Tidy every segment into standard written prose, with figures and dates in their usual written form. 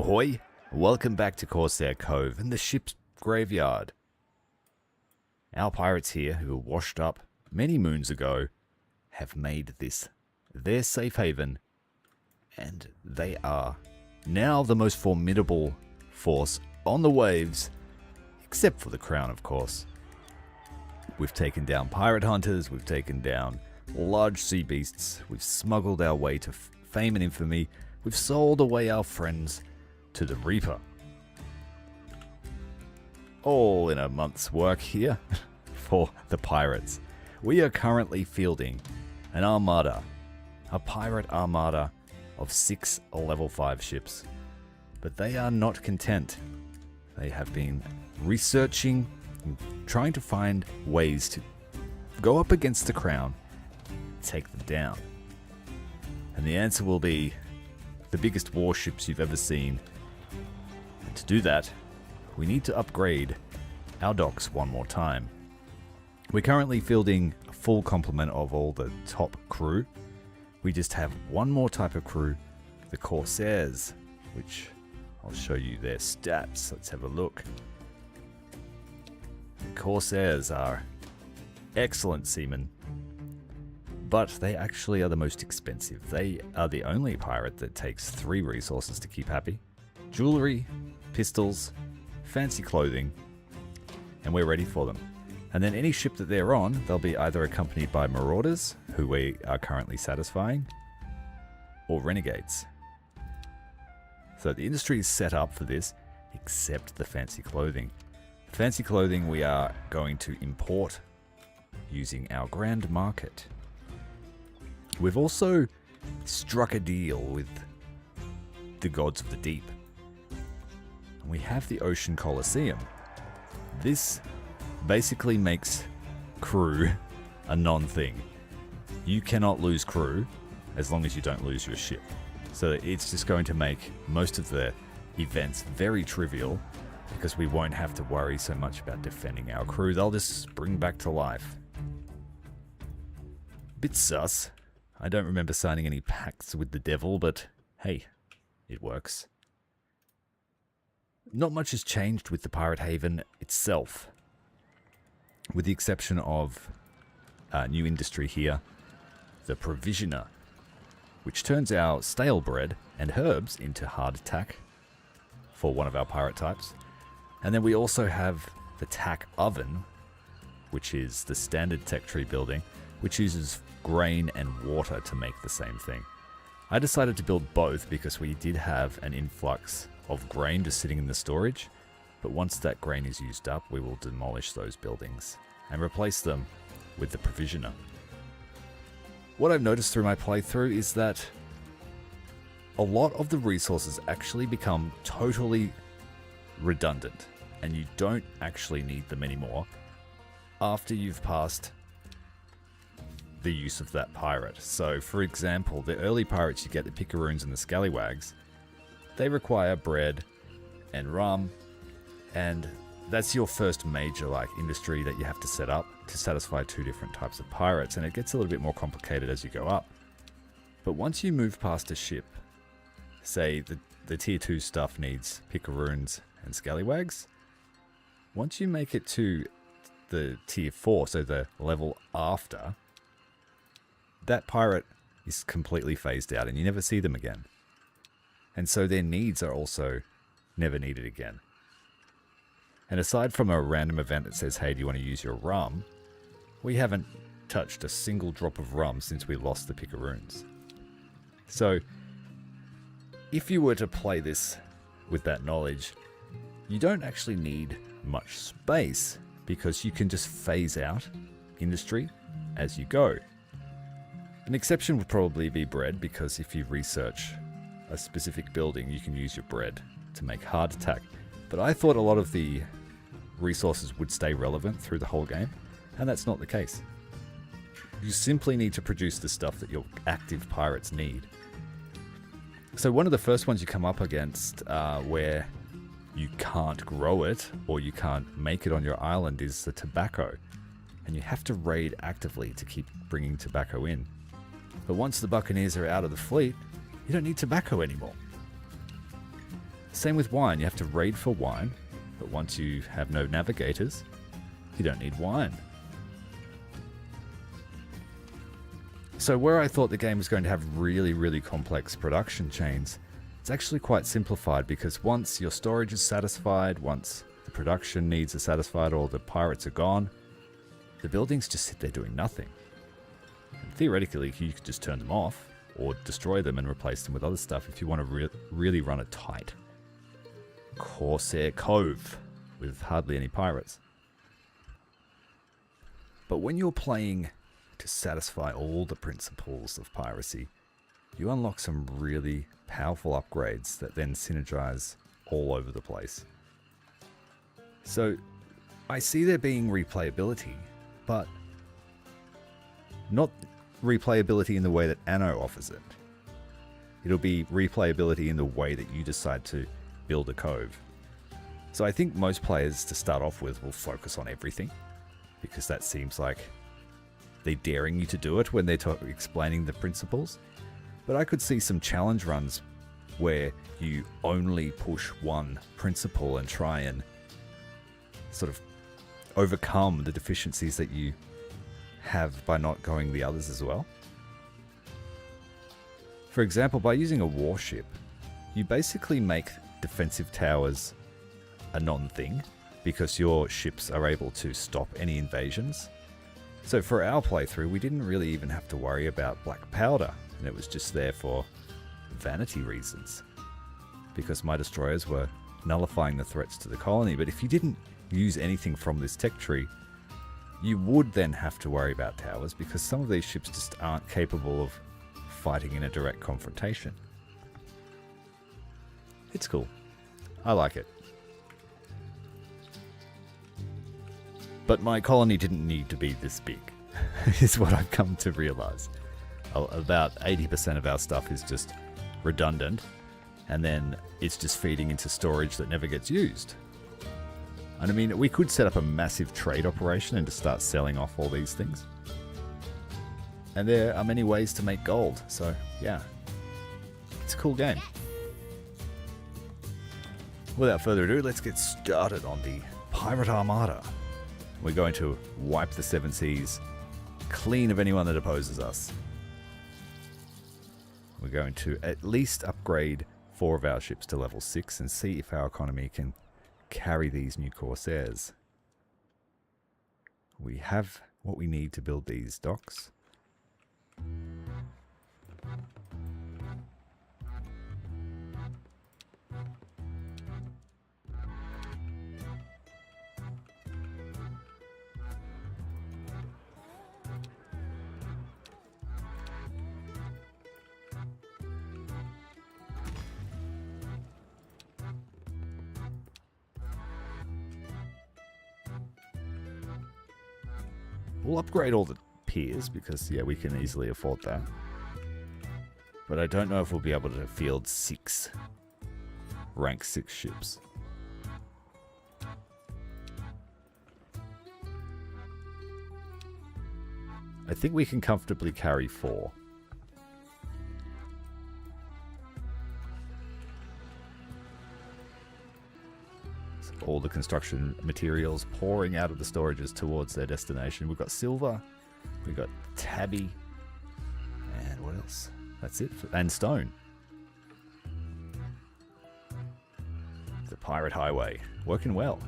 Ahoy! Welcome back to Corsair Cove and the ship's graveyard. Our pirates here, who were washed up many moons ago, have made this their safe haven, and they are now the most formidable force on the waves, except for the Crown, of course. We've taken down pirate hunters, we've taken down large sea beasts, we've smuggled our way to fame and infamy, we've sold away our friends to the Reaper. All in a month's work here for the pirates. We are currently fielding an armada, a pirate armada of 6 level 5 ships. But they are not content. They have been researching and trying to find ways to go up against the Crown, take them down. And the answer will be the biggest warships you've ever seen. And to do that, we need to upgrade our docks one more time. We're currently fielding a full complement of all the top crew. We just have one more type of crew, the Corsairs, which I'll show you their stats. Let's have a look. The Corsairs are excellent seamen, but they actually are the most expensive. They are the only pirate that takes 3 resources to keep happy: jewelry, pistols, fancy clothing, and we're ready for them. And then any ship that they're on, they'll be either accompanied by marauders, who we are currently satisfying, or renegades. So the industry is set up for this, except the fancy clothing. Fancy clothing we are going to import using our grand market. We've also struck a deal with the gods of the deep. We have the Ocean Colosseum. This basically makes crew a non-thing. You cannot lose crew as long as you don't lose your ship. So it's just going to make most of the events very trivial, because we won't have to worry so much about defending our crew. They'll just spring back to life. Bit sus. I don't remember signing any pacts with the devil, but hey, it works. Not much has changed with the Pirate Haven itself, with the exception of a new industry here, the Provisioner, which turns our stale bread and herbs into hardtack for one of our pirate types. And then we also have the Tack Oven, which is the standard tech tree building, which uses grain and water to make the same thing. I decided to build both because we did have an influx of grain just sitting in the storage, but once that grain is used up, we will demolish those buildings and replace them with the Provisioner. What I've noticed through my playthrough is that a lot of the resources actually become totally redundant, and you don't actually need them anymore after you've passed the use of that pirate. So for example, the early pirates you get, the picaroons and the scallywags, they require bread and rum, and that's your first major industry that you have to set up to satisfy 2 different types of pirates, and it gets a little bit more complicated as you go up. But once you move past a ship, say the tier 2 stuff needs picaroons and scallywags, once you make it to the tier 4, so the level after, that pirate is completely phased out and you never see them again. And so their needs are also never needed again. And aside from a random event that says, hey, do you want to use your rum? We haven't touched a single drop of rum since we lost the picaroons. So if you were to play this with that knowledge, you don't actually need much space, because you can just phase out industry as you go. An exception would probably be bread, because if you research a specific building, you can use your bread to make hardtack. But I thought a lot of the resources would stay relevant through the whole game, and that's not the case. You simply need to produce the stuff that your active pirates need. So one of the first ones you come up against where you can't grow it or you can't make it on your island is the tobacco, and you have to raid actively to keep bringing tobacco in. But once the buccaneers are out of the fleet, you don't need tobacco anymore. Same with wine. You have to raid for wine, but once you have no navigators, you don't need wine. So where I thought the game was going to have really, really complex production chains, it's actually quite simplified, because once your storage is satisfied, once the production needs are satisfied, all the pirates are gone, the buildings just sit there doing nothing. And theoretically, you could just turn them off or destroy them and replace them with other stuff if you want to really run it tight. Corsair Cove with hardly any pirates. But when you're playing to satisfy all the principles of piracy, you unlock some really powerful upgrades that then synergize all over the place. So I see there being replayability, but not replayability in the way that Anno offers it. It'll be replayability in the way that you decide to build a cove. So I think most players to start off with will focus on everything, because that seems like they're daring you to do it when they're explaining the principles. But I could see some challenge runs where you only push one principle and try and sort of overcome the deficiencies that you have by not going the others as well. For example, by using a warship, you basically make defensive towers a non-thing, because your ships are able to stop any invasions. So for our playthrough, we didn't really even have to worry about black powder, and it was just there for vanity reasons, because my destroyers were nullifying the threats to the colony. But if you didn't use anything from this tech tree, you would then have to worry about towers, because some of these ships just aren't capable of fighting in a direct confrontation. It's cool. I like it. But my colony didn't need to be this big, is what I've come to realize. About 80% of our stuff is just redundant, and then it's just feeding into storage that never gets used. And I mean, we could set up a massive trade operation and just start selling off all these things. And there are many ways to make gold, so yeah. It's a cool game. Without further ado, let's get started on the Pirate Armada. We're going to wipe the Seven Seas clean of anyone that opposes us. We're going to at least upgrade 4 of our ships to level 6 and see if our economy can carry these new Corsairs. We have what we need to build these docks. We'll upgrade all the piers because, yeah, we can easily afford that. But I don't know if we'll be able to field 6 rank 6 ships. I think we can comfortably carry 4. All the construction materials pouring out of the storages towards their destination. We've got silver, we've got tabby, and what else? That's it. And stone. The Pirate Highway, working well.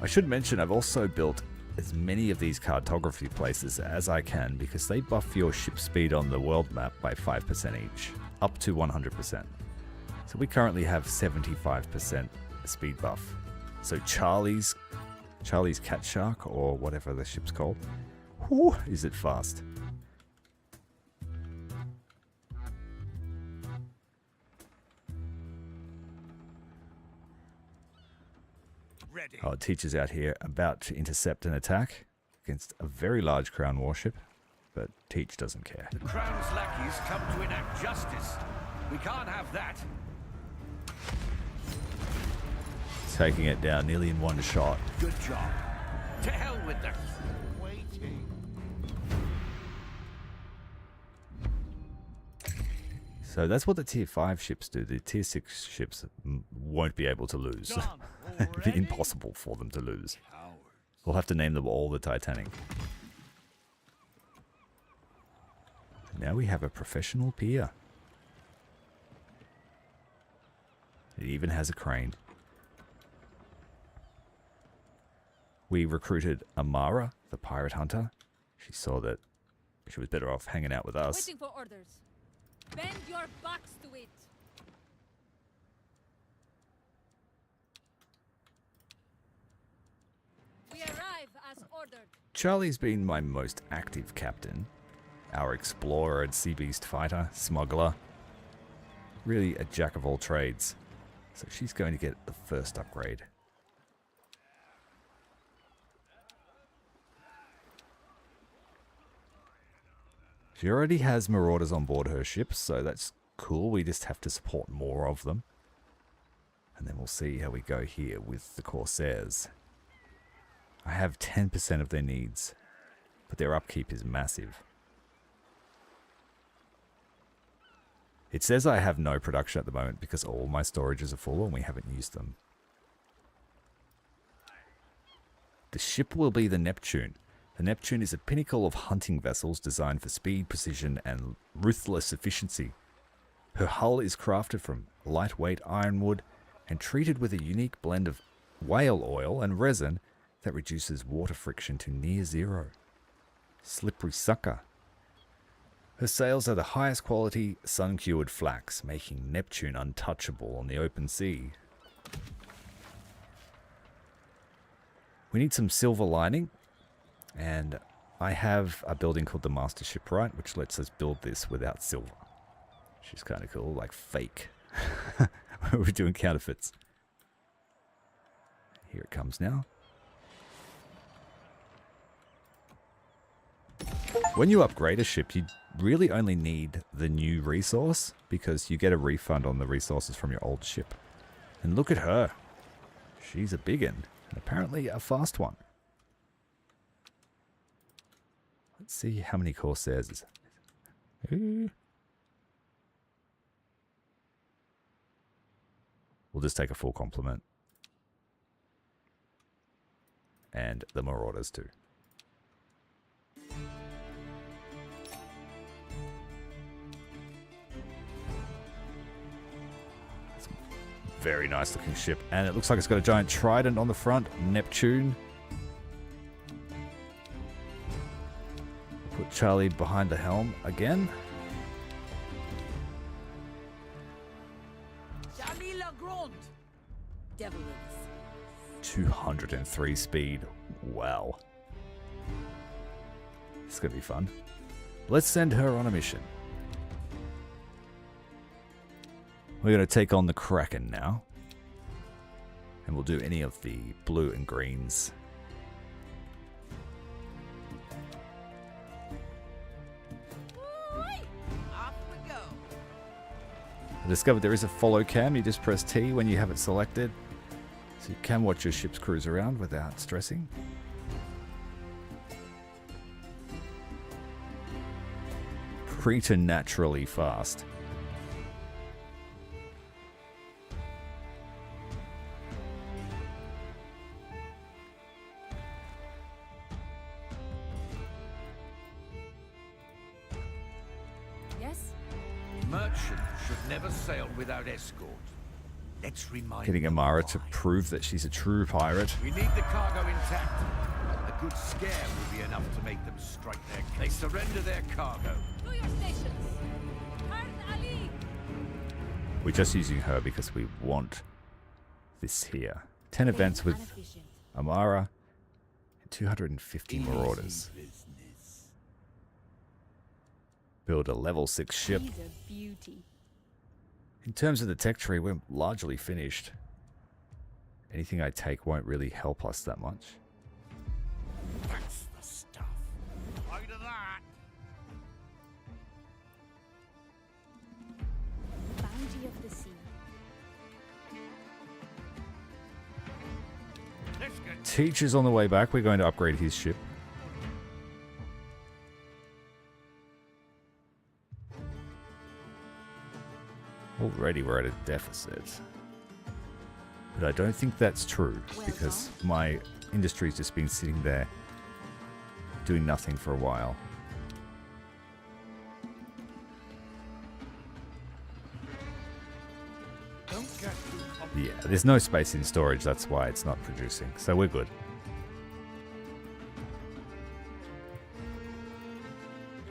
I should mention I've also built as many of these cartography places as I can, because they buff your ship speed on the world map by 5% each, up to 100%. So we currently have 75% speed buff. So Charlie's Cat Shark, or whatever the ship's called, whew, is it fast. Our teacher's out here about to intercept an attack against a very large crown warship. but Teach doesn't care. The Crown's lackeys come to enact justice. We can't have that. Taking it down nearly in one shot. Good job. To hell with them. Waiting. So that's what the tier 5 ships do. The tier 6 ships won't be able to lose. It'd be impossible for them to lose. We'll have to name them all the Titanic. Now we have a professional pier. It even has a crane. We recruited Amara, the pirate hunter. She saw that she was better off hanging out with us. Waiting for orders. Bend your backs to it. We arrive as ordered. Charlie's been my most active captain. Our explorer and sea beast fighter, smuggler. Really a jack of all trades. So she's going to get the first upgrade. She already has marauders on board her ship, so that's cool. We just have to support more of them. And then we'll see how we go here with the Corsairs. I have 10% of their needs, but their upkeep is massive. It says I have no production at the moment because all my storages are full and we haven't used them. The ship will be the Neptune. The Neptune is a pinnacle of hunting vessels designed for speed, precision, and ruthless efficiency. Her hull is crafted from lightweight ironwood and treated with a unique blend of whale oil and resin that reduces water friction to near zero. Slippery sucker. Her sails are the highest quality sun-cured flax, making Neptune untouchable on the open sea. We need some silver lining. And I have a building called the Master Shipwright, which lets us build this without silver. Which is kind of cool, like fake. We're doing counterfeits. Here it comes now. When you upgrade a ship, you really only need the new resource because you get a refund on the resources from your old ship. And look at her. She's a biggin, and apparently a fast one. Let's see how many Corsairs is. We'll just take a full complement. And the Marauders too. It's a very nice looking ship. And it looks like it's got a giant trident on the front. Neptune. Put Charlie behind the helm again. 203 speed. Wow. It's gonna be fun. Let's send her on a mission. We're gonna take on the Kraken now. And we'll do any of the blue and greens. I discovered there is a follow cam. You just press T when you have it selected. So you can watch your ships cruise around without stressing. Preternaturally fast. Merchant should never sail without escort. Let's remind Getting Amara to prove that she's a true pirate. We need the cargo intact. A good scare will be enough to make them strike their case. They surrender their cargo. To your stations. Hard Ali. We're just using her because we want this here. 10 events with Amara and 250 Marauders. Build a level 6 ship. In terms of the tech tree, we're largely finished. Anything I take won't really help us that much. That's the stuff. Right of that. Teach is on the way back. We're going to upgrade his ship. Already we're at a deficit. But I don't think that's true, because my industry's just been sitting there doing nothing for a while. Yeah, there's no space in storage, that's why it's not producing. So we're good.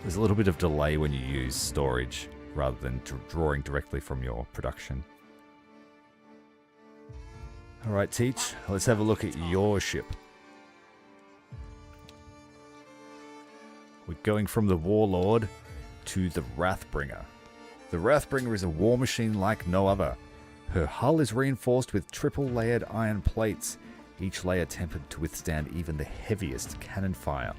There's a little bit of delay when you use storage rather than drawing directly from your production. Alright, Teach, let's have a look at your ship. We're going from the Warlord to the Wrathbringer. The Wrathbringer is a war machine like no other. Her hull is reinforced with triple-layered iron plates, each layer tempered to withstand even the heaviest cannon fire.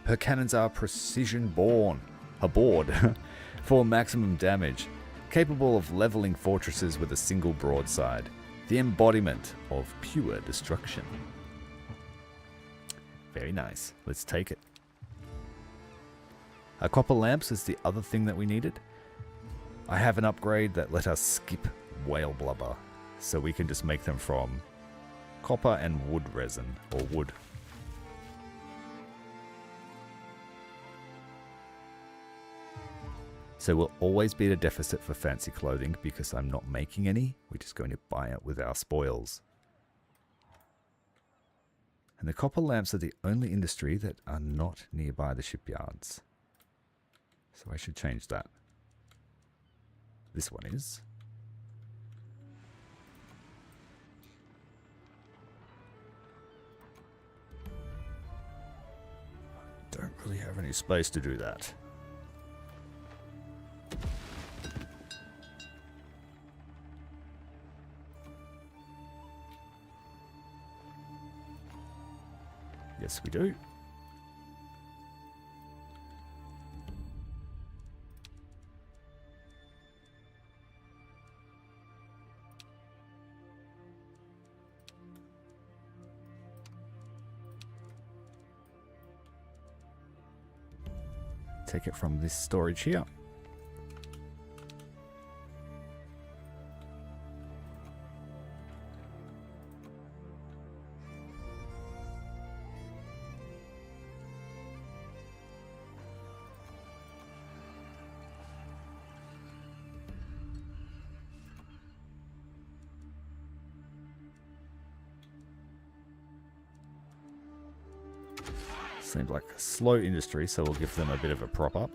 Her cannons are precision-born, aboard, for maximum damage, capable of leveling fortresses with a single broadside. The embodiment of pure destruction. Very nice. Let's take it. Our copper lamps is the other thing that we needed. I have an upgrade that let us skip whale blubber, so we can just make them from copper and wood resin, or wood. So we'll always be at a deficit for fancy clothing because I'm not making any. We're just going to buy it with our spoils. And the copper lamps are the only industry that are not nearby the shipyards. So I should change that. This one is. Don't really have any space to do that. Yes, we do. Take it from this storage here. Seems like a slow industry, so we'll give them a bit of a prop up.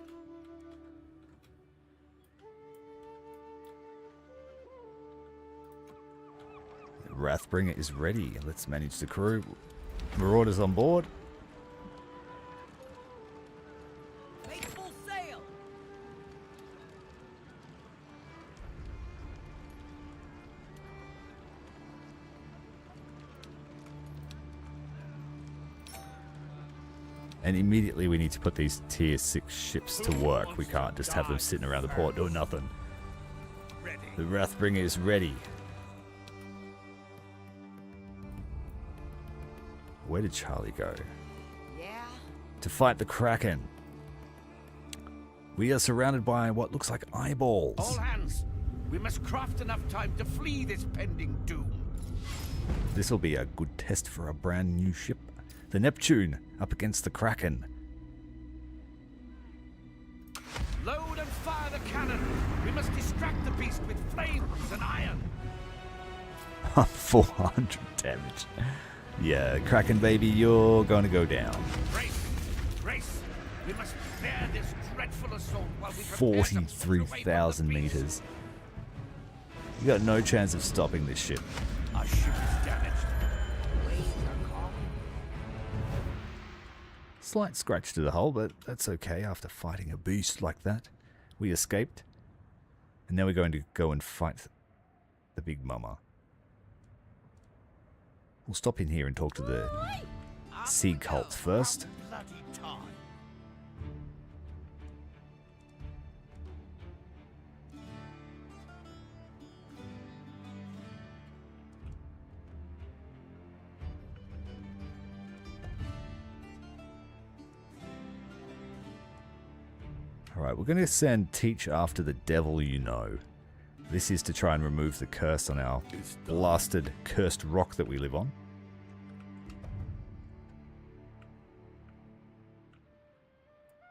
The Wrathbringer is ready. Let's manage the crew. Marauders on board. Make full sail. And immediately we need to put these tier 6 ships to work. We can't just have them sitting around the port doing nothing. The Wrathbringer is ready. Where did Charlie go? Yeah. To fight the Kraken. We are surrounded by what looks like eyeballs. All hands. We must craft enough time to flee this pending doom. This will be a good test for a brand new ship. The Neptune up against the Kraken. Load and fire the cannon. We must distract the beast with flames and iron. 400 damage. Yeah, Kraken baby, you're going to go down. Brace, brace. We must bear this dreadful assault while we prepare to push away from the 43,000 beast. meters. You got no chance of stopping this ship. Our ship is damaged. Slight scratch to the hull, but that's okay after fighting a beast like that. We escaped. And now we're going to go and fight the big mama. We'll stop in here and talk to the sea cults first. Bloody time. Alright, we're going to send Teach after the devil you know. This is to try and remove the curse on our blasted, cursed rock that we live on.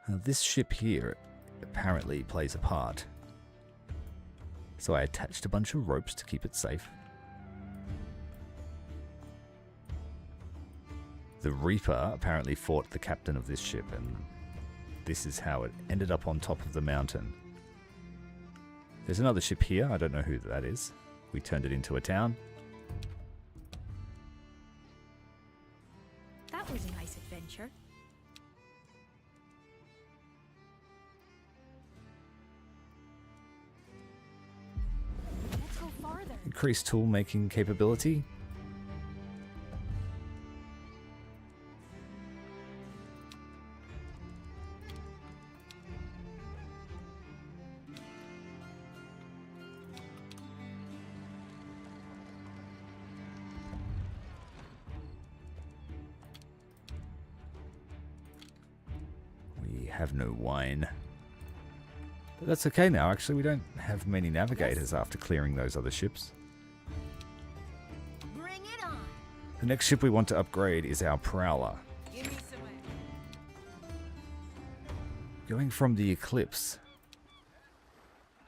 Now, this ship here apparently plays a part. So I attached a bunch of ropes to keep it safe. The Reaper apparently fought the captain of this ship, and this is how it ended up on top of the mountain. There's another ship here. I don't know who that is. We turned it into a town. That was a nice adventure. Let's go farther. Increased tool making capability. Have no wine. But that's okay now. Actually, we don't have many navigators after clearing those other ships. Bring it on. The next ship we want to upgrade is our Prowler. Give me some air. Going from the Eclipse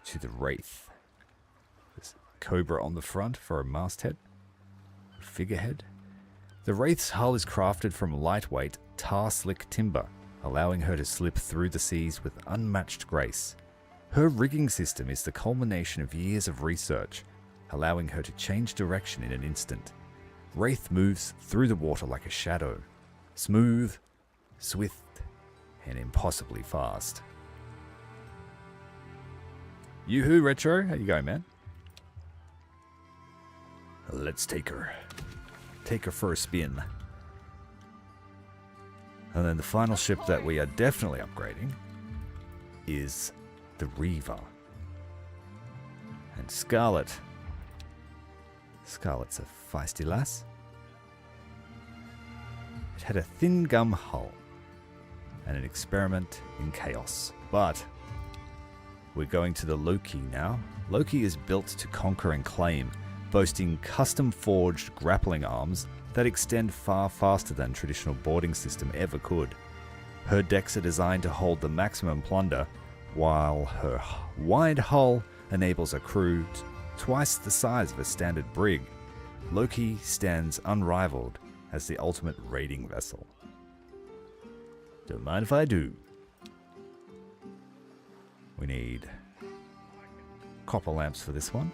to the Wraith. There's Cobra on the front for a masthead. Figurehead. The Wraith's hull is crafted from lightweight, tar-slick timber, allowing her to slip through the seas with unmatched grace. Her rigging system is the culmination of years of research, allowing her to change direction in an instant. Wraith moves through the water like a shadow, smooth, swift, and impossibly fast. Yoo-hoo, Retro. How you going, man? Let's take her. Take her for a spin. And then the final ship that we are definitely upgrading is the Reaver. And Scarlet. Scarlet's a feisty lass. It had a thin gum hull and an experiment in chaos. But we're going to the Loki now. Loki is built to conquer and claim, boasting custom-forged grappling arms that extend far faster than traditional boarding system ever could. Her decks are designed to hold the maximum plunder, while her wide hull enables a crew twice the size of a standard brig. Loki stands unrivaled as the ultimate raiding vessel. Don't mind if I do. We need copper lamps for this one.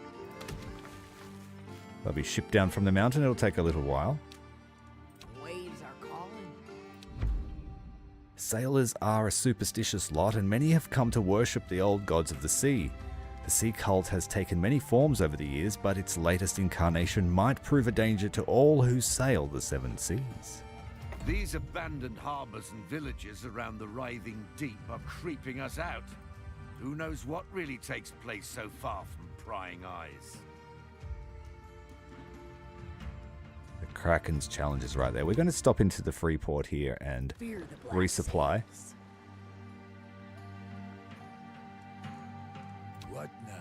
They'll be shipped down from the mountain. It'll take a little while. Waves are calling. Sailors are a superstitious lot, and many have come to worship the old gods of the sea. The sea cult has taken many forms over the years, but its latest incarnation might prove a danger to all who sail the seven seas. These abandoned harbors and villages around the writhing deep are creeping us out. Who knows what really takes place so far from prying eyes? The Kraken's challenge is right there. We're going to stop into the free port here and Fear the black resupply. sails. What now?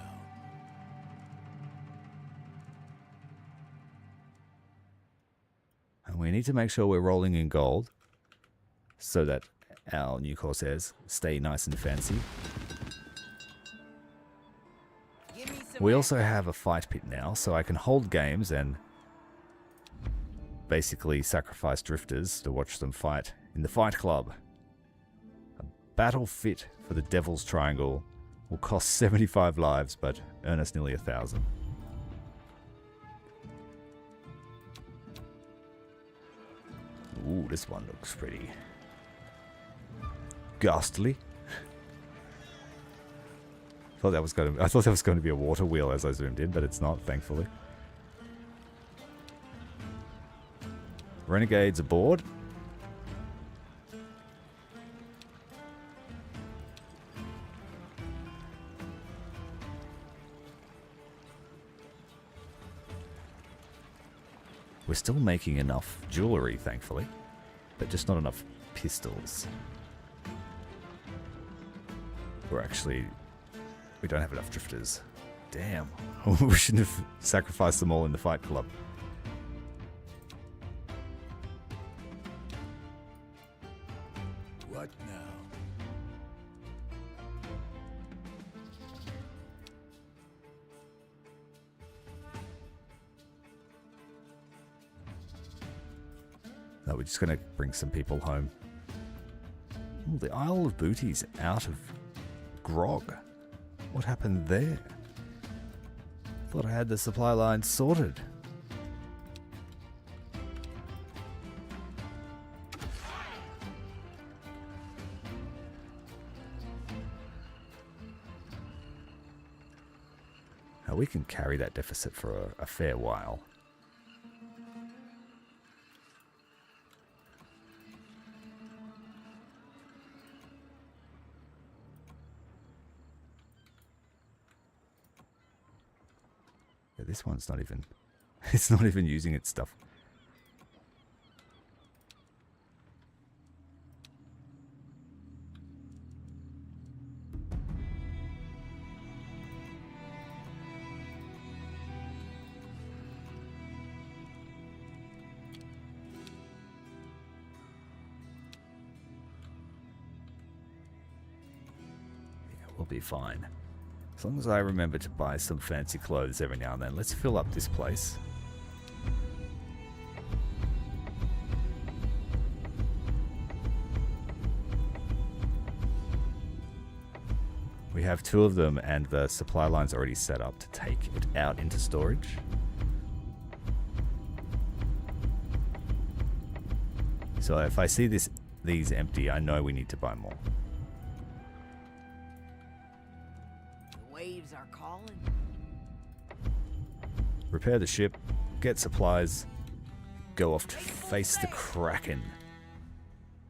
And we need to make sure we're rolling in gold so that our new Corsairs stay nice and fancy. Give me some We air. also have a fight pit now, so I can hold games and basically sacrifice drifters to watch them fight in the fight club. A battle fit for the Devil's Triangle will cost 75 lives, but earn us nearly 1,000. Ooh, this one looks pretty ghastly. I thought that was going to be a water wheel as I zoomed in, but it's not, thankfully. Renegades aboard. We're still making enough jewelry, thankfully, but just not enough pistols. We're actually... We don't have enough drifters. Damn. We shouldn't have sacrificed them all in the fight club. What now? No, we're just going to bring some people home. Oh, the Isle of Booty's out of grog. What happened there? Thought I had the supply line sorted. Now we can carry that deficit for a fair while. Yeah, this one's not even... It's not even using its stuff. Yeah, we'll be fine. As long as I remember to buy some fancy clothes every now and then. Let's fill up this place. We have 2 of them and the supply line's already set up to take it out into storage. So if I see these empty, I know we need to buy more. Waves are calling. Repair the ship, get supplies, go off to face the Kraken.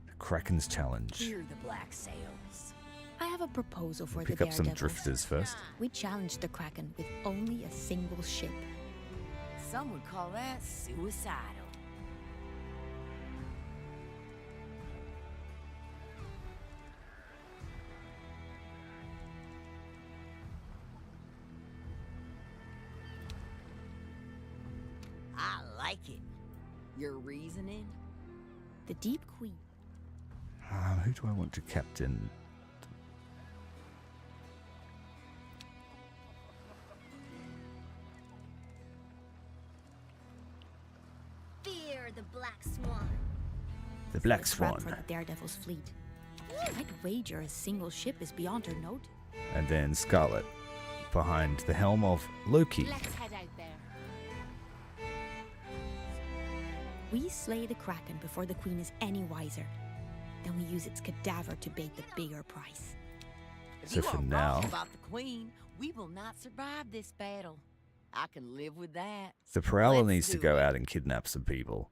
The Kraken's challenge. Clear the black sails. I have a proposal for Pick the up some daredevils. drifters first. We challenged the Kraken with only a single ship. Some would call that suicidal. I like it. Your reasoning? The Deep Queen. Who do I want to captain? Fear the Black Swan. The Black A trap Swan. for the Daredevil's fleet. I'd wager a single ship is beyond her note. And then Scarlet, behind the helm of Loki. Let's head out there. We slay the Kraken before the Queen is any wiser. Then we use its cadaver to bait the bigger price. If So you for are now- wrong about the Queen, we will not survive this battle. I can live with that. The Prowler Let's needs to do go it. out and kidnap some people.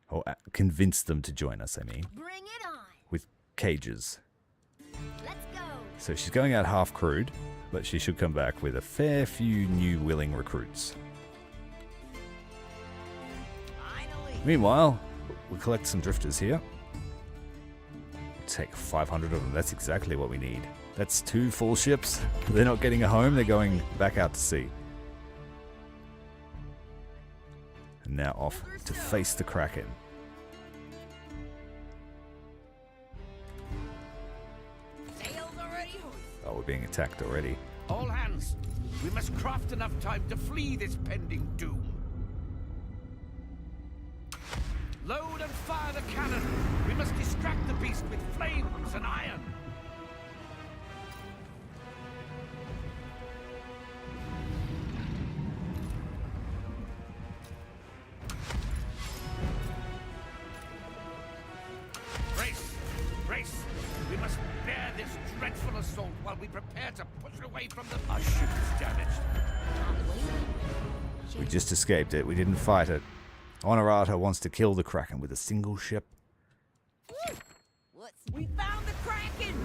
Or convince them to join us, I mean. Bring it on. With cages. Let's go. So she's going out half crewed, but she should come back with a fair few new willing recruits. Finally. Meanwhile, we'll collect some drifters here. Take 500 of them. That's exactly what we need. That's 2 full ships. They're not getting a home. They're going back out to sea. And now off to face the Kraken. Sails already hoisted. Oh, we're being attacked already. All hands! We must craft enough time to flee this pending doom. Load and fire the cannon! We must distract the beast with flames and iron! Brace! Brace! We must bear this dreadful assault while we prepare to push away from the... Our ship is damaged. We just escaped it. We didn't fight it. Honorata wants to kill the Kraken with a single ship. We found the Kraken!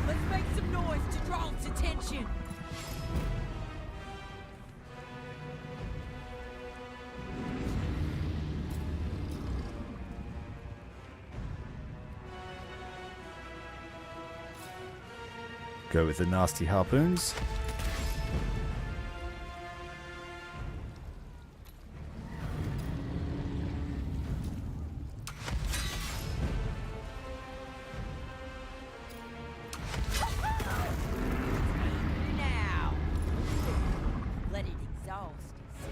Let's make some noise to draw its attention. Go with the nasty harpoons. Now, let it exhaust itself.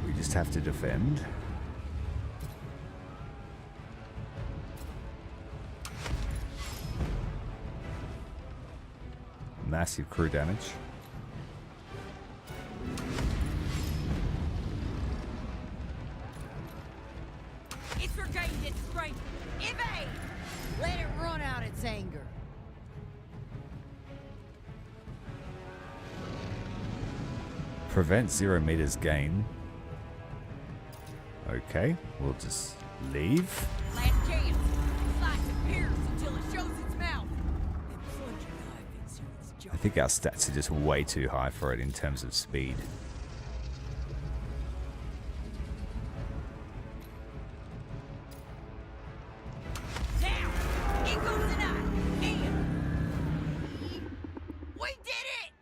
We just have to defend. Massive crew damage. It's regained its strength. Evade! Let it run out its anger. Prevent 0 meters gain. Okay, we'll just leave. Last chance. Slice and pierce until it shows its mouth. Then plunge your knife into its jaw. I think our stats are just way too high for it in terms of speed. Now, it goes the knife. And we did it!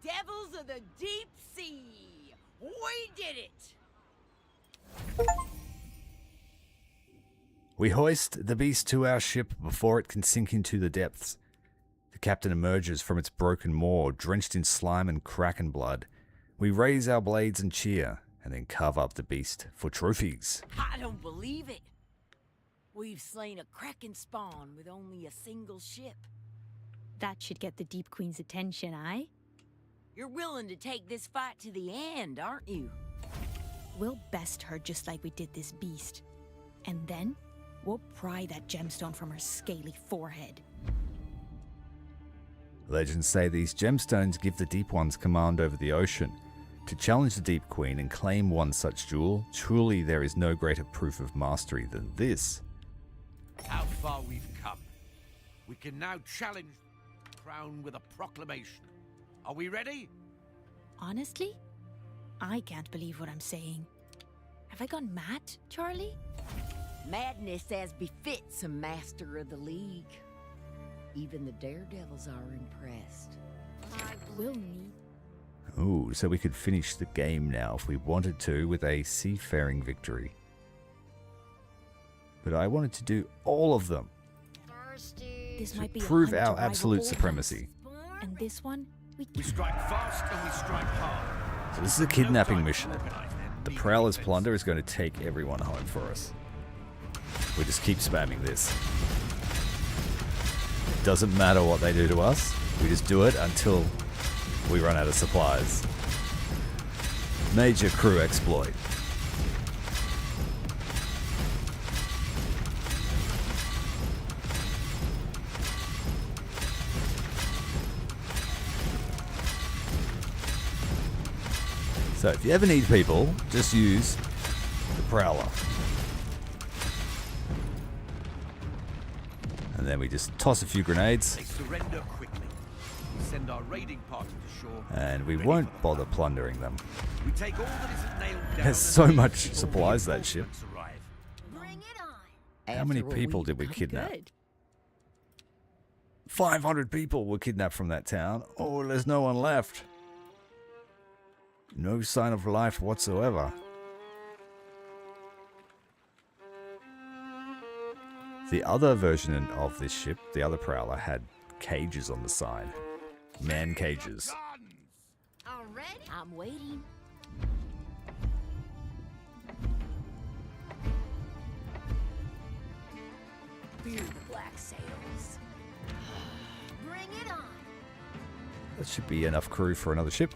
Devils of the deep sea. We did it! We hoist the beast to our ship before it can sink into the depths. The captain emerges from its broken moor, drenched in slime and kraken blood. We raise our blades and cheer, and then carve up the beast for trophies. I don't believe it. We've slain a kraken spawn with only a single ship. That should get the Deep Queen's attention, aye? You're willing to take this fight to the end, aren't you? We'll best her just like we did this beast. And then, we'll pry that gemstone from her scaly forehead. Legends say these gemstones give the Deep Ones command over the ocean. To challenge the Deep Queen and claim one such jewel, truly there is no greater proof of mastery than this. How far we've come. We can now challenge the crown with a proclamation. Are we ready? Honestly, I can't believe what I'm saying. Have I gone mad, Charlie? Madness as befits a master of the League. Even the daredevils are impressed. We'll need... Ooh, so we could finish the game now if we wanted to with a seafaring victory. But I wanted to do all of them This to might be a prove hunt to our rival absolute Goldmines. supremacy. And this one, We strike fast and we strike hard. So this is a kidnapping mission. The Prowler's plunder is going to take everyone home for us. We just keep spamming this. It doesn't matter what they do to us. We just do it until we run out of supplies. Major crew exploit. So if you ever need people, just use the Prowler. And then we just toss a few grenades. They surrender quickly. We send our raiding party to shore. And we ready won't for the bother hunt. plundering them. We take all that isn't nailed down. There's and so leave much before the supplies, that ship. reinforcements arrive. Bring it on. How many After a people week- did we kidnap? good. 500 people were kidnapped from that town. Oh, there's no one left. No sign of life whatsoever. The other version of this ship, the other Prowler, had cages on the side. Man cages. Guns! Already? I'm waiting. Fear the black sails. Bring it on. That should be enough crew for another ship.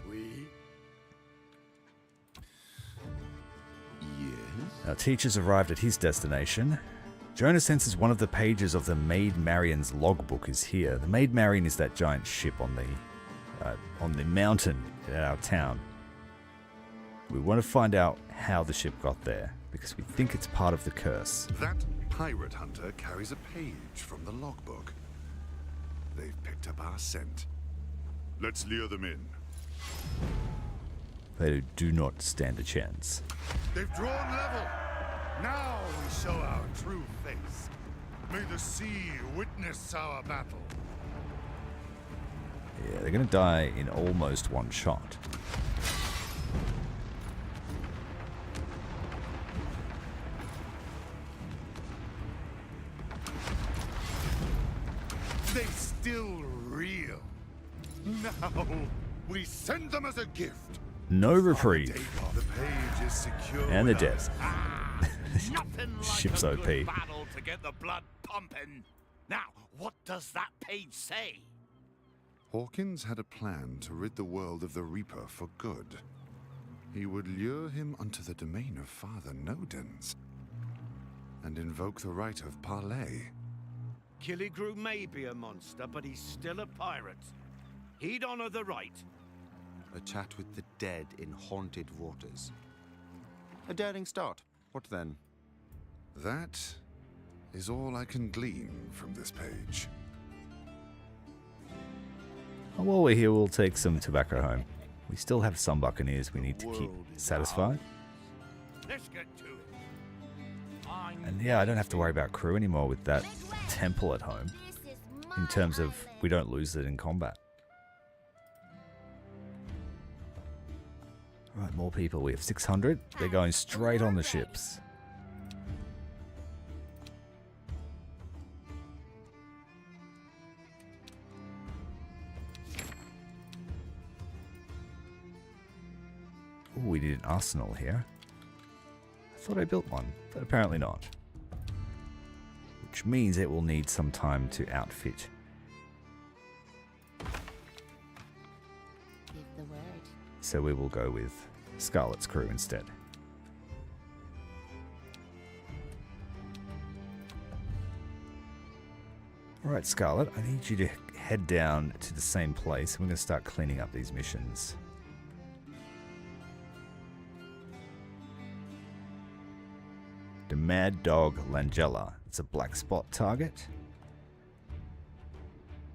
Yes. Our teacher's arrived at his destination. Jonah senses one of the pages of the Maid Marian's logbook is here. The Maid Marian is that giant ship on the mountain at our town. We want to find out how the ship got there, because we think it's part of the curse. That pirate hunter carries a page from the logbook. They've picked up our scent. Let's lure them in. They do not stand a chance. They've drawn level. Now we show our true face. May the sea witness our battle. Yeah, they're going to die in almost one shot. They still reel. Now we send them as a gift. No reprieve. The page is secure. And they're with dead. us. Nothing like Ship's a OP. good battle to get the blood pumping. Now, what does that page say? Hawkins had a plan to rid the world of the Reaper for good. He would lure him unto the domain of Father Nodens and invoke the right of parley. Killigrew may be a monster, but he's still a pirate. He'd honor the right. A chat with the dead in haunted waters. A daring start. What then? That is all I can glean from this page. And while we're here, we'll take some tobacco home. We still have some buccaneers we need to keep satisfied. Let's get to it. And yeah, I don't have to worry about crew anymore with that temple at home. This is In my terms of island. we don't lose it in combat. Alright, more people. We have 600. They're going straight on the ships. Ooh, we need an arsenal here. I thought I built one, but apparently not. Which means it will need some time to outfit. Give the word. So we will go with Scarlet's crew instead. Alright, Scarlet, I need you to head down to the same place. We're going to start cleaning up these missions. The Mad Dog Langella. It's a black spot target.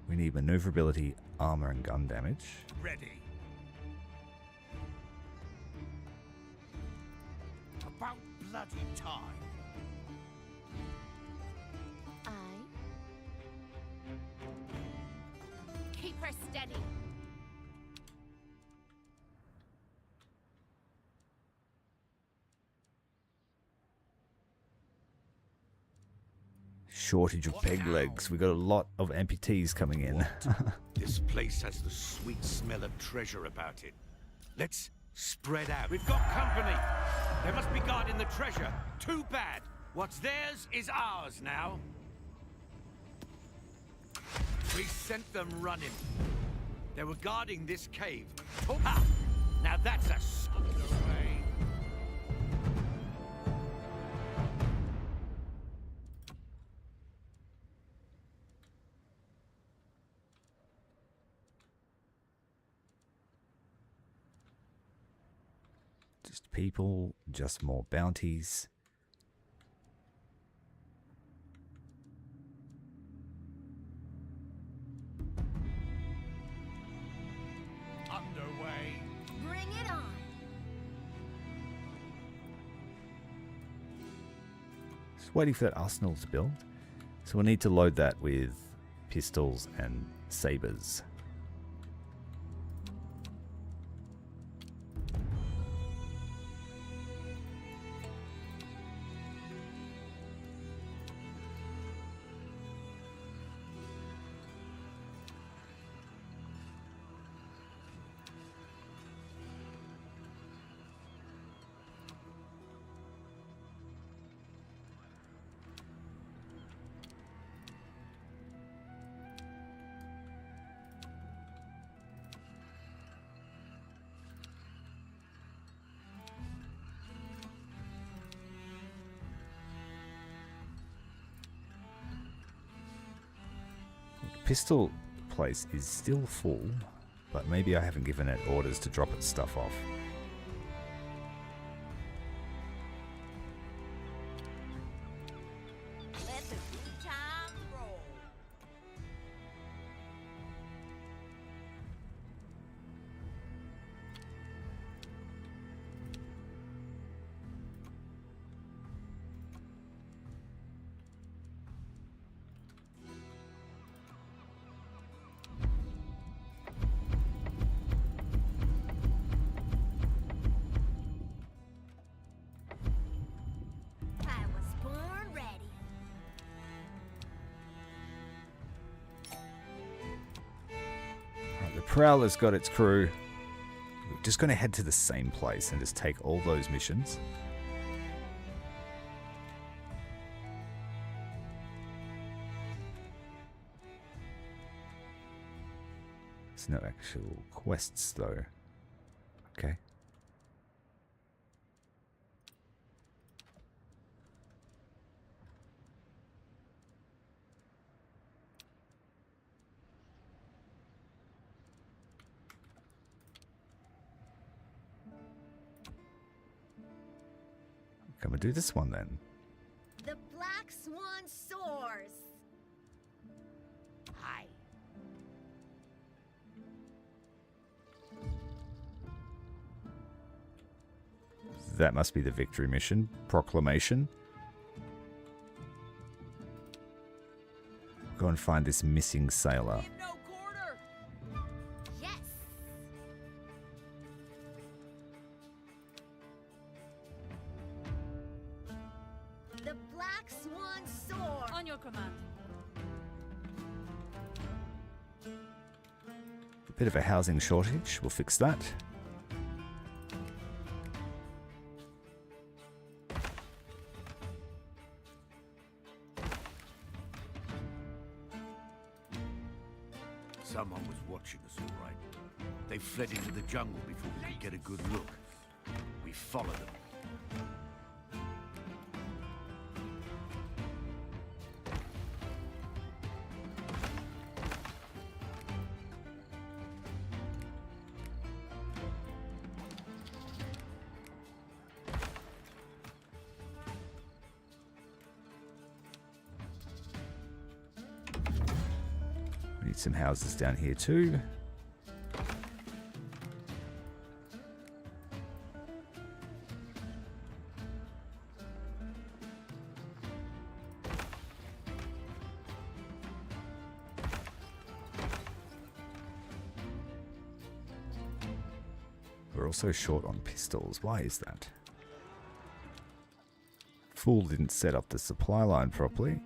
We need maneuverability, armor, and gun damage. Ready. About bloody time. Keep her steady. Shortage of peg legs. We got a lot of amputees coming in. This place has the sweet smell of treasure about it. Let's spread out. We've got company. They must be guarding the treasure. Too bad. What's theirs is ours now. We sent them running. They were guarding this cave. Oh, ha! Now that's a away. Just people, just more bounties. Underway. Bring it on. Just waiting for that arsenal to build. So we'll need to load that with pistols and sabers. Pistol place is still full, but maybe I haven't given it orders to drop its stuff off. Let the good times roll. Prowler's got its crew. We're just going to head to the same place and just take all those missions. There's no actual quests though. Okay. Come and do this one then. The Black Swan soars. Hi. That must be the victory mission. Proclamation. Go and find this missing sailor. In no quarter. Yes. The Black Swan soars. On your command. A bit of a housing shortage. We'll fix that. Someone was watching us, all right. They fled into the jungle before we could get a good look. We followed them. We need some houses down here too. We're also short on pistols. Why is that? Fool didn't set up the supply line properly.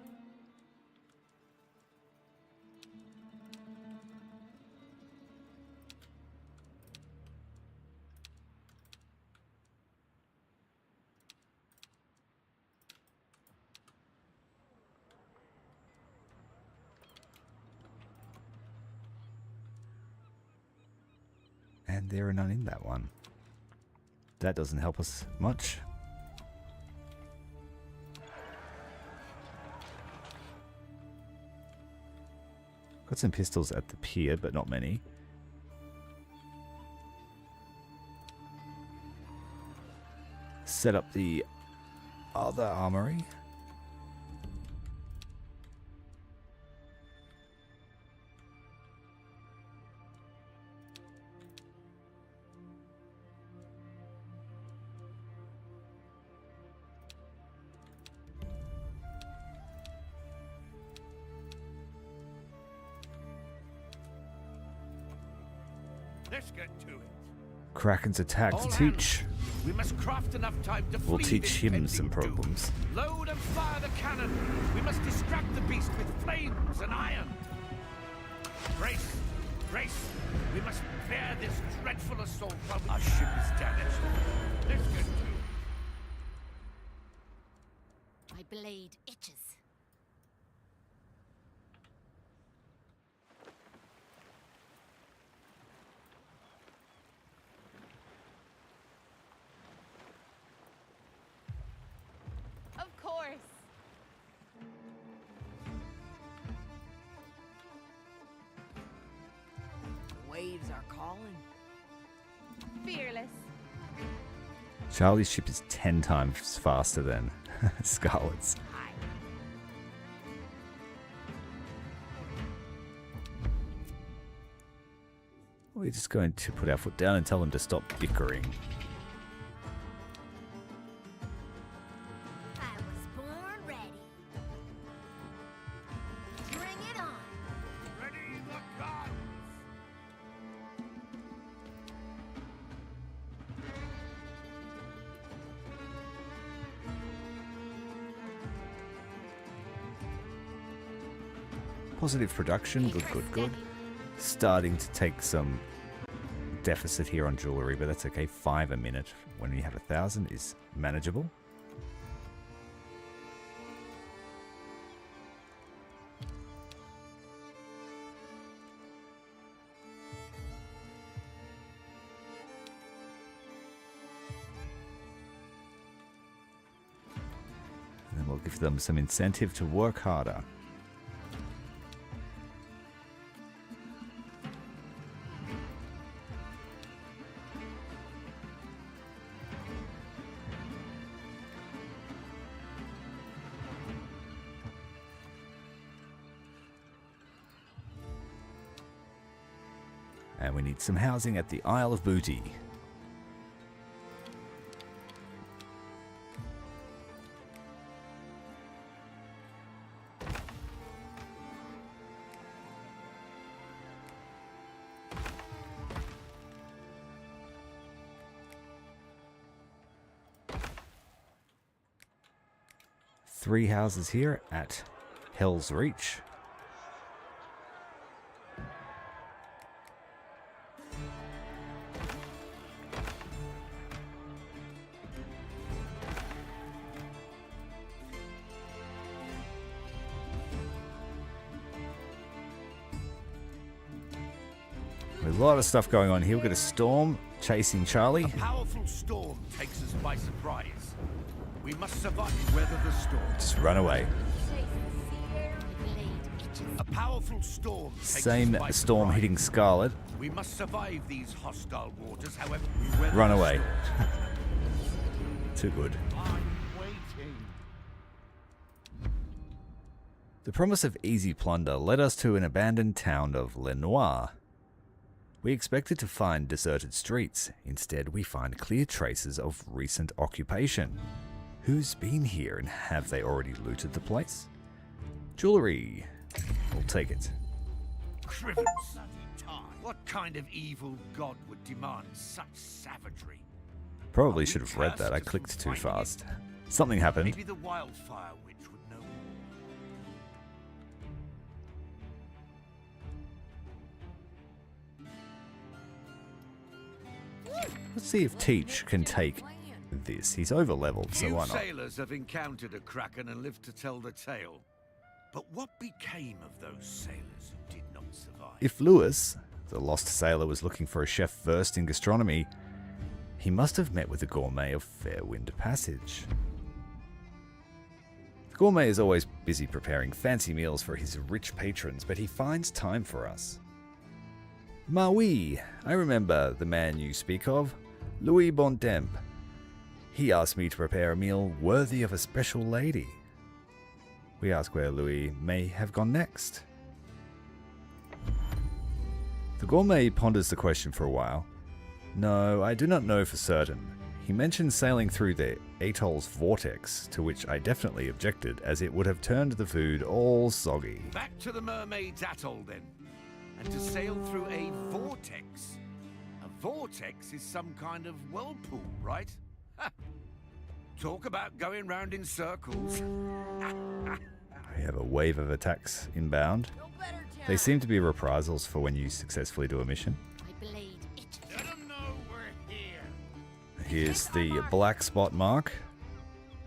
And there are none in that one. That doesn't help us much. Got some pistols at the pier, but not many. Set up the other armory. Let's get to it. Kraken's attack to All teach. hands. We must craft enough time to We'll flee teach this him pending some doom. problems. Load and fire the cannon. We must distract the beast with flames and iron. Brace, brace. We must bear this dreadful assault while our ship is damaged. Let's get to it. My blade itches. Of course. The waves are calling. Fearless. Charlie's ship is 10 times faster than Scarlet's. Hi. We're just going to put our foot down and tell them to stop bickering. I was born ready. Bring it on. Ready the guns. Positive production. Good, good, good. starting to take some deficit here on jewelry, but that's okay. 5 a minute when we have 1,000 is manageable. And then we'll give them some incentive to work harder. And we need some housing at the Isle of Booty. Three houses here at Hell's Reach. With a lot of stuff going on here. We've got a storm chasing Charlie. A powerful storm takes us by surprise. We must survive weather the storm. Just run away. A powerful storm takes Same us by storm surprise. hitting Scarlet. We must survive these hostile waters, however we weather Run the away. storm. Too good. I'm waiting. The promise of easy plunder led us to an abandoned town of Lenoir. We expected to find deserted streets. Instead, we find clear traces of recent occupation. Who's been here, and have they already looted the place? Jewelry. We'll take it. Shriven sunny time. What kind of evil god would demand such savagery? Probably should have read that. I clicked too fast. Something happened. Maybe the wildfire witch would know more. Let's see if Teach can take this. He's over leveled, so Few why not? sailors have encountered a kraken and lived to tell the tale. But what became of those sailors who did not survive? If Lewis, the lost sailor, was looking for a chef versed in gastronomy, he must have met with the gourmet of Fairwind Passage. The gourmet is always busy preparing fancy meals for his rich patrons, but he finds time for us. Oui, I remember the man you speak of, Louis Bontemps. He asked me to prepare a meal worthy of a special lady. We ask where Louis may have gone next. The gourmet ponders the question for a while. No, I do not know for certain. He mentioned sailing through the atoll's vortex, to which I definitely objected, as it would have turned the food all soggy. Back to the mermaid's atoll then. And to sail through a vortex. A vortex is some kind of whirlpool, right? Ha. Talk about going round in circles. We have a wave of attacks inbound. They seem to be reprisals for when you successfully do a mission. Let 'em know we're here. Here's the black spot mark.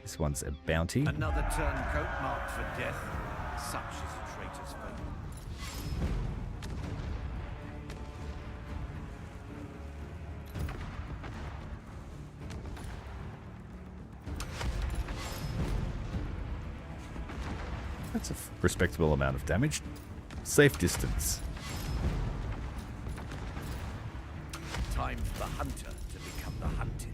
This one's a bounty. Another turncoat marked for death. Such is a traitor's fate. That's a respectable amount of damage. Safe distance. Time for the hunter to become the hunted.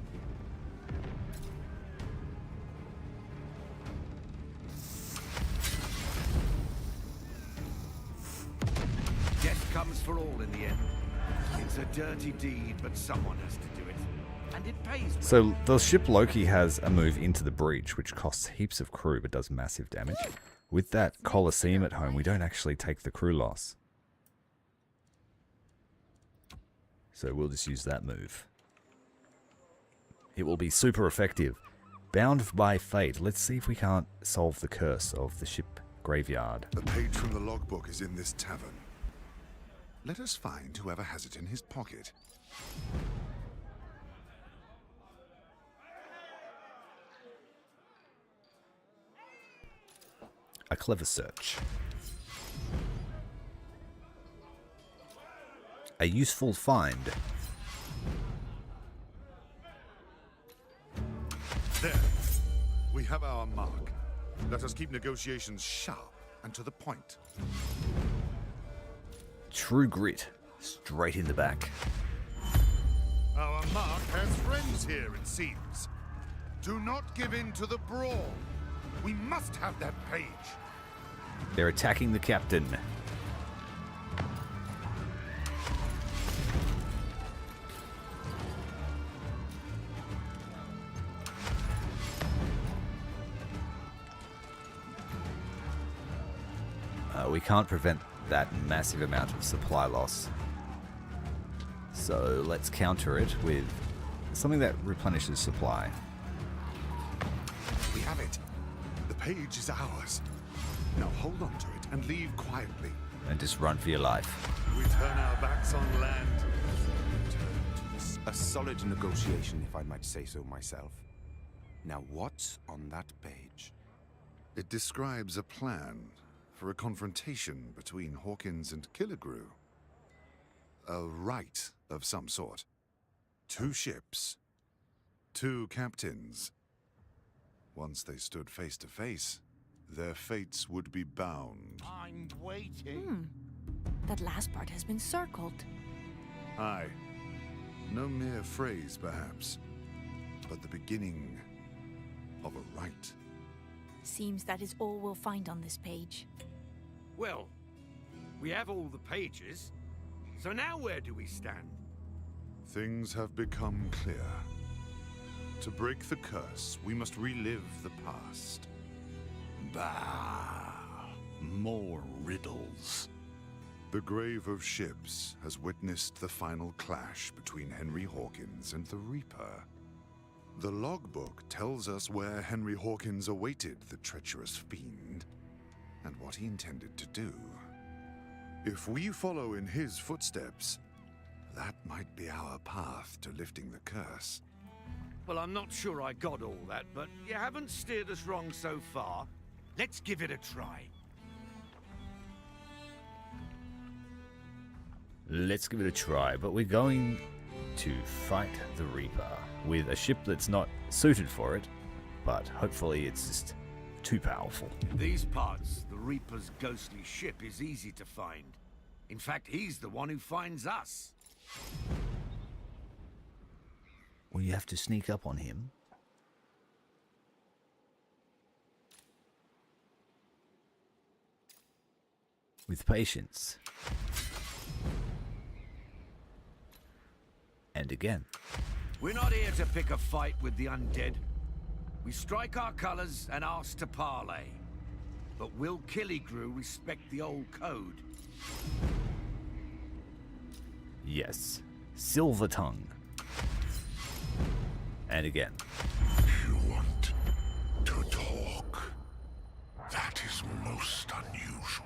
Death comes for all in the end. It's a dirty deed, but someone has to do it. And it pays well. So the ship Loki has a move into the breach, which costs heaps of crew but does massive damage. With that Colosseum at home, we don't actually take the crew loss. So we'll just use that move. It will be super effective. Bound by fate. Let's see if we can't solve the curse of the ship graveyard. A page from the logbook is in this tavern. Let us find whoever has it in his pocket. A clever search. A useful find. There. We have our mark. Let us keep negotiations sharp and to the point. True grit. Straight in the back. Our mark has friends here, it seems. Do not give in to the brawl. We must have that page. They're attacking the captain. We can't prevent that massive amount of supply loss. So let's counter it with something that replenishes supply. We have it. The page is ours. Now hold on to it and leave quietly. And just run for your life. We turn our backs on land. A solid negotiation, if I might say so myself. Now, what's on that page? It describes a plan for a confrontation between Hawkins and Killigrew. A right of some sort. 2 ships. 2 captains. Once they stood face to face, their fates would be bound. I'm waiting. That last part has been circled. Aye. No mere phrase, perhaps, but the beginning of a right. Seems that is all we'll find on this page. Well, we have all the pages. So now where do we stand? Things have become clear. To break the curse, we must relive the past. Bah, more riddles. The Grave of Ships has witnessed the final clash between Henry Hawkins and the Reaper. The logbook tells us where Henry Hawkins awaited the treacherous fiend, and what he intended to do. If we follow in his footsteps, that might be our path to lifting the curse. Well, I'm not sure I got all that, but you haven't steered us wrong so far. Let's give it a try. Let's give it a try, but we're going to fight the Reaper with a ship that's not suited for it, but hopefully it's just too powerful. In these parts, the Reaper's ghostly ship is easy to find. In fact, he's the one who finds us. Well, you have to sneak up on him. With patience. And again. We're not here to pick a fight with the undead. We strike our colors and ask to parley. But will Killigrew respect the old code? Yes. Silver tongue. And again. You want to talk? That is most unusual.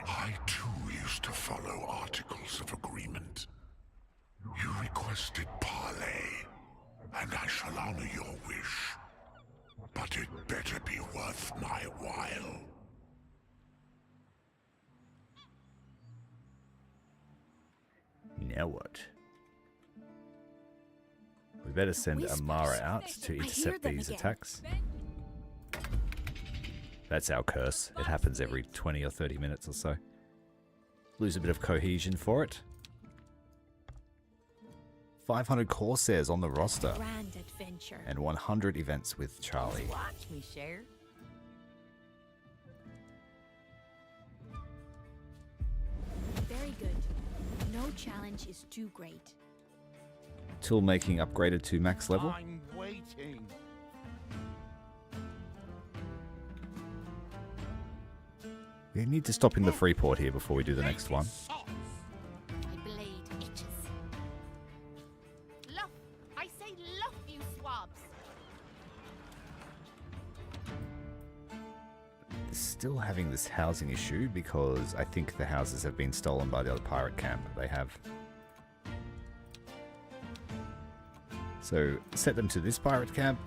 I too used to follow articles of agreement. You requested parley, and I shall honor your wish. But it better be worth my while. Now what? We better send Whispers. Armada out to I hear intercept them these again. attacks. That's our curse. It happens every 20 or 30 minutes or so. Lose a bit of cohesion for it. 500 Corsairs on the roster. Grand adventure. And 100 events with Charlie. Watch me, Cher. Very good. No challenge is too great. Tool making upgraded to max level. I'm waiting. We need to stop in the free port here before we do the next one. My blade itches. Luff! I say luff, you swabs! still having this housing issue because I think the houses have been stolen by the other pirate camp. They have. So set them to this pirate camp.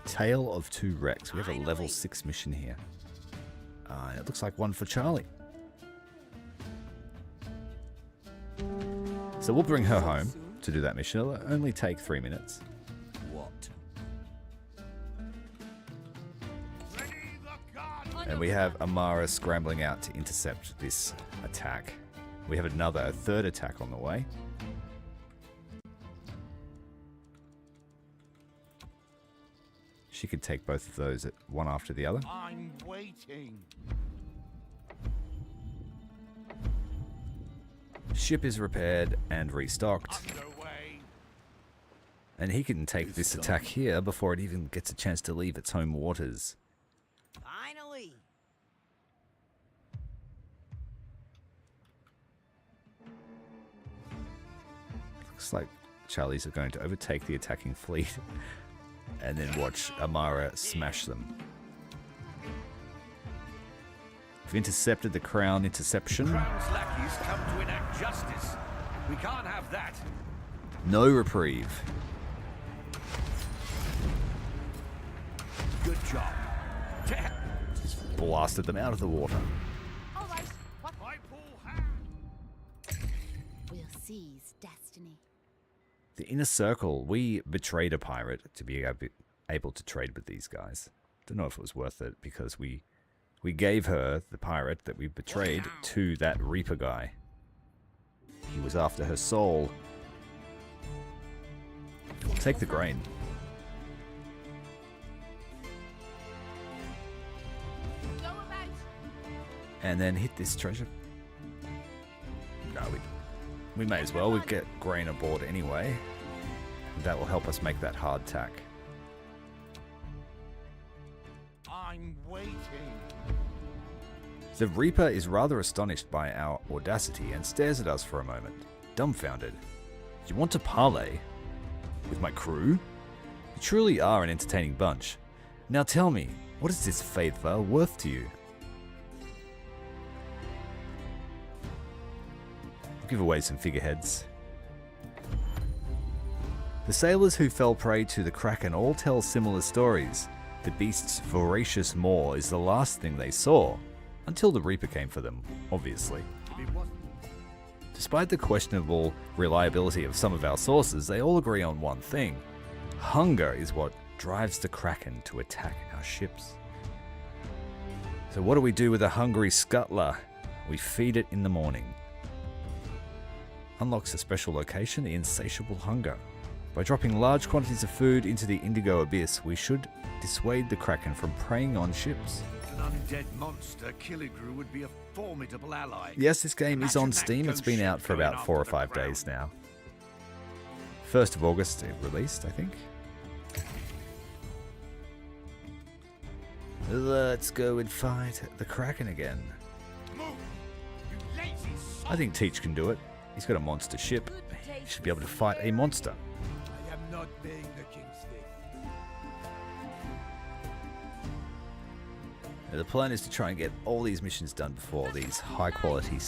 Tale of Two Wrecks. We have a level 6 mission here. It looks like one for Charlie. So we'll bring her home to do that mission. It'll only take 3 minutes. What? And we have Amara scrambling out to intercept this attack. We have a third attack on the way. She could take both of those at one after the other. I'm waiting. Ship is repaired and restocked. Underway. And he can take this attack here before it even gets a chance to leave its home waters. Finally. Looks like Charlie's are going to overtake the attacking fleet and then watch Amara smash them. We've intercepted the Crown interception. Crown's lackeys come to enact justice. We can't have that. No reprieve. Good job. Just blasted them out of the water. All right. What? I pull hand. We'll seize destiny. The Inner Circle. We betrayed a pirate to be able to trade with these guys. Don't know if it was worth it because we gave her, the pirate that we betrayed, to that Reaper guy. He was after her soul. Take the grain. Go about. And then hit this treasure. No, we may as well. We get grain aboard anyway. That will help us make that hard tack. I'm waiting. The Reaper is rather astonished by our audacity and stares at us for a moment, dumbfounded. You want to parley with my crew? You truly are an entertaining bunch. Now tell me, what is this favor worth to you? I'll give away some figureheads. The sailors who fell prey to the Kraken all tell similar stories. The beast's voracious maw is the last thing they saw. Until the Reaper came for them, obviously. Despite the questionable reliability of some of our sources, they all agree on one thing. Hunger is what drives the Kraken to attack our ships. So what do we do with a hungry scuttler? We feed it in the morning. Unlocks a special location, the Insatiable Hunger. By dropping large quantities of food into the Indigo Abyss, we should dissuade the Kraken from preying on ships. An undead monster, Killigrew would be a formidable ally. Yes, this game is on Imagine that Steam. It's been ghost out ship for about going 4 or after the 5 Crown. days now. 1st of August it released, I think. Let's go and fight the Kraken again. Move, you lazy son. I think Teach can do it. He's got a monster ship. He should be able to fight a monster. I am not being the king's thief. Now, the plan is to try and get all these missions done before these high quality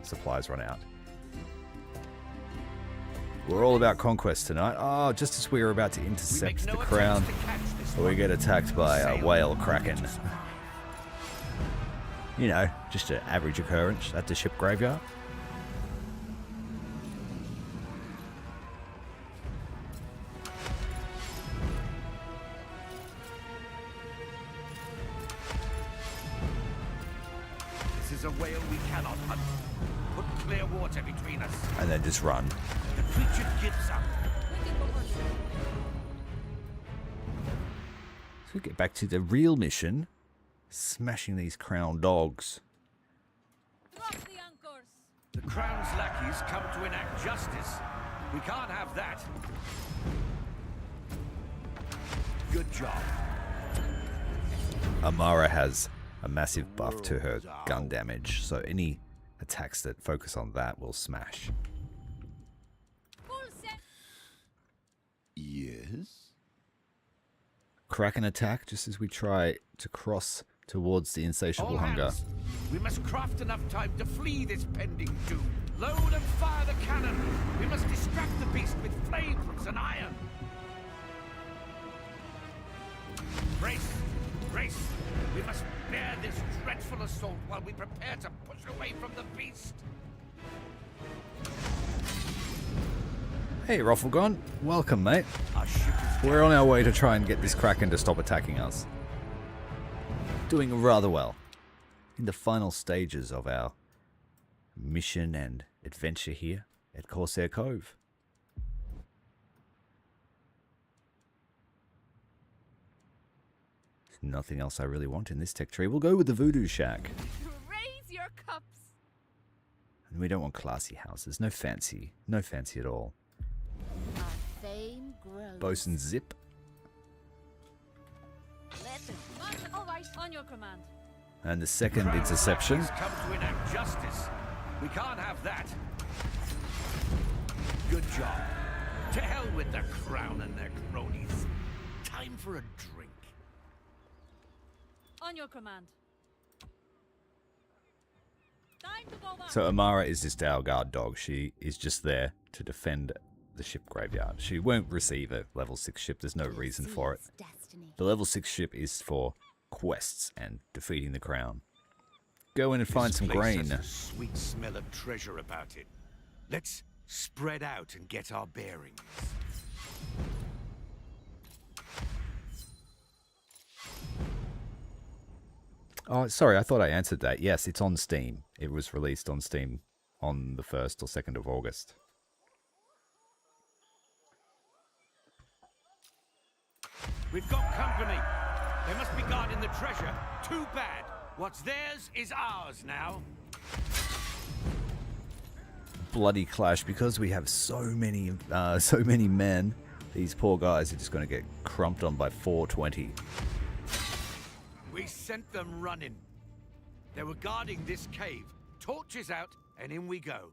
supplies run out. We're all about conquest tonight. Oh, just as we were about to intercept the Crown, we get attacked by a whale Kraken. You know, just an average occurrence at the ship graveyard. This is a whale we cannot hunt. Put clear water between us. And then just run. The creature gives up. So we get back to the real mission. Smashing these Crown dogs. Drop the anchors. The Crown's lackeys come to enact justice. We can't have that. Good job. Amara has a massive buff to her gun damage, so any attacks that focus on that will smash. Yes? Kraken attack just as we try to cross towards the insatiable All hunger. hands. We must craft enough time to flee this pending doom. Load and fire the cannon. We must distract the beast with flames and iron. Brace! Brace! We must bear this dreadful assault while we prepare to push away from the beast. Hey Rufflegon, welcome mate. Our ship is We're on our way to try and get this Kraken to stop attacking us. Doing rather well. In the final stages of our mission and adventure here at Corsair Cove. There's nothing else I really want in this tech tree. We'll go with the Voodoo Shack. Raise your cups. And we don't want classy houses. No fancy at all. Our fame grows. Bosun Zip. Let them. All right, on your command. And the second interception. He's come to enact justice. We can't have that. Good job. To hell with the crown and their cronies. Time for a drink. On your command. Time to go back. So Amara is just our guard dog. She is just there to defend the ship graveyard. She won't receive a level 6 ship. There's no reason for it. Destiny. The level 6 ship is for quests and defeating the crown. Go in and find some This place grain. has a sweet smell of treasure about it. Let's spread out and get our bearings. Oh, sorry, I thought I answered that. Yes, it's on Steam. It was released on Steam on the 1st or 2nd of August. We've got company. They must be guarding the treasure. Too bad. What's theirs is ours now. Bloody clash because we have so many men. These poor guys are just going to get crumped on by 420. We sent them running. They were guarding this cave. Torches out, and in we go.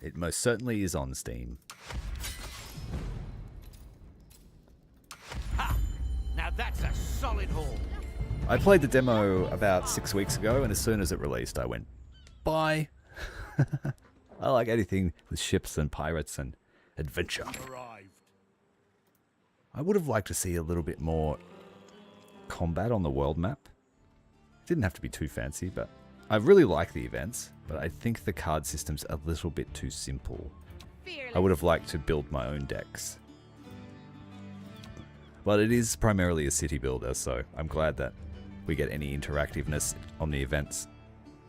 It most certainly is on Steam. Ha! Now that's a solid haul. I played the demo about 6 weeks ago, and as soon as it released, I went, bye. I like anything with ships and pirates and adventure. Arrived. I would have liked to see a little bit more combat on the world map. It didn't have to be too fancy, but I really like the events, but I think the card system's a little bit too simple. I would have liked to build my own decks. But it is primarily a city builder, so I'm glad that we get any interactiveness on the events.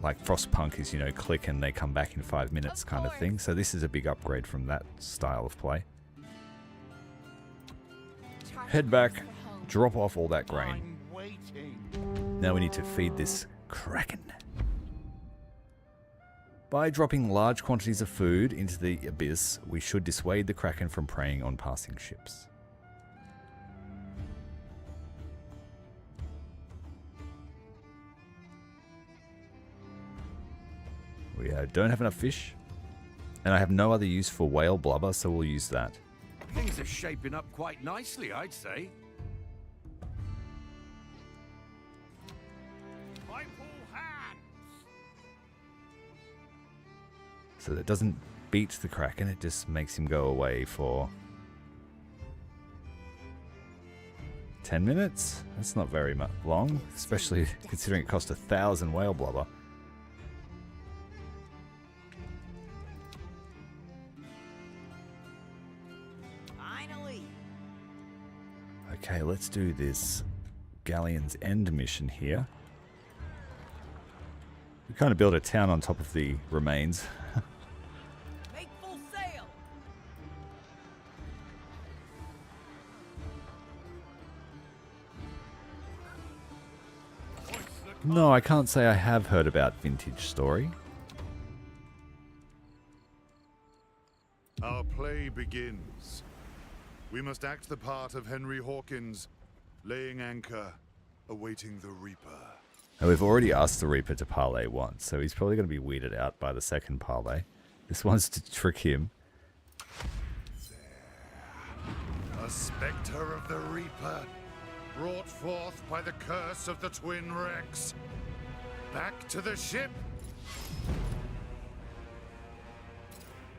Like Frostpunk is, you know, click and they come back in 5 minutes kind of thing. So this is a big upgrade from that style of play. Head back, drop off all that grain. I'm waiting. Now we need to feed this Kraken. By dropping large quantities of food into the abyss, we should dissuade the Kraken from preying on passing ships. We don't have enough fish, and I have no other use for whale blubber, so we'll use that. Things are shaping up quite nicely, I'd say. My full hands. So that doesn't beat the Kraken, it just makes him go away for 10 minutes? That's not very much long, especially considering it cost 1,000 whale blubber. Finally. Okay, let's do this Galleon's End mission here. We kind of build a town on top of the remains. Make full sail. No, I can't say I have heard about Vintage Story. Our play begins. We must act the part of Henry Hawkins, laying anchor, awaiting the Reaper. And we've already asked the Reaper to parley once, so he's probably going to be weirded out by the second parley. This one's to trick him. A spectre of the Reaper, brought forth by the curse of the twin wrecks. Back to the ship.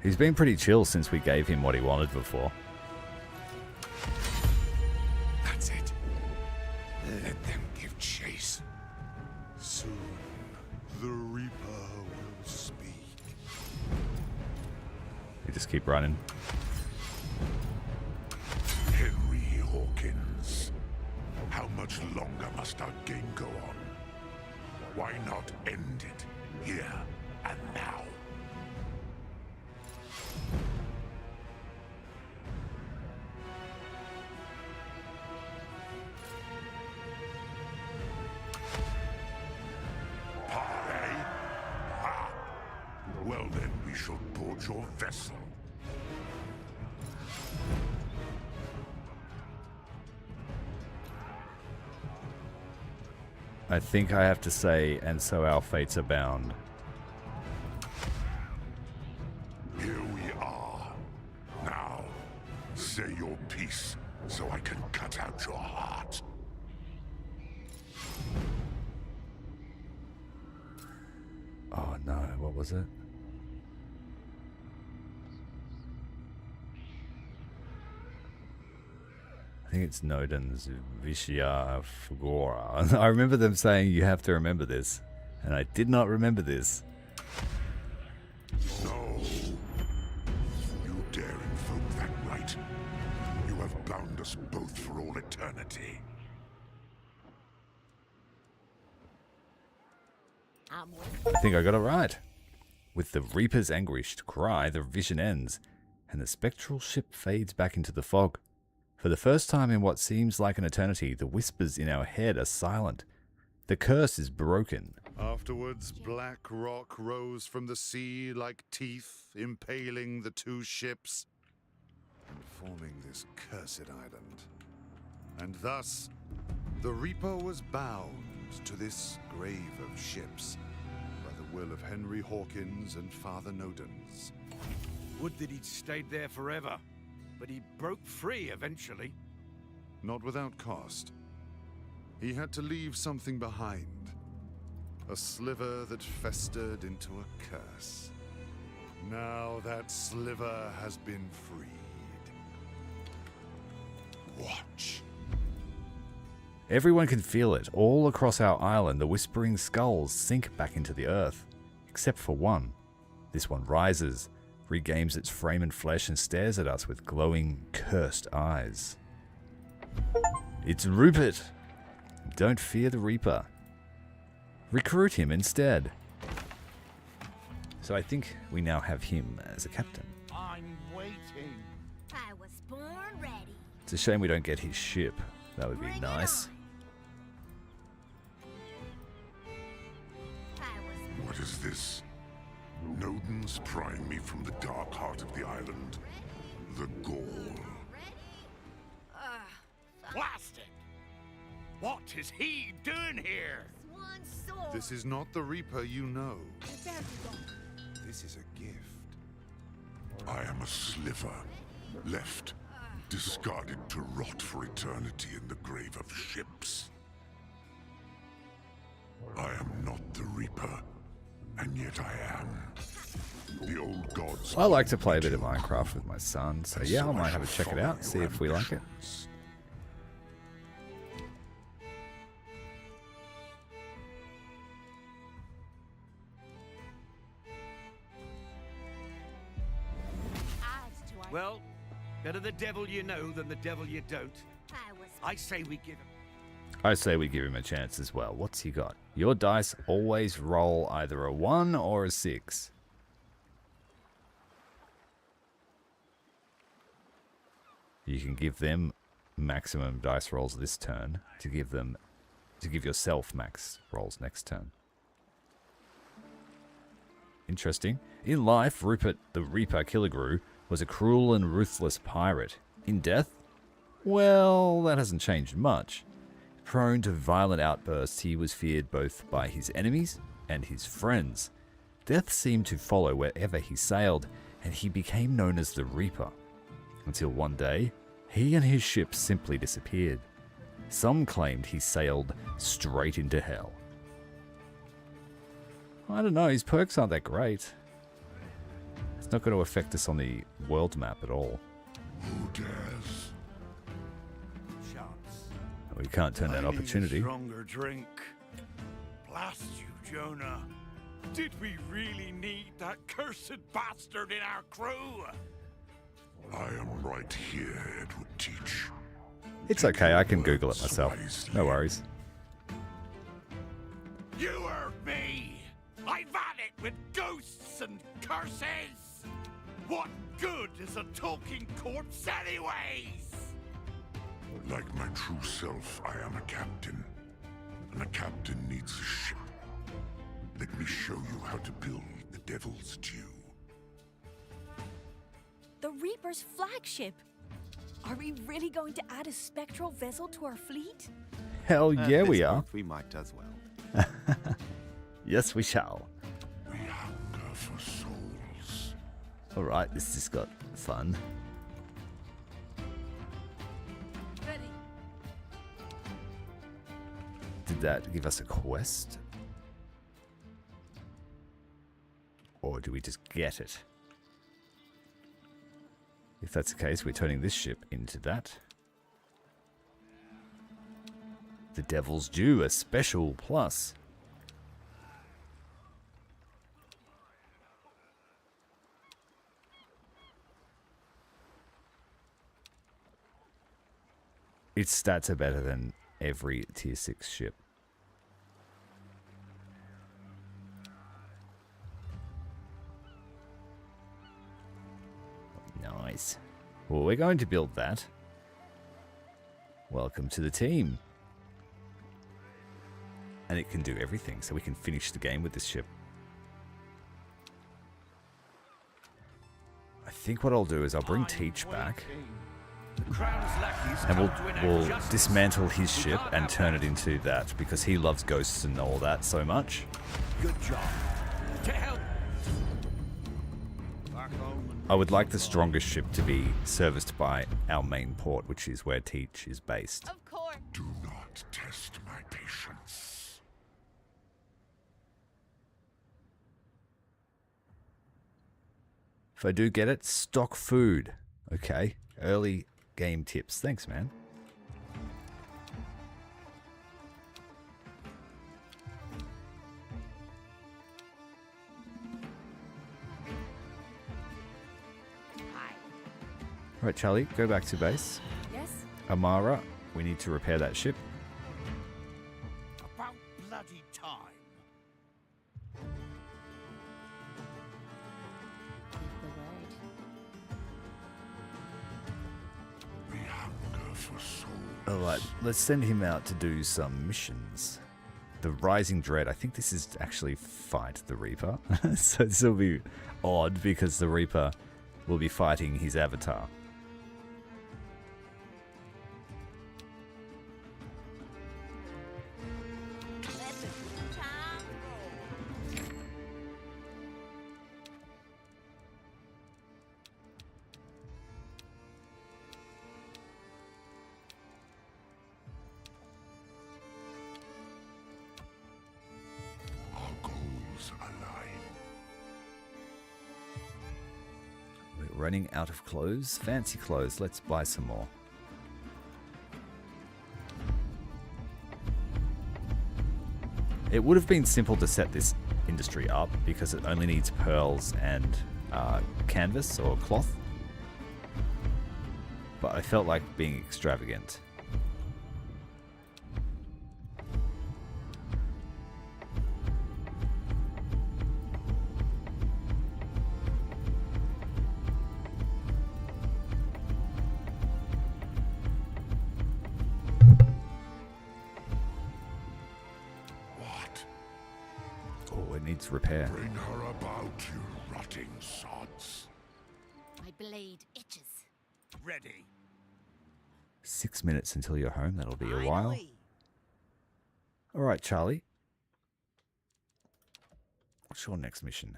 He's been pretty chill since we gave him what he wanted before. That's it. Let them give chase. Soon, the Reaper will speak. We just keep running. Henry Hawkins. How much longer must our game go on? Why not end it here and now? Parley? Ha! Well then, we shall board your vessel. I think I have to say, and so our fates are bound. Here we are. Now, say your piece so I can cut out your heart. Oh no, what was it? I think it's Nodin's Vishya Fagora. I remember them saying you have to remember this, and I did not remember this. No. You dare invoke that right. You have bound us both for all eternity. I think I got it right. With the Reaper's anguished cry, the vision ends, and the spectral ship fades back into the fog. For the first time in what seems like an eternity, the whispers in our head are silent. The curse is broken. Afterwards, black rock rose from the sea like teeth, impaling the two ships, and forming this cursed island. And thus, the Reaper was bound to this grave of ships by the will of Henry Hawkins and Father Nodens. Would that he'd stayed there forever, but he broke free eventually. Not without cost. He had to leave something behind. A sliver that festered into a curse. Now that sliver has been freed. Watch. Everyone can feel it. All across our island, the whispering skulls sink back into the earth. Except for one. This one rises, regains its frame and flesh, and stares at us with glowing, cursed eyes. It's Rupert! Don't fear the Reaper. Recruit him instead. So I think we now have him as a captain. I'm waiting. I was born ready. It's a shame we don't get his ship. That would be Bring it nice. on. I was What is this? Nodens prying me from the dark heart of the island. The Gaul. Blasted! What is he doing here? one sword. This is not the Reaper you know. This is a gift. I am a sliver, left, discarded to rot for eternity in the grave of ships. I am not the Reaper, and yet I am. The old gods. I like to play a bit of Minecraft with my son, so yeah, I might have to check it out, see if we like it. Well, better the devil you know than the devil you don't. I say we give him. I say we give him a chance as well. What's he got? Your dice always roll either a 1 or a 6. You can give them maximum dice rolls this turn to give yourself max rolls next turn. Interesting. In life, Rupert the Reaper Killigrew was a cruel and ruthless pirate. In death, Well, that hasn't changed much. Prone to violent outbursts, he was feared both by his enemies and his friends. Death seemed to follow wherever he sailed, and he became known as the Reaper. Until one day, he and his ship simply disappeared. Some claimed he sailed straight into hell. I don't know, his perks aren't that great. It's not going to affect us on the world map at all. Who dares? Chance. We can't turn that I need a opportunity. stronger drink. Blast you, Jonah. Did we really need that cursed bastard in our crew? I am right here, Edward Teach. It's okay, I can Google it myself. No worries. You heard me! I've had it with ghosts and curses! What good is a talking corpse anyways? Like my true self, I am a captain. And a captain needs a ship. Let me show you how to build the Devil's Due. The Reaper's flagship. Are we really going to add a spectral vessel to our fleet? Hell At yeah, this we are. point, we might as well. Yes, we shall. We hunger for souls. Alright, this just got fun. Ready. Did that give us a quest? Or do we just get it? If that's the case, we're turning this ship into that. The Devil's Due, a special plus. Its stats are better than every tier 6 ship. Nice. Well, we're going to build that. Welcome to the team. And it can do everything, so we can finish the game with this ship. I think what I'll do is I'll bring Teach back. The Crown's lackeys And come to enact we'll justice. dismantle his We ship can't and have turn that. it into that, because he loves ghosts and all that so much. Good job. To help. Back home and I would like the strongest ship to be serviced by our main port, which is where Teach is based. Of course. Do not test my patience. If I do get it, stock food. Okay, early game tips. Thanks, man. Right, Charlie, go back to base. Yes? Amara, we need to repair that ship. about bloody time. The word. We hunger for souls. Alright, let's send him out to do some missions. The Rising Dread, I think this is actually fight the Reaper. So this will be odd because the Reaper will be fighting his avatar. Let the time roll. Our goals align. We're running out of clothes. Fancy clothes. Let's buy some more. It would have been simple to set this industry up because it only needs pearls and canvas or cloth. But I felt like being extravagant. What? Oh, it needs repair. Bring her about, you rotting sods. My blade itches. Ready. 6 minutes until you're home. That'll be a while. Finally. All right, Charlie. What's your next mission?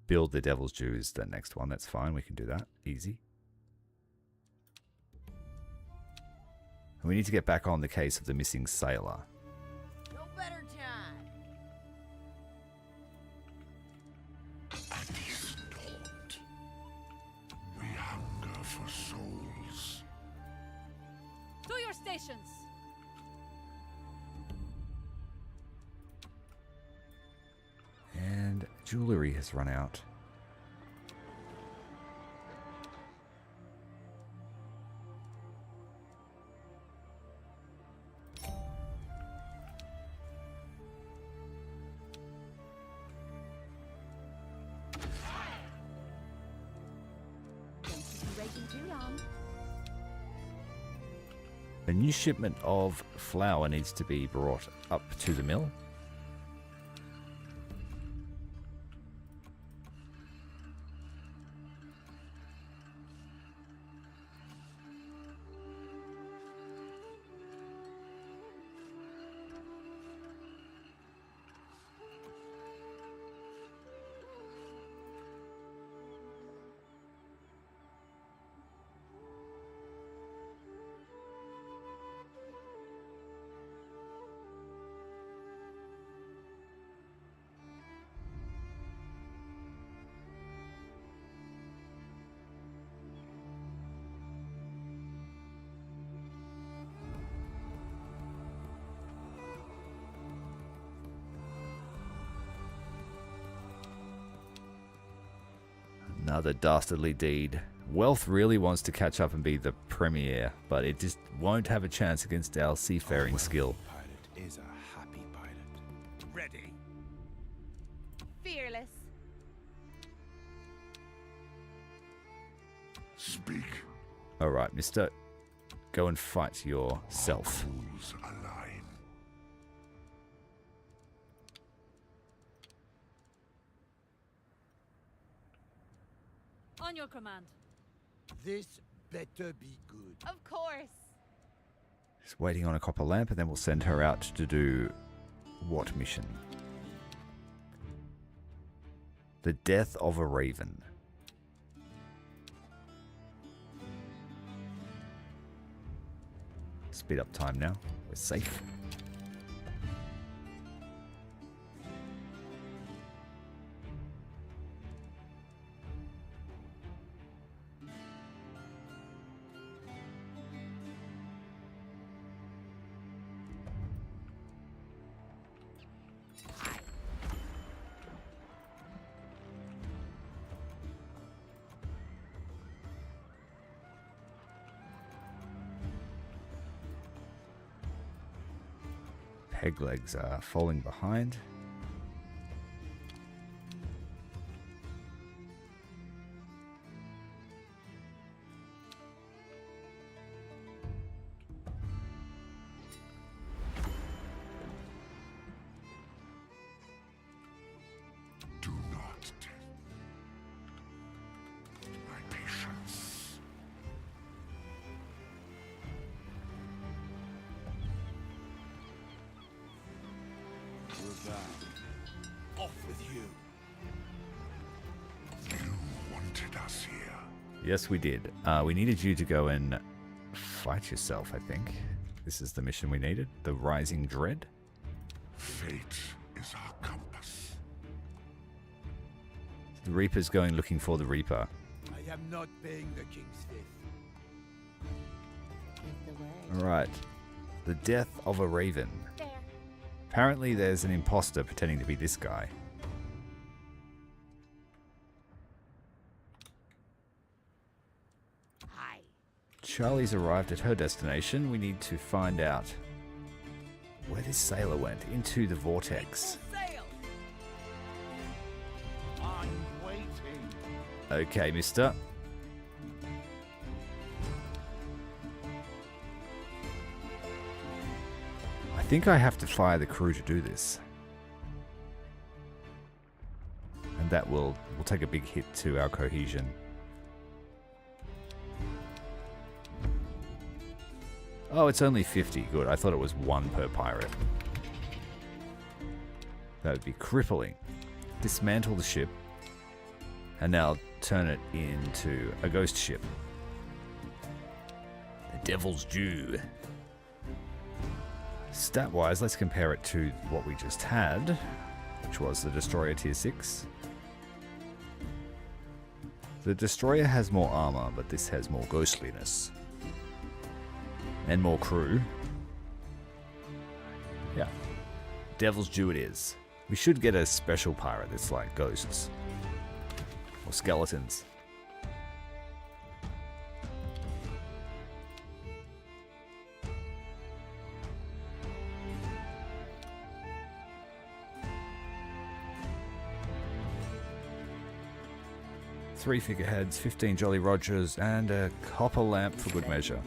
Build the Devil's Due is the next one. That's fine. We can do that. Easy. And we need to get back on the case of the missing sailor. No better time. A decent haunt. We hunger for souls. To your stations! And jewelry has run out. Don't keep you waiting too long. A new shipment of flour needs to be brought up to the mill. Another dastardly deed. Wealth really wants to catch up and be the premier, but it just won't have a chance against our seafaring skill. Pirate is a happy pirate. Ready. Fearless. Speak. Alright, mister. Go and fight yourself. Fools align. On your command. This better be good. Of course. Just waiting on a copper lamp, and then we'll send her out to do what mission? The death of a raven. Speed up time now. We're safe. Peg legs are falling behind. Do not test my patience. We're back. Off with you. You wanted us here. Yes, we did. We needed you to go and fight yourself, I think. This is the mission we needed. The Rising Dread. Fate is our compass. The Reaper's going looking for the Reaper. I am not paying the king's fifth. Give the word. Alright. The death of a raven. There. Apparently there's an imposter pretending to be this guy. Hi. Charlie's arrived at her destination. We need to find out where this sailor went. Into the vortex. Sail. I'm waiting. Okay, mister. I think I have to fire the crew to do this. And that will take a big hit to our cohesion. Oh, it's only 50. Good. I thought it was 1 per pirate. That would be crippling. Dismantle the ship. And now turn it into a ghost ship. The Devil's Due. Stat-wise, let's compare it to what we just had, which was the Destroyer Tier 6. The Destroyer has more armor, but this has more ghostliness. And more crew. Yeah. Devil's Due it is. We should get a special pirate that's like ghosts. Or skeletons. Three figureheads, 15 Jolly Rogers, and a copper lamp for good measure.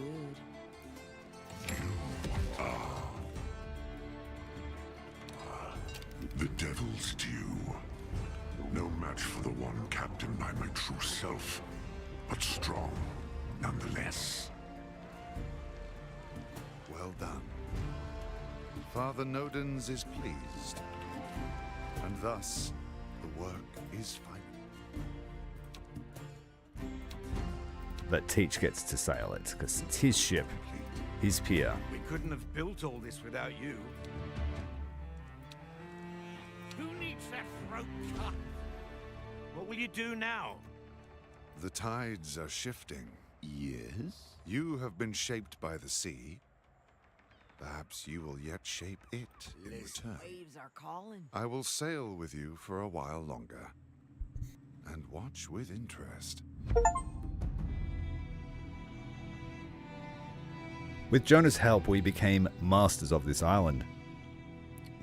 The Devil's Due. No match for the one captained by my true self, but strong nonetheless. Well done. Father Nodens is pleased. And thus, the work is final. But Teach gets to sail it, because it's his ship, his pier. We couldn't have built all this without you. Who needs that throat cut? What will you do now? The tides are shifting. Yes? You have been shaped by the sea. Perhaps you will yet shape it in return. Waves are calling. I will sail with you for a while longer. And watch with interest. With Jonah's help, we became masters of this island.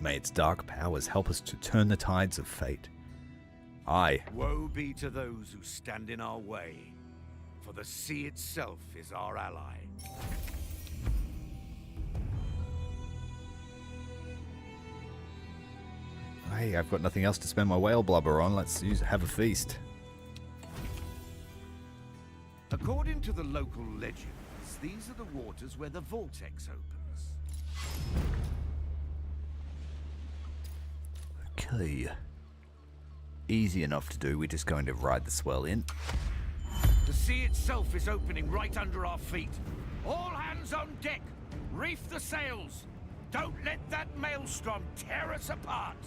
May its dark powers help us to turn the tides of fate. Aye. Woe be to those who stand in our way, for the sea itself is our ally. Hey, I've got nothing else to spend my whale blubber on. Let's have a feast. According to the local legends, these are the waters where the vortex opens. Okay. Easy enough to do. We're just going to ride the swell in. The sea itself is opening right under our feet. All hands on deck! Reef the sails! Don't let that maelstrom tear us apart!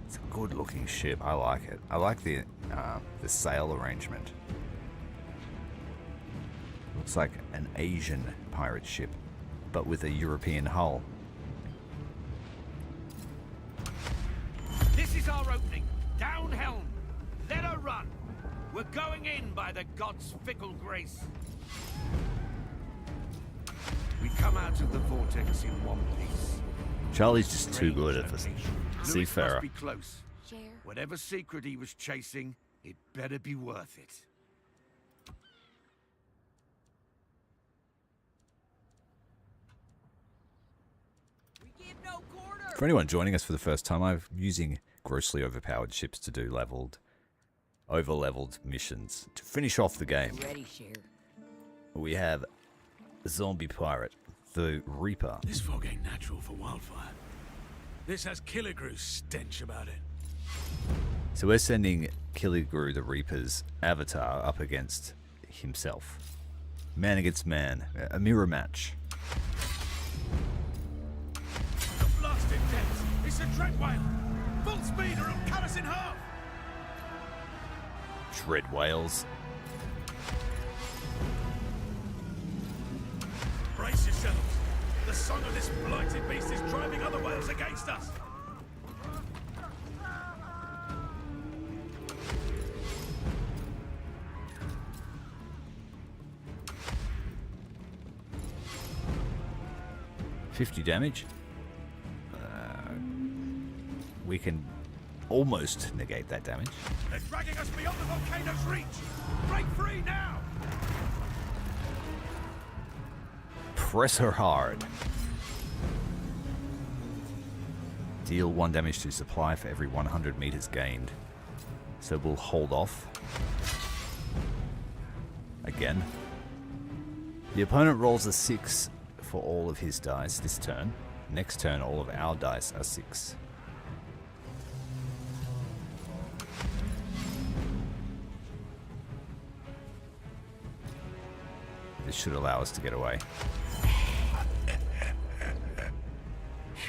It's a good-looking ship. I like it. I like the sail arrangement. Looks like an Asian pirate ship, but with a European hull. This is our opening. Down helm. Let her run. We're going in by the gods' fickle grace. We come out of the vortex in one piece. Charlie's just too good at this. Seafarer. Must be close. Share. Whatever secret he was chasing, it better be worth it. We give no quarter. For anyone joining us for the first time, I'm using grossly overpowered ships to do over-leveled missions to finish off the game. Ready, Share. We have a zombie pirate, the Reaper. This fog ain't natural for wildfire. This has Killigrew stench about it. So we're sending Killigrew, the Reaper's avatar, up against himself. Man against man. A mirror match. The blasted depths! It's a dread whale! Full speed or it'll cut us in half! Dread whales. Brace yourselves! The song of this blighted beast is driving other whales against us! $50 damage. We can almost negate that damage. They're dragging us beyond the volcano's reach! Break free now! Press her hard. Deal 1 damage to supply for every 100 meters gained. So we'll hold off. Again. The opponent rolls a 6 for all of his dice this turn. Next turn, all of our dice are 6. This should allow us to get away.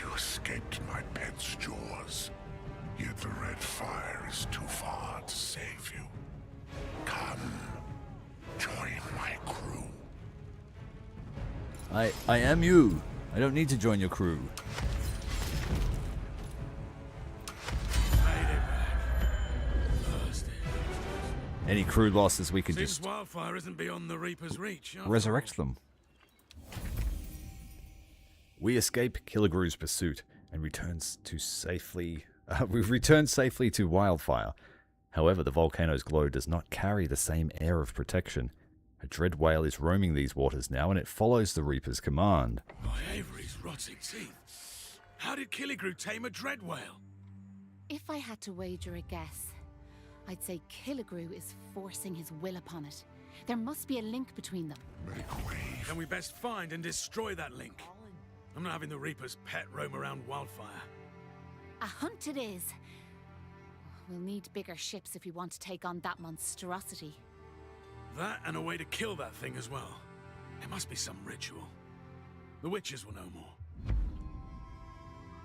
You escaped my pet's jaws, yet the red fire is too far to save you. Come, join my crew. I am you. I don't need to join your crew. Any crew losses, we can Seems just wildfire isn't beyond the Reaper's reach. after resurrect them. We escape Killigrews' pursuit and we return safely to Wildfire. However, the volcano's glow does not carry the same air of protection. A dread whale is roaming these waters now, and it follows the Reaper's command. By Avery's rotting teeth. How did Killigrew tame a dread whale? If I had to wager a guess, I'd say Killigrew is forcing his will upon it. There must be a link between them. Make way. Then we best find and destroy that link. I'm not having the Reaper's pet roam around Wildfire. A hunt it is. We'll need bigger ships if we want to take on that monstrosity. That and a way to kill that thing as well. There must be some ritual. The witches will know more.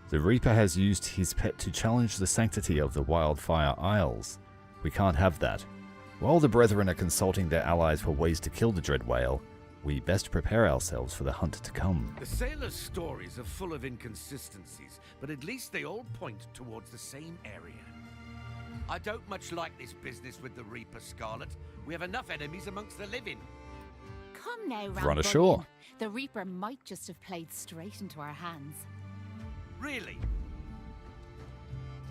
The Reaper has used his pet to challenge the sanctity of the Wildfire Isles. We can't have that. While the Brethren are consulting their allies for ways to kill the dread whale, we best prepare ourselves for the hunt to come. The sailors' stories are full of inconsistencies, but at least they all point towards the same area. I don't much like this business with the Reaper, Scarlet. We have enough enemies amongst the living. Come now, Run ashore. Rambullion. The Reaper might just have played straight into our hands. Really?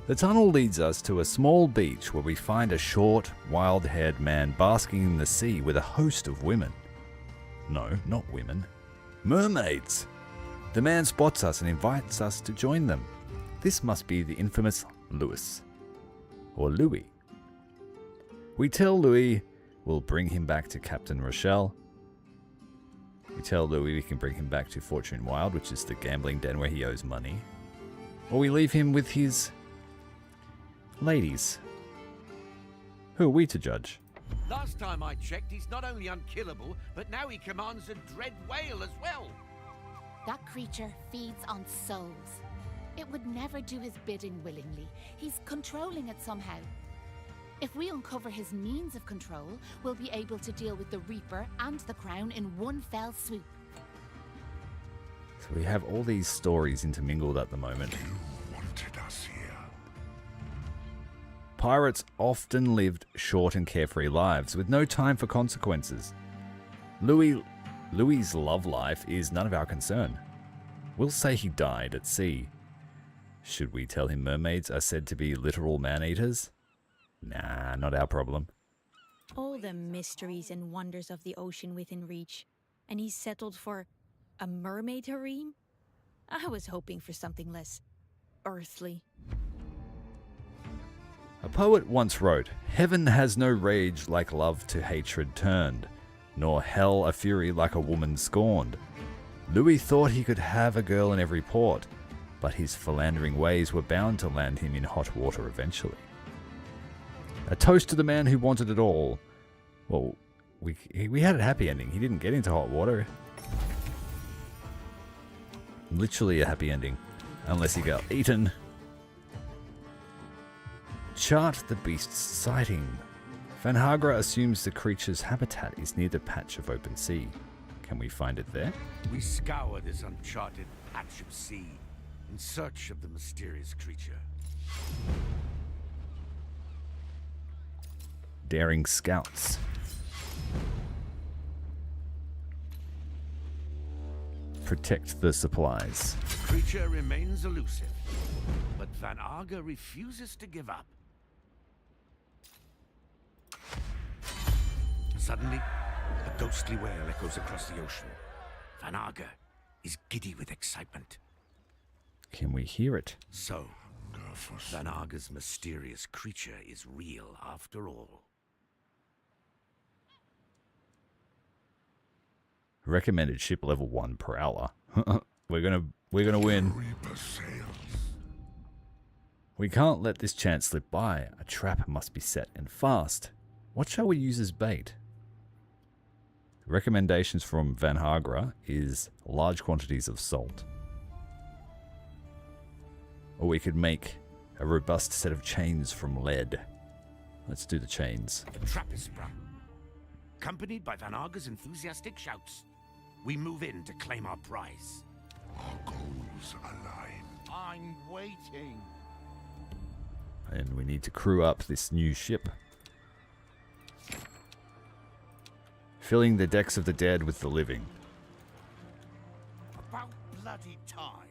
The tunnel leads us to a small beach where we find a short, wild-haired man basking in the sea with a host of women. No, not women. Mermaids! The man spots us and invites us to join them. This must be the infamous Louis. Or Louis. We tell Louis we'll bring him back to Captain Rochelle. We tell Louis we can bring him back to Fortune Wild, which is the gambling den where he owes money. Or we leave him with his ladies. Who are we to judge? Last time I checked, he's not only unkillable, but now he commands a dread whale as well. That creature feeds on souls. It would never do his bidding willingly. He's controlling it somehow. If we uncover his means of control, we'll be able to deal with the Reaper and the Crown in one fell swoop. So we have all these stories intermingled at the moment. You wanted us here. Pirates often lived short and carefree lives with no time for consequences. Louis's love life is none of our concern. We'll say he died at sea. Should we tell him mermaids are said to be literal man-eaters? Nah, not our problem. All the mysteries and wonders of the ocean within reach, and he's settled for a mermaid harem? I was hoping for something less earthly. A poet once wrote, "Heaven has no rage like love to hatred turned, nor hell a fury like a woman scorned." Louis thought he could have a girl in every port, but his philandering ways were bound to land him in hot water eventually. A toast to the man who wanted it all. Well, we had a happy ending. He didn't get into hot water. Literally a happy ending. Unless he got eaten. Chart the beast's sighting. Van Hagra assumes the creature's habitat is near the patch of open sea. Can we find it there? We scour this uncharted patch of sea in search of the mysterious creature. Daring scouts. Protect the supplies. The creature remains elusive, but Van Hagra refuses to give up. Suddenly, a ghostly wail echoes across the ocean. Van Hagra is giddy with excitement. Can we hear it? So, Van Hagra's mysterious creature is real after all. Recommended ship level 1 prowler. We're gonna win. Reaper sails. We can't let this chance slip by. A trap must be set and fast. What shall we use as bait? Recommendations from Van Hagra is large quantities of salt. Or we could make a robust set of chains from lead. Let's do the chains. The trap is sprung. Accompanied by Van Arger's enthusiastic shouts, we move in to claim our prize. Our goals align. I'm waiting. And we need to crew up this new ship. Filling the decks of the dead with the living. About bloody time.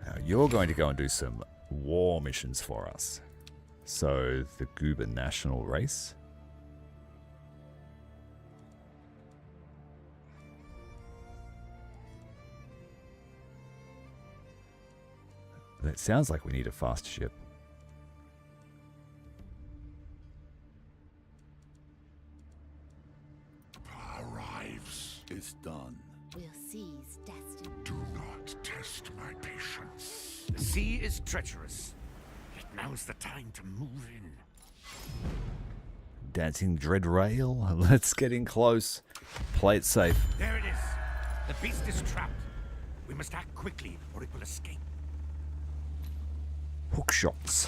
Now you're going to go and do some war missions for us. So, the Goober National Race. It sounds like we need a fast ship. Arrives. It's done. We'll seize destiny. Do not test my patience. The sea is treacherous. Yet now's the time to move in. Dancing dread rail. Let's get in close. Play it safe. There it is. The beast is trapped. We must act quickly or it will escape. Hook shots.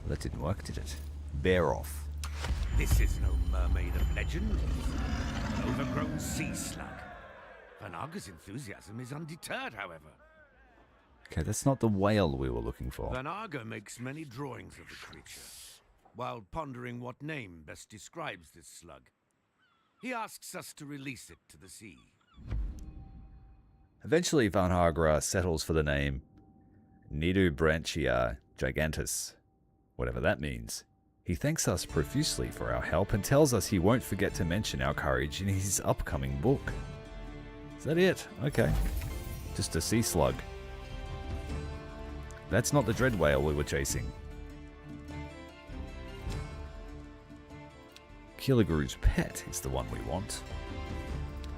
That didn't work, did it? Bear off. This is no mermaid of legend. An overgrown sea slug. Van Arger's enthusiasm is undeterred, however. Okay, that's not the whale we were looking for. Van Arger makes many drawings of the creature, while pondering what name best describes this slug. He asks us to release it to the sea. Eventually, Van Hagra settles for the name Nidubranchia gigantus, whatever that means. He thanks us profusely for our help and tells us he won't forget to mention our courage in his upcoming book. Is that it? Okay. Just a sea slug. That's not the dread whale we were chasing. Killigrews pet is the one we want.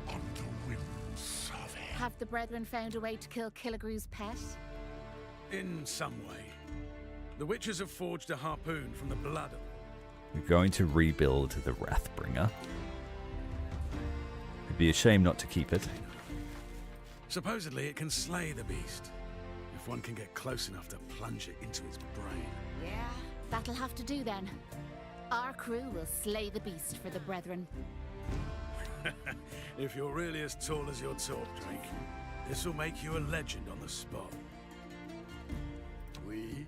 On the whims of it. Have the brethren found a way to kill Killigrew's pet? In some way. The witches have forged a harpoon from the blood of... We're going to rebuild the Wrathbringer. It'd be a shame not to keep it. Supposedly it can slay the beast, if one can get close enough to plunge it into its brain. Yeah, that'll have to do then. Our crew will slay the beast for the brethren. If you're really as tall as you're talk, Drake, this will make you a legend on the spot. We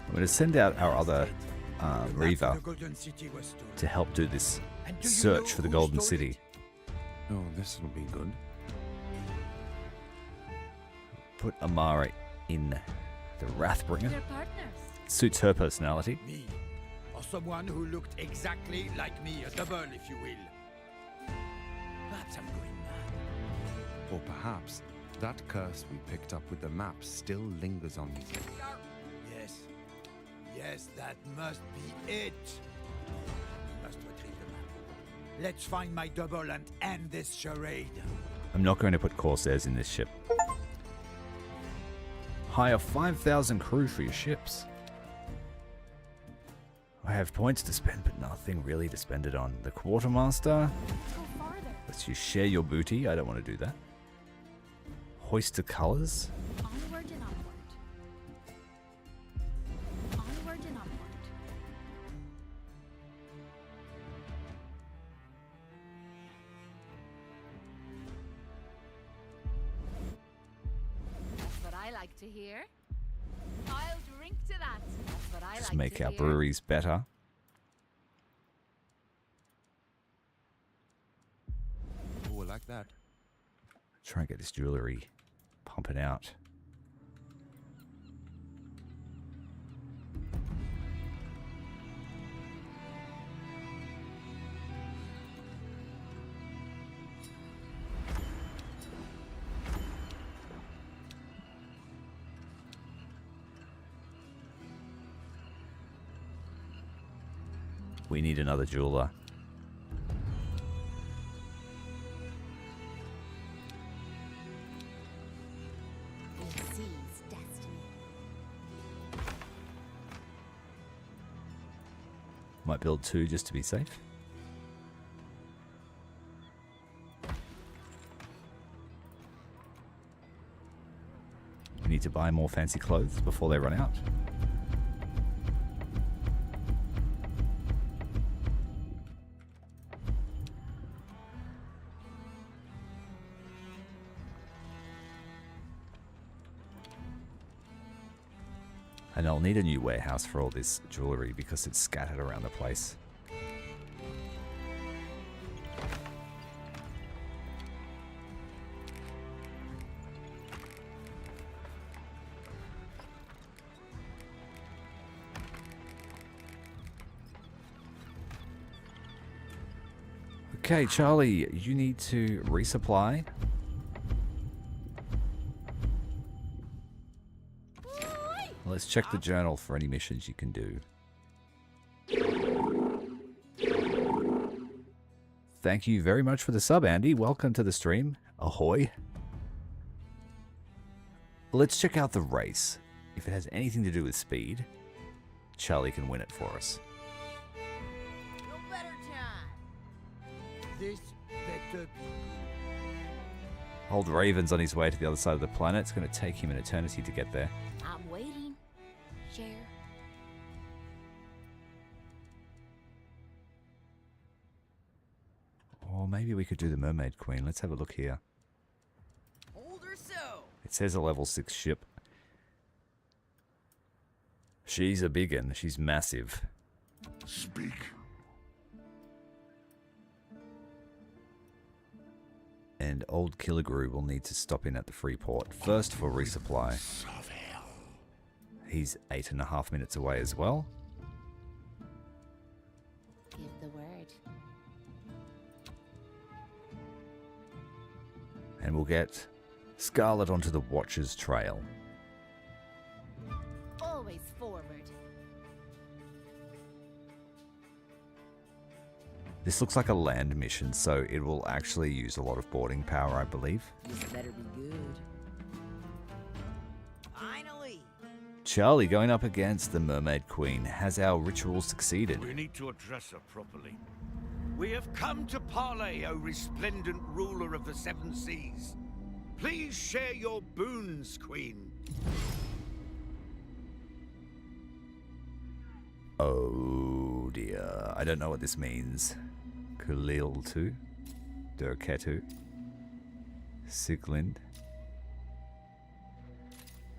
I'm going to send out our other Reaver to help do this search for the Golden City. Oh, this will be good. Put Amara in the Wrathbringer. They're partners. Suits her personality. Me, or someone who looked exactly like me, a double, if you will. Perhaps I'm going mad. Or perhaps that curse we picked up with the map still lingers on me. Yes. Yes, that must be it. We must retrieve the map. Let's find my double and end this charade. I'm not going to put Corsairs in this ship. Hire 5,000 crew for your ships. I have points to spend, but nothing really to spend it on. The Quartermaster. Go farther. Lets you share your booty. I don't want to do that. Hoist the colours. Onward and onward. Onward and onward. That's what I like to hear. I'll drink to that. That's what I Just like make to our hear. breweries better. Oh, I like that. Try and get this jewellery pumping out. We need another jeweler. We'll seize destiny. Might build 2 just to be safe. We need to buy more fancy clothes before they run out. And I'll need a new warehouse for all this jewelry because it's scattered around the place. Okay, Charlie, you need to resupply. Let's check the journal for any missions you can do. Thank you very much for the sub, Andy. Welcome to the stream. Ahoy. Let's check out the race. If it has anything to do with speed, Charlie can win it for us. No better time. This better be. Old Raven's on his way to the other side of the planet. It's going to take him an eternity to get there. I'm waiting. Share. Or maybe we could do the Mermaid Queen. Let's have a look here. Hold her so. It says a level 6 ship. She's a big one. She's massive. Speak. And old Killigrew will need to stop in at the free port first for resupply. He's 8.5 minutes away as well. Give the word. And we'll get Scarlet onto the Watcher's trail. Always forward. This looks like a land mission, so it will actually use a lot of boarding power, I believe. This better be good. Finally. Charlie going up against the Mermaid Queen. Has our ritual succeeded? We need to address her properly. We have come to parley, O resplendent ruler of the seven seas. Please share your boons, Queen. Oh dear, I don't know what this means. Kuliltu, Durketu, Siglind.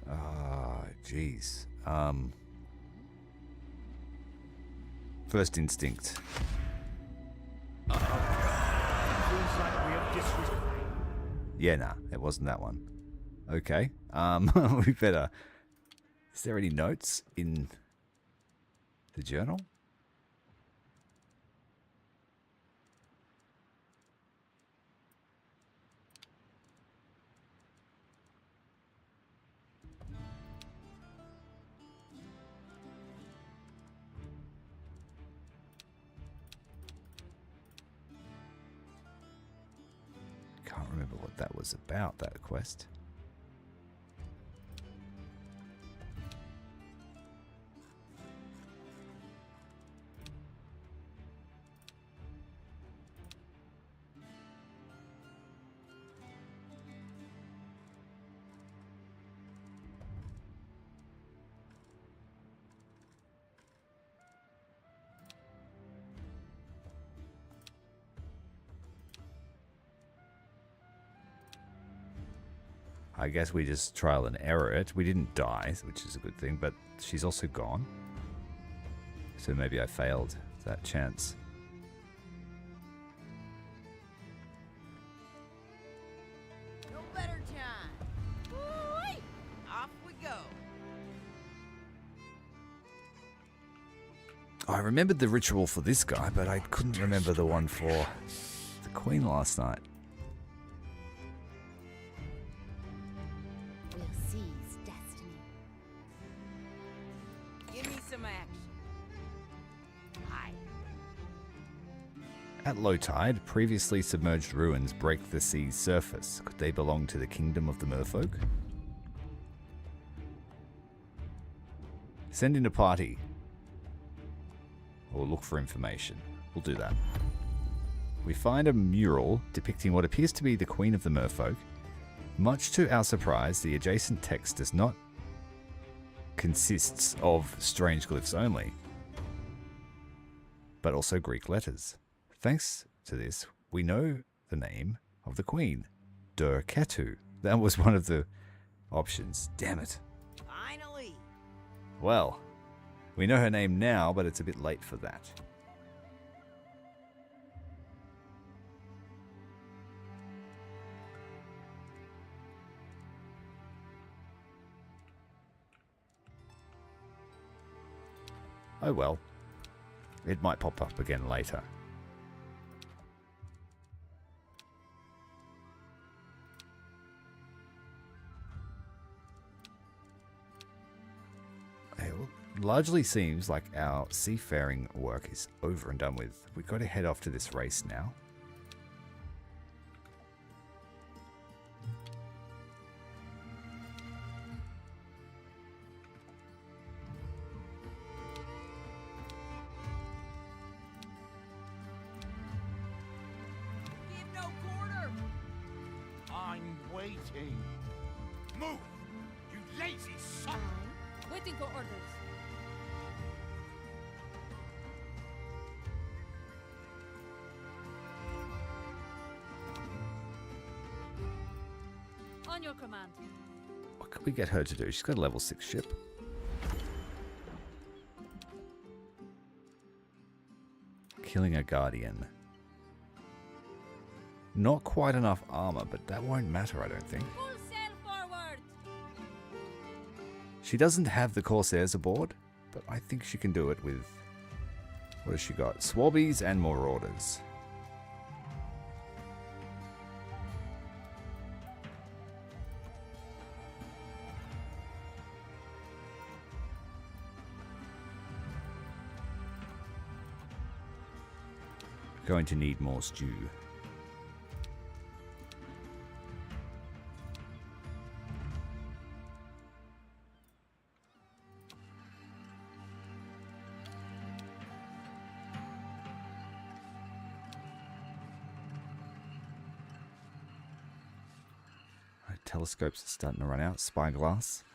Ah, jeez. First instinct. Yeah, nah, it wasn't that one. Okay. We better. Is there any notes in the journal? Can't remember what that was about, that quest. I guess we just trial and error it. We didn't die, which is a good thing, but she's also gone. So maybe I failed that chance. No better time. Woo-wee. Off we go. I remembered the ritual for this guy, but I couldn't remember the one for the Queen last night. We'll seize destiny. Give me some action. Aye. At low tide, previously submerged ruins break the sea's surface. Could they belong to the kingdom of the merfolk? Send in a party. Or look for information. We'll do that. We find a mural depicting what appears to be the Queen of the Merfolk. Much to our surprise, the adjacent text does not consists of strange glyphs only, but also Greek letters. Thanks to this, we know the name of the Queen, Der Ketu. That was one of the options. Damn it. Finally. Well, we know her name now, but it's a bit late for that. Oh well. It might pop up again later. It largely seems like our seafaring work is over and done with. We've got to head off to this race now. Give no quarter. I'm waiting. Move, you lazy son! Waiting for orders. On your command. What could we get her to do? She's got a level 6 ship. Killing a guardian. Not quite enough armor, but that won't matter, I don't think. Full sail forward. She doesn't have the Corsairs aboard, but I think she can do it with... What has she got? Swabbies and more orders. Going to need more stew. Right, telescopes are starting to run out. Spyglass.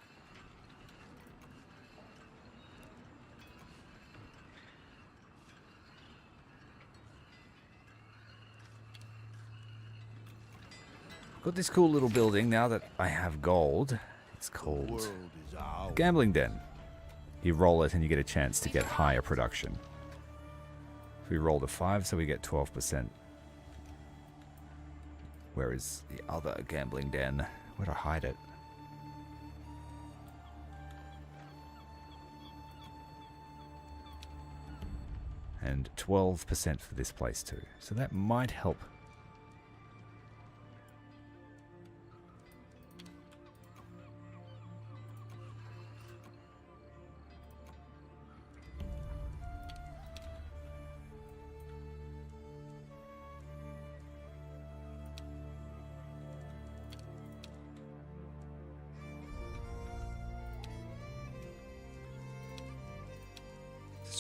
Got this cool little building now that I have gold. It's called the Gambling Den. You roll it and you get a chance to get higher production. If we rolled a 5, so we get 12%. Where is the other Gambling Den? Where'd I hide it? And 12% for this place too. So that might help.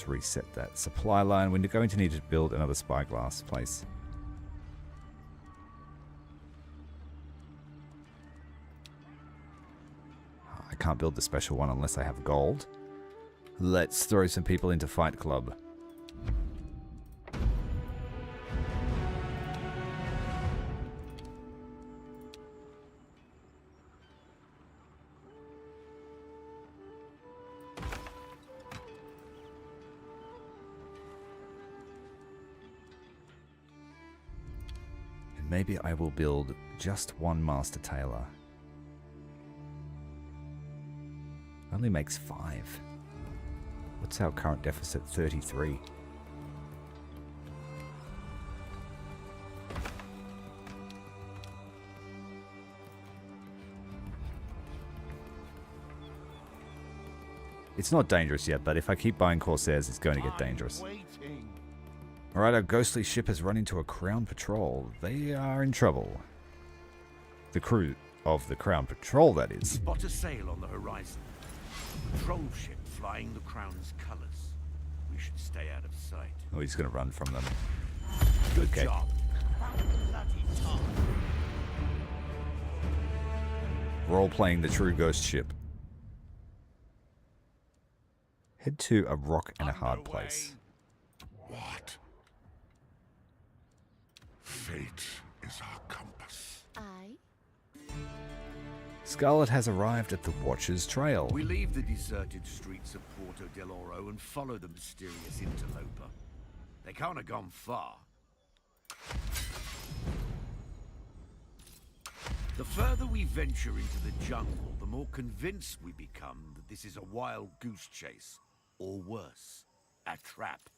Reset that supply line. We're going to need to build another spyglass place. I can't build the special one unless I have gold. Let's throw some people into Fight Club. Maybe I will build just one Master Tailor. Only makes 5. What's our current deficit? 33. It's not dangerous yet, but if I keep buying Corsairs, it's going to get dangerous. Waiting. Alright, our ghostly ship has run into a Crown Patrol. They are in trouble. The crew of the Crown Patrol, that is. Spot a sail on the horizon. Patrol ship flying the Crown's colours. We should stay out of sight. Oh, he's going to run from them. Good Okay. job. Role playing the true ghost ship. Head to a rock and a hard place. What? Fate is our compass. Aye. Scarlet has arrived at the Watcher's Trail. We leave the deserted streets of Porto del Oro and follow the mysterious interloper. They can't have gone far. The further we venture into the jungle, the more convinced we become that this is a wild goose chase, or worse, a trap.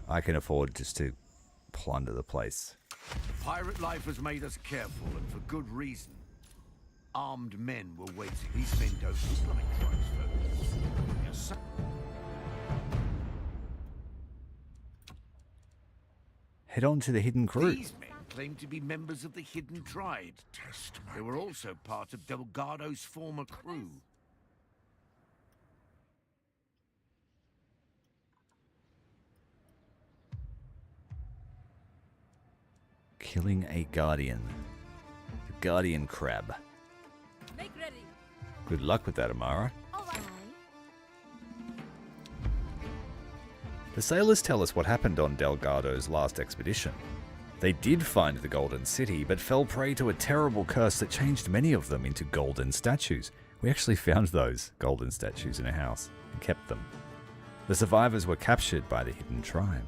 I can afford just to plunder the place. The pirate life has made us careful, and for good reason. Armed men were waiting. These men don't look like tribesfolk. They're so- Head on to the hidden crew. These men claim to be members of the hidden tribe. They were also part of Delgado's former crew. Killing a guardian. The guardian crab. Make ready. Good luck with that, Amara. All right. The sailors tell us what happened on Delgado's last expedition. They did find the Golden City, but fell prey to a terrible curse that changed many of them into golden statues. We actually found those golden statues in a house and kept them. The survivors were captured by the hidden tribe.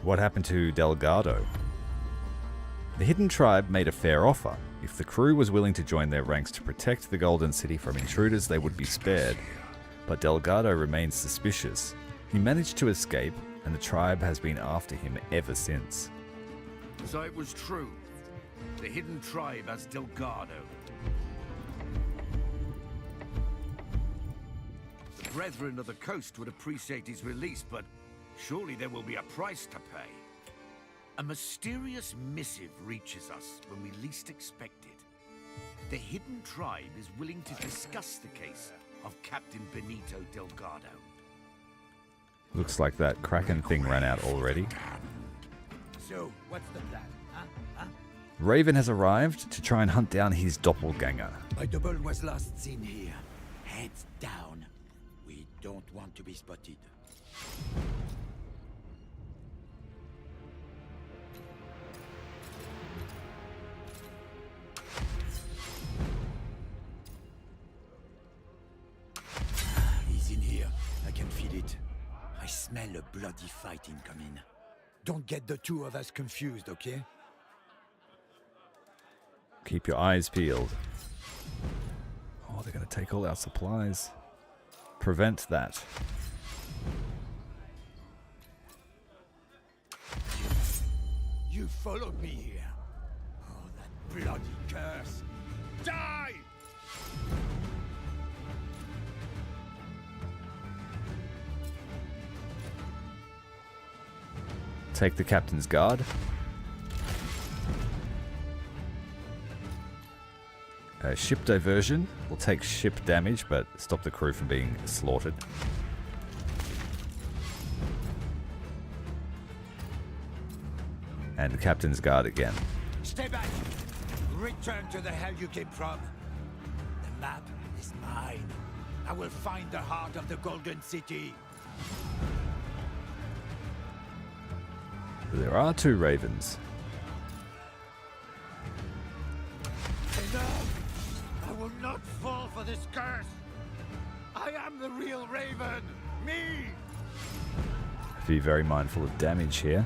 What happened to Delgado? The hidden tribe made a fair offer. If the crew was willing to join their ranks to protect the Golden City from intruders, they would be spared. But Delgado remains suspicious. He managed to escape, and the tribe has been after him ever since. So it was true. The hidden tribe has Delgado. The Brethren of the Coast would appreciate his release, but surely there will be a price to pay. A mysterious missive reaches us when we least expect it. The hidden tribe is willing to discuss the case of Captain Benito Delgado. Looks like that Kraken thing ran out already. So, what's the plan? Huh? Raven has arrived to try and hunt down his doppelganger. My double was last seen here. Heads down. We don't want to be spotted. He's in here. I can feel it. I smell a bloody fighting coming. Don't get the two of us confused, okay? Keep your eyes peeled. Oh, they're going to take all our supplies. Prevent that. You followed me here. Oh, that bloody curse. Die! Take the captain's guard. Ship diversion will take ship damage, but stop the crew from being slaughtered. And the captain's guard again. Stay back! Return to the hell you came from. The map is mine. I will find the heart of the Golden City. There are two ravens. Enough! I will not fall for this curse! I am the real Raven! Me! Be very mindful of damage here.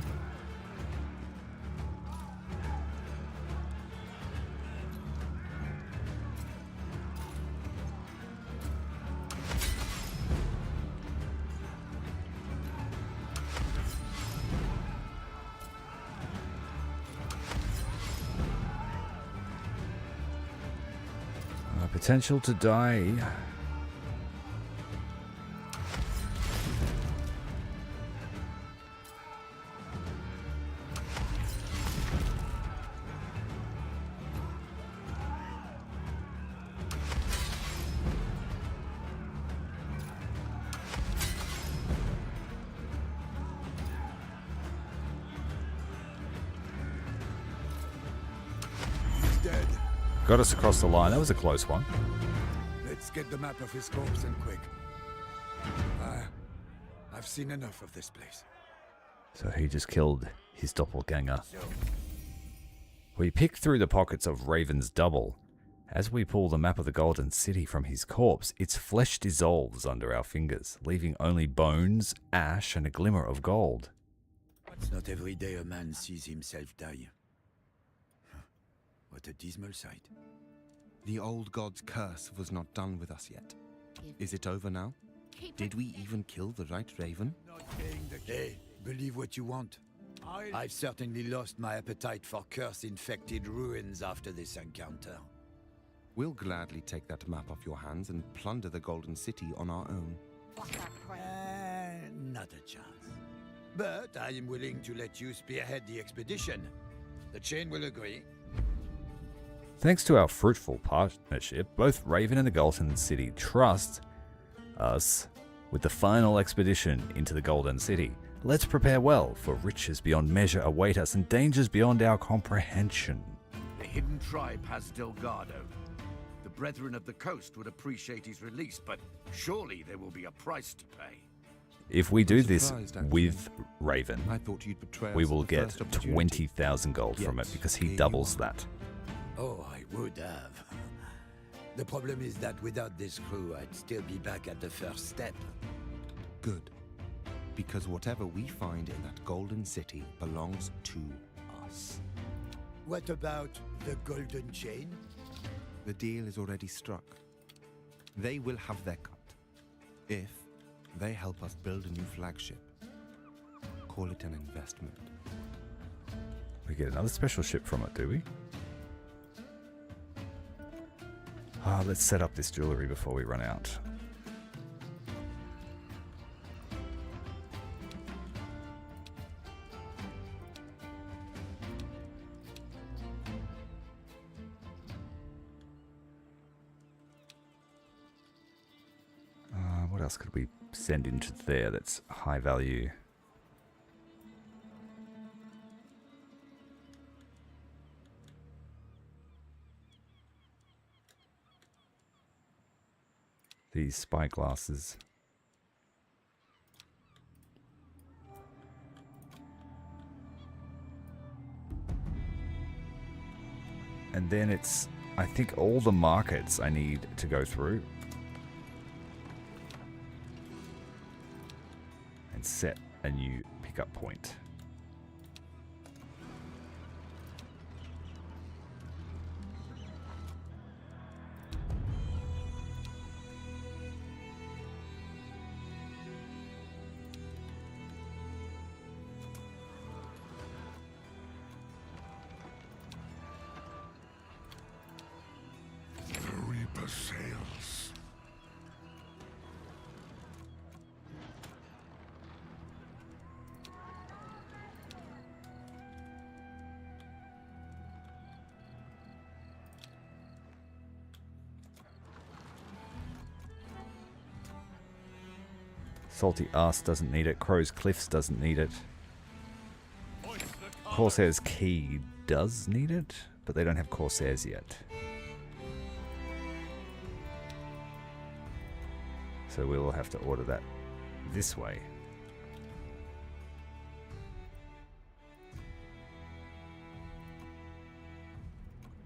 Potential to die Got us across the line. That was a close one. Let's get the map of his corpse and quick. I've seen enough of this place. So he just killed his doppelganger. We pick through the pockets of Raven's double. As we pull the map of the Golden City from his corpse, its flesh dissolves under our fingers, leaving only bones, ash, and a glimmer of gold. It's not every day a man sees himself die. What a dismal sight. The old god's curse was not done with us yet. Is it over now? Did we even kill the right Raven? Hey, believe what you want. I've certainly lost my appetite for curse-infected ruins after this encounter. We'll gladly take that map off your hands and plunder the Golden City on our own. Not a chance. But I am willing to let you spearhead the expedition. The chain will agree. Thanks to our fruitful partnership, both Raven and the Golden City trust us with the final expedition into the Golden City. Let's prepare well, for riches beyond measure await us and dangers beyond our comprehension. The hidden tribe has Delgado. The Brethren of the Coast would appreciate his release, but surely there will be a price to pay. If we do this with Raven, I thought you'd betray we us will at the get first opportunity. 20,000 gold from it because he doubles that. Oh, I would have. The problem is that without this crew, I'd still be back at the first step. Good. Because whatever we find in that Golden City belongs to us. What about the Golden Chain? The deal is already struck. They will have their cut. If they help us build a new flagship. Call it an investment. We get another special ship from it, do we? Let's set up this jewelry before we run out. What else could we send into there that's high value? These spyglasses. And then it's, I think, all the markets I need to go through. And set a new pickup point. The Reaper sails. Salty Ass doesn't need it. Crow's Cliffs doesn't need it. Corsair's Key does need it, but they don't have Corsairs yet. So we will have to order that this way.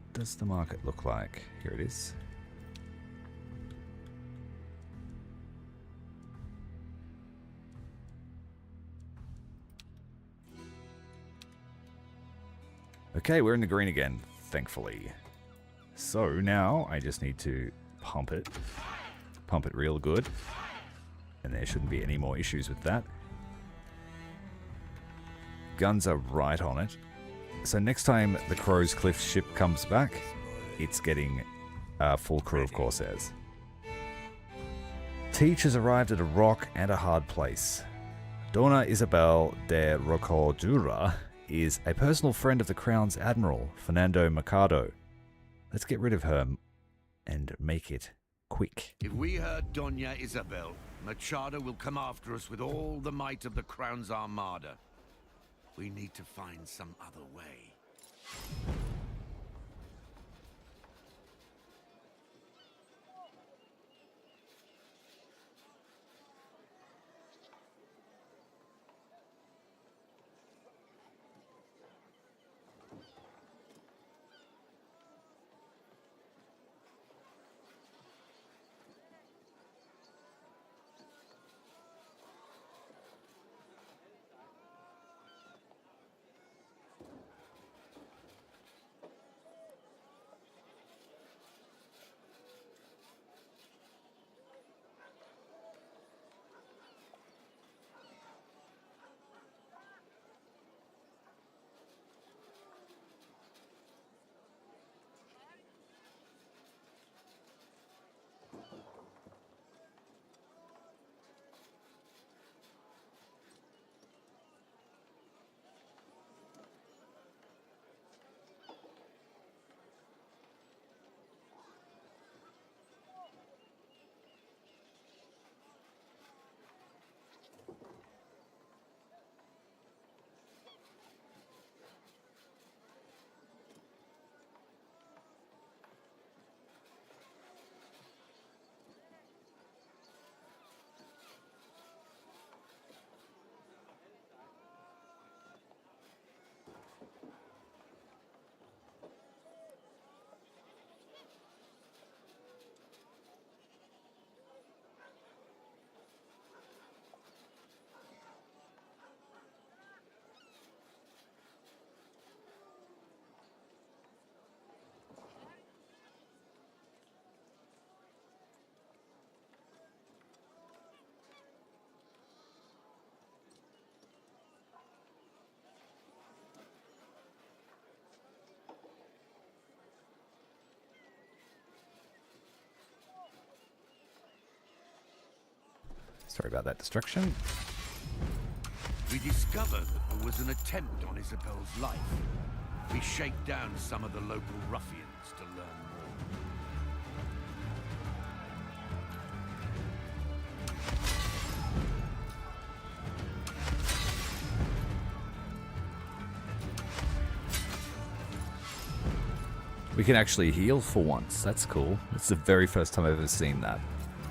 What does the market look like? Here it is. Okay, we're in the green again, thankfully. So now I just need to pump it real good, and there shouldn't be any more issues with that. Guns are right on it. So next time the Crow's Cliff ship comes back, it's getting a full crew of Corsairs. Teach has arrived at a rock and a hard place. Dona Isabel de Rocordura is a personal friend of the Crown's Admiral, Fernando Machado. Let's get rid of her and make it quick. If we hurt Doña Isabel, Machado will come after us with all the might of the Crown's Armada. We need to find some other way. Sorry about that distraction. We discovered that there was an attempt on Isabel's life. We shake down some of the local ruffians to learn more. We can actually heal for once. That's cool. It's the very first time I've ever seen that.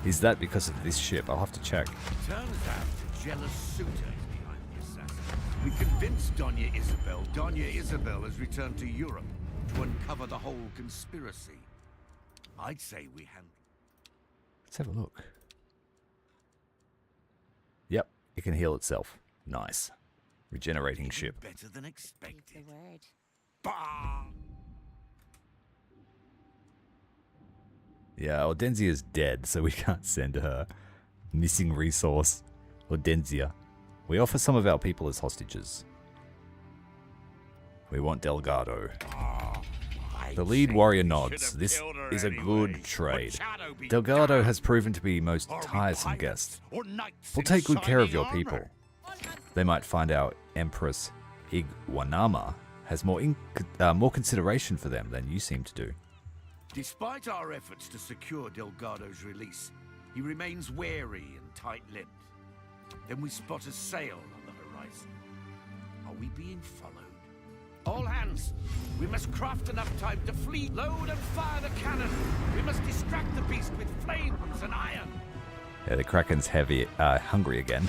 Is that because of this ship? I'll have to check. Turns out the jealous suitor is behind the assassin. We convinced Doña Isabel has returned to Europe to uncover the whole conspiracy. I'd say we handled. Let's have a look. Yep, it can heal itself. Nice. Regenerating ship. Better than expected. Keep the word. Bah! Yeah, Hortensia's dead, so we can't send her. Missing resource. Hortensia. We offer some of our people as hostages. We want Delgado. The lead warrior nods. This is a good trade. Delgado has proven to be most tiresome guest. We'll take good care of your people. They might find our Empress Iguanama has more consideration for them than you seem to do. Despite our efforts to secure Delgado's release, he remains wary and tight-lipped. Then we spot a sail on the horizon. Are we being followed? All hands! We must craft enough time to flee, load and fire the cannon! We must distract the beast with flames and iron! Yeah, the Kraken's hungry again.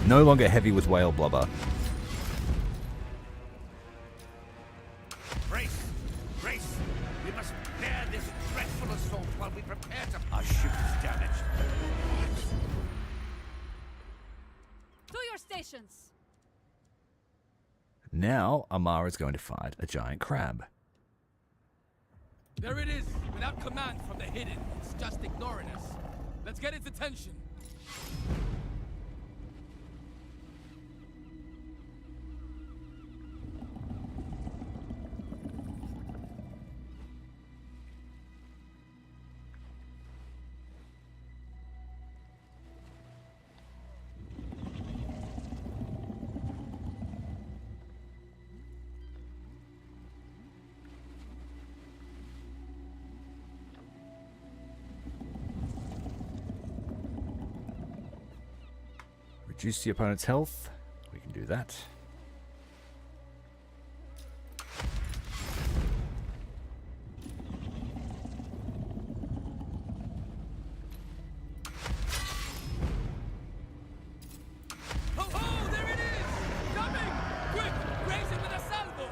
No longer heavy with whale blubber. Brace! Brace! We must bear this dreadful assault while we prepare to... Our ship is damaged. To your stations. Now, Amara is going to fight a giant crab. There it is, without command from the hidden. It's just ignoring us. Let's get its attention. Reduce the opponent's health. We can do that. Ho ho! There it is! Coming! Quick! Raise it with a salvo!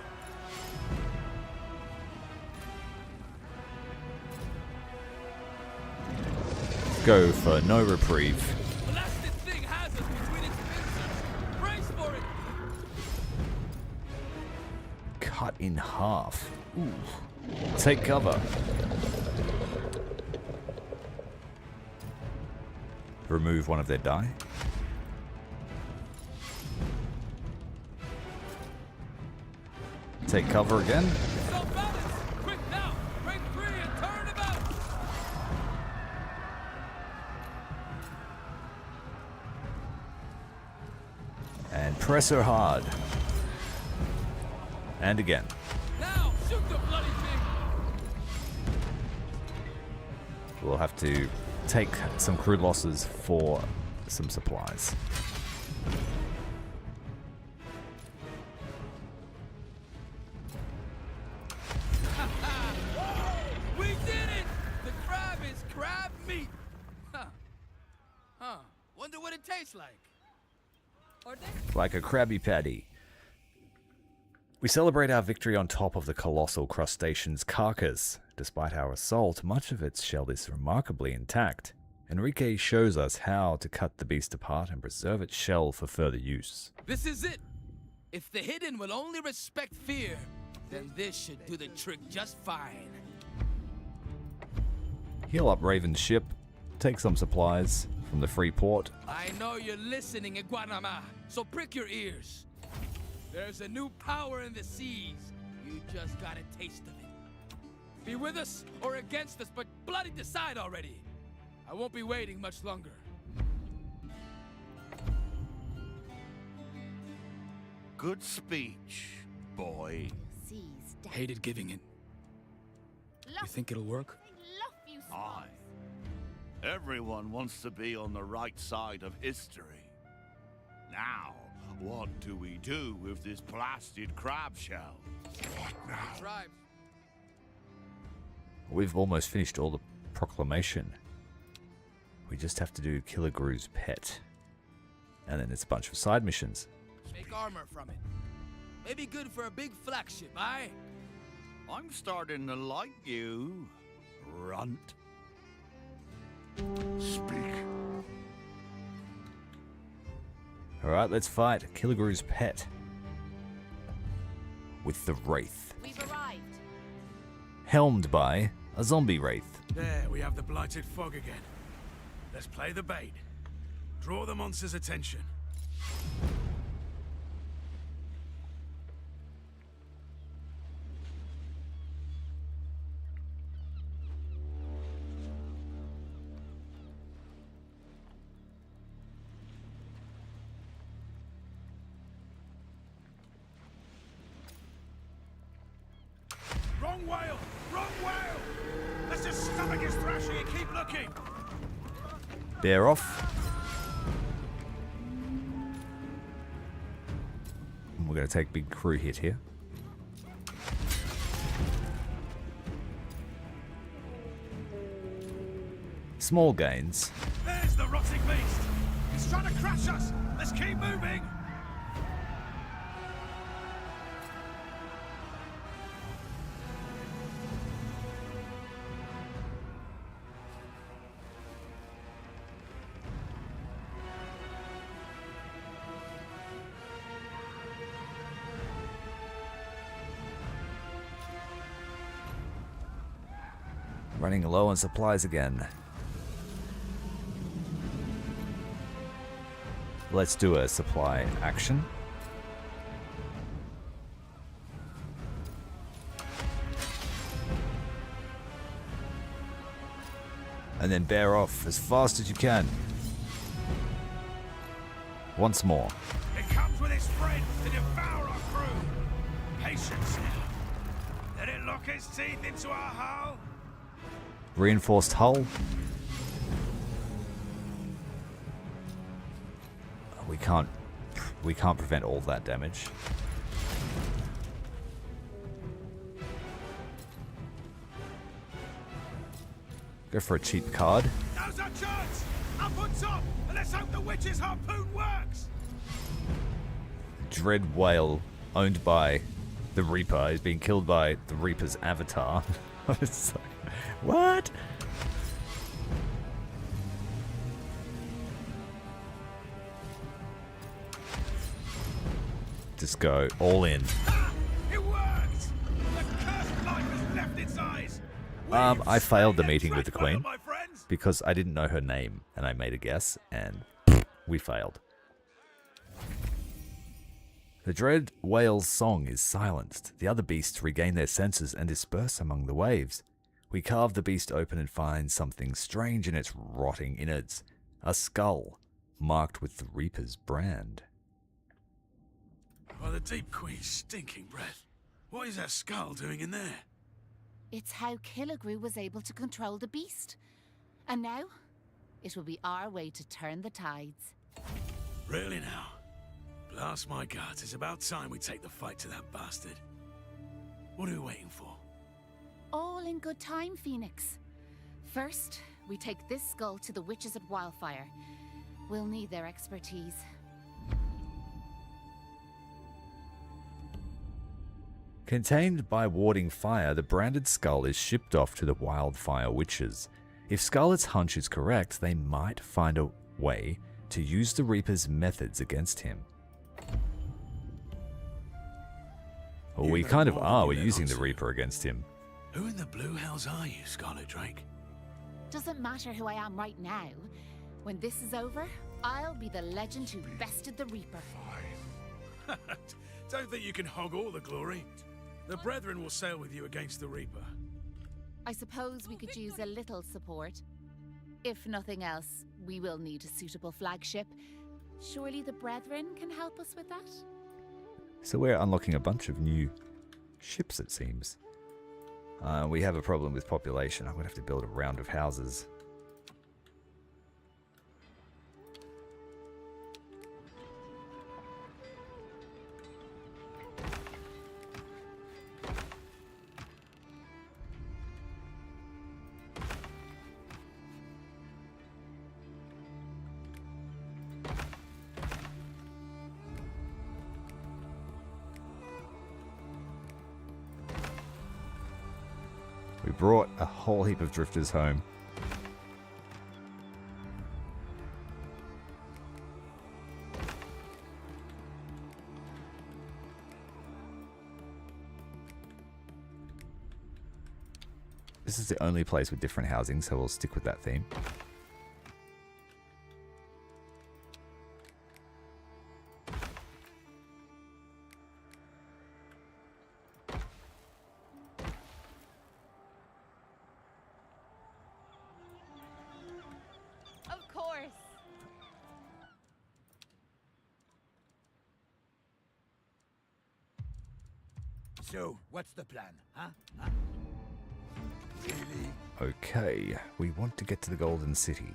Go for no reprieve. Blasted thing has us between its pincers! Brace for it! Cut in half. Ooh. Take cover. Remove one of their die. Take cover again. So balance! Quick now! Break free and turn about! And press her hard. And again. Now! Shoot the bloody thing! We'll have to take some crew losses for some supplies. We did it! The crab is crab meat! Huh. Wonder what it tastes like. Or they... Like a Krabby Patty. We celebrate our victory on top of the colossal crustacean's carcass. Despite our assault, much of its shell is remarkably intact. Enrique shows us how to cut the beast apart and preserve its shell for further use. This is it! If the hidden will only respect fear, then this should do the trick just fine. Heal up Raven's ship, take some supplies from the free port. I know you're listening, Iguanama, so prick your ears. There's a new power in the seas. You just got a taste of it. Be with us or against us, but bloody decide already. I won't be waiting much longer. good speech, boy. Seas down. Hated giving it. You think it'll work? Love you, Aye. swans. Everyone wants to be on the right side of history. Now, what do we do with this blasted crab shell? What now? Tribes. We've almost finished all the proclamation. We just have to do Killigrew's pet. And then it's a bunch of side missions. Make armor from it. Maybe good for a big flagship, aye? I'm starting to like you, runt. Speak. Alright, let's fight Killigrew's pet. With the Wraith. We've arrived. Helmed by a zombie Wraith. There, we have the blighted fog again. Let's play the bait. Draw the monster's attention. Wrong whale! Wrong whale! Let's just stomach his thrashing and keep looking! Bear off. And we're going to take big crew hit here. Small gains. There's the rotting beast! He's trying to crash us! Let's keep moving! Running low on supplies again. Let's do a supply action. And then bear off as fast as you can. Once more. It comes with its friends to devour our crew! Patience now. Let it lock its teeth into our hull! Reinforced hull. We can't prevent all that damage. Go for a cheap card. Now's our chance! Up on top! And let's hope the witch's harpoon works! Dread whale owned by the Reaper is being killed by the Reaper's avatar. It's like, what? Just go all in. Ah! It worked! The cursed light has left its eyes! I failed the meeting with the Tread well, Queen my friends! because I didn't know her name and I made a guess and we failed. The dread whale's song is silenced. The other beasts regain their senses and disperse among the waves. We carve the beast open and find something strange in its rotting innards. A skull, marked with the Reaper's brand. By the deep Queen's stinking breath. What is that skull doing in there? It's how Killigrew was able to control the beast. And now, it will be our way to turn the tides. Really now? Blast my guts, it's about time we take the fight to that bastard. What are we waiting for? All in good time, Phoenix. First, we take this skull to the witches at Wildfire. We'll need their expertise. Contained by warding fire, the branded skull is shipped off to the Wildfire Witches. If Scarlet's hunch is correct, they might find a way to use the Reaper's methods against him. Well, we kind of are. We're using the Reaper against him. Who in the blue hells are you, Scarlet Drake? Doesn't matter who I am right now. When this is over, I'll be the legend who bested the Reaper. Don't think you can hog all the glory. The Brethren will sail with you against the Reaper. I suppose we could use a little support. If nothing else, we will need a suitable flagship. Surely the Brethren can help us with that? So we're unlocking a bunch of new ships, it seems. We have a problem with population. I'm going to have to build a round of houses. We brought a whole heap of drifters home. This is the only place with different housing, so we'll stick with that theme. Of course. So, what's the plan, huh? Really? Okay, we want to get to the Golden City.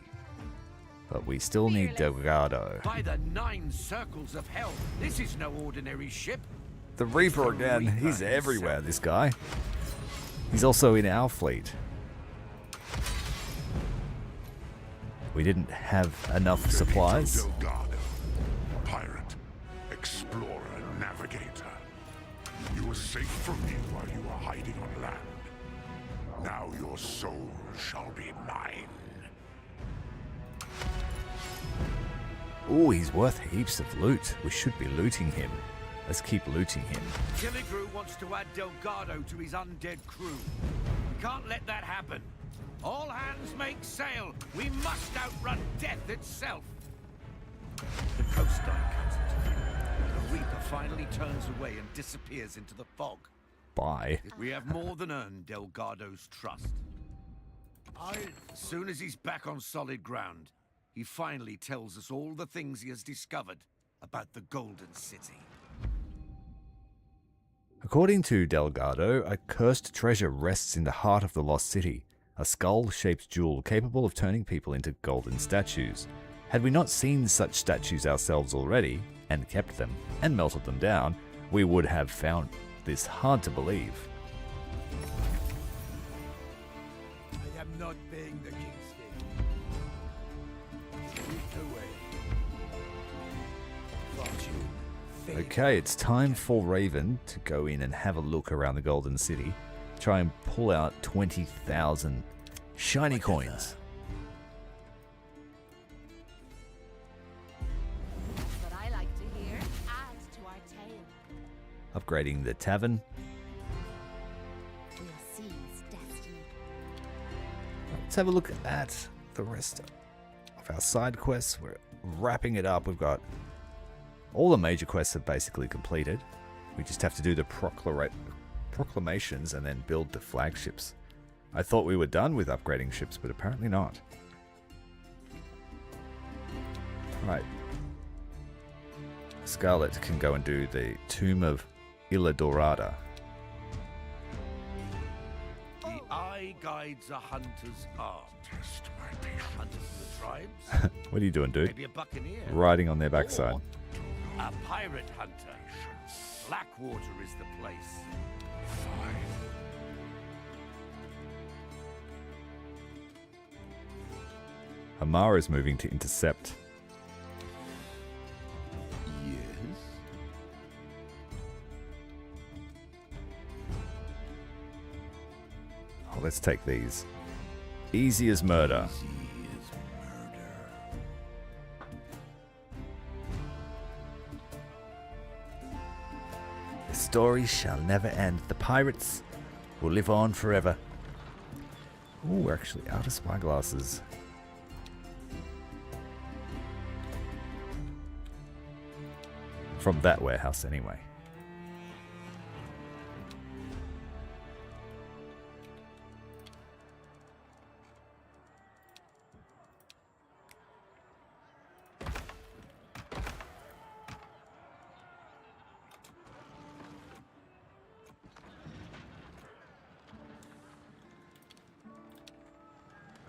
But we still need Delgado. By the 9 circles of hell, this is no ordinary ship. The Reaper again. He's everywhere, this guy. He's also in our fleet. We didn't have enough supplies. Delgado, pirate, explorer, navigator. You were safe from me while you were hiding on land. Now your soul shall be mine. Oh, he's worth heaps of loot. We should be looting him. Let's keep looting him. Killigrew wants to add Delgado to his undead crew. We can't let that happen. All hands make sail. We must outrun death itself. The coastline comes into view. The Reaper finally turns away and disappears into the fog. Bye. We have more than earned Delgado's trust. As soon as he's back on solid ground, he finally tells us all the things he has discovered about the Golden City. According to Delgado, a cursed treasure rests in the heart of the lost city. A skull-shaped jewel capable of turning people into golden statues. Had we not seen such statues ourselves already, and kept them, and melted them down, we would have found this hard to believe. I am not paying the king's fee. Lead the way. Fortune, fate. Okay, it's time for Raven to go in and have a look around the Golden City. Try and pull out 20,000 shiny coins. What I like to hear adds to our tale. Upgrading the tavern. We'll seize destiny. Let's have a look at the rest of our side quests. We're wrapping it up. We've got all the major quests are basically completed. We just have to do the proclamations and then build the flagships. I thought we were done with upgrading ships, but apparently not. Right. Scarlet can go and do the Tomb of Isla Dorada. The eye guides a hunter's art. Test my patience. Hunters of the tribes. What are you doing, dude? Maybe a buccaneer. Riding on their backside. Or a pirate hunter. Blackwater is the place. Fine. Amara is moving to intercept. Yes. Oh, let's take these. Easy as murder. Easy as murder. The story shall never end. The pirates will live on forever. Oh, we're actually out of spyglasses. From that warehouse, anyway.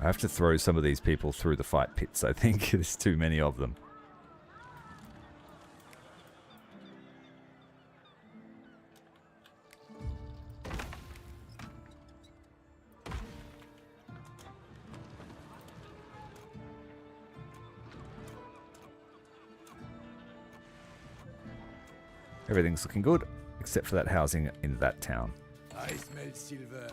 I have to throw some of these people through the fight pits, I think. There's too many of them. Everything's looking good, except for that housing in that town. I smell silver.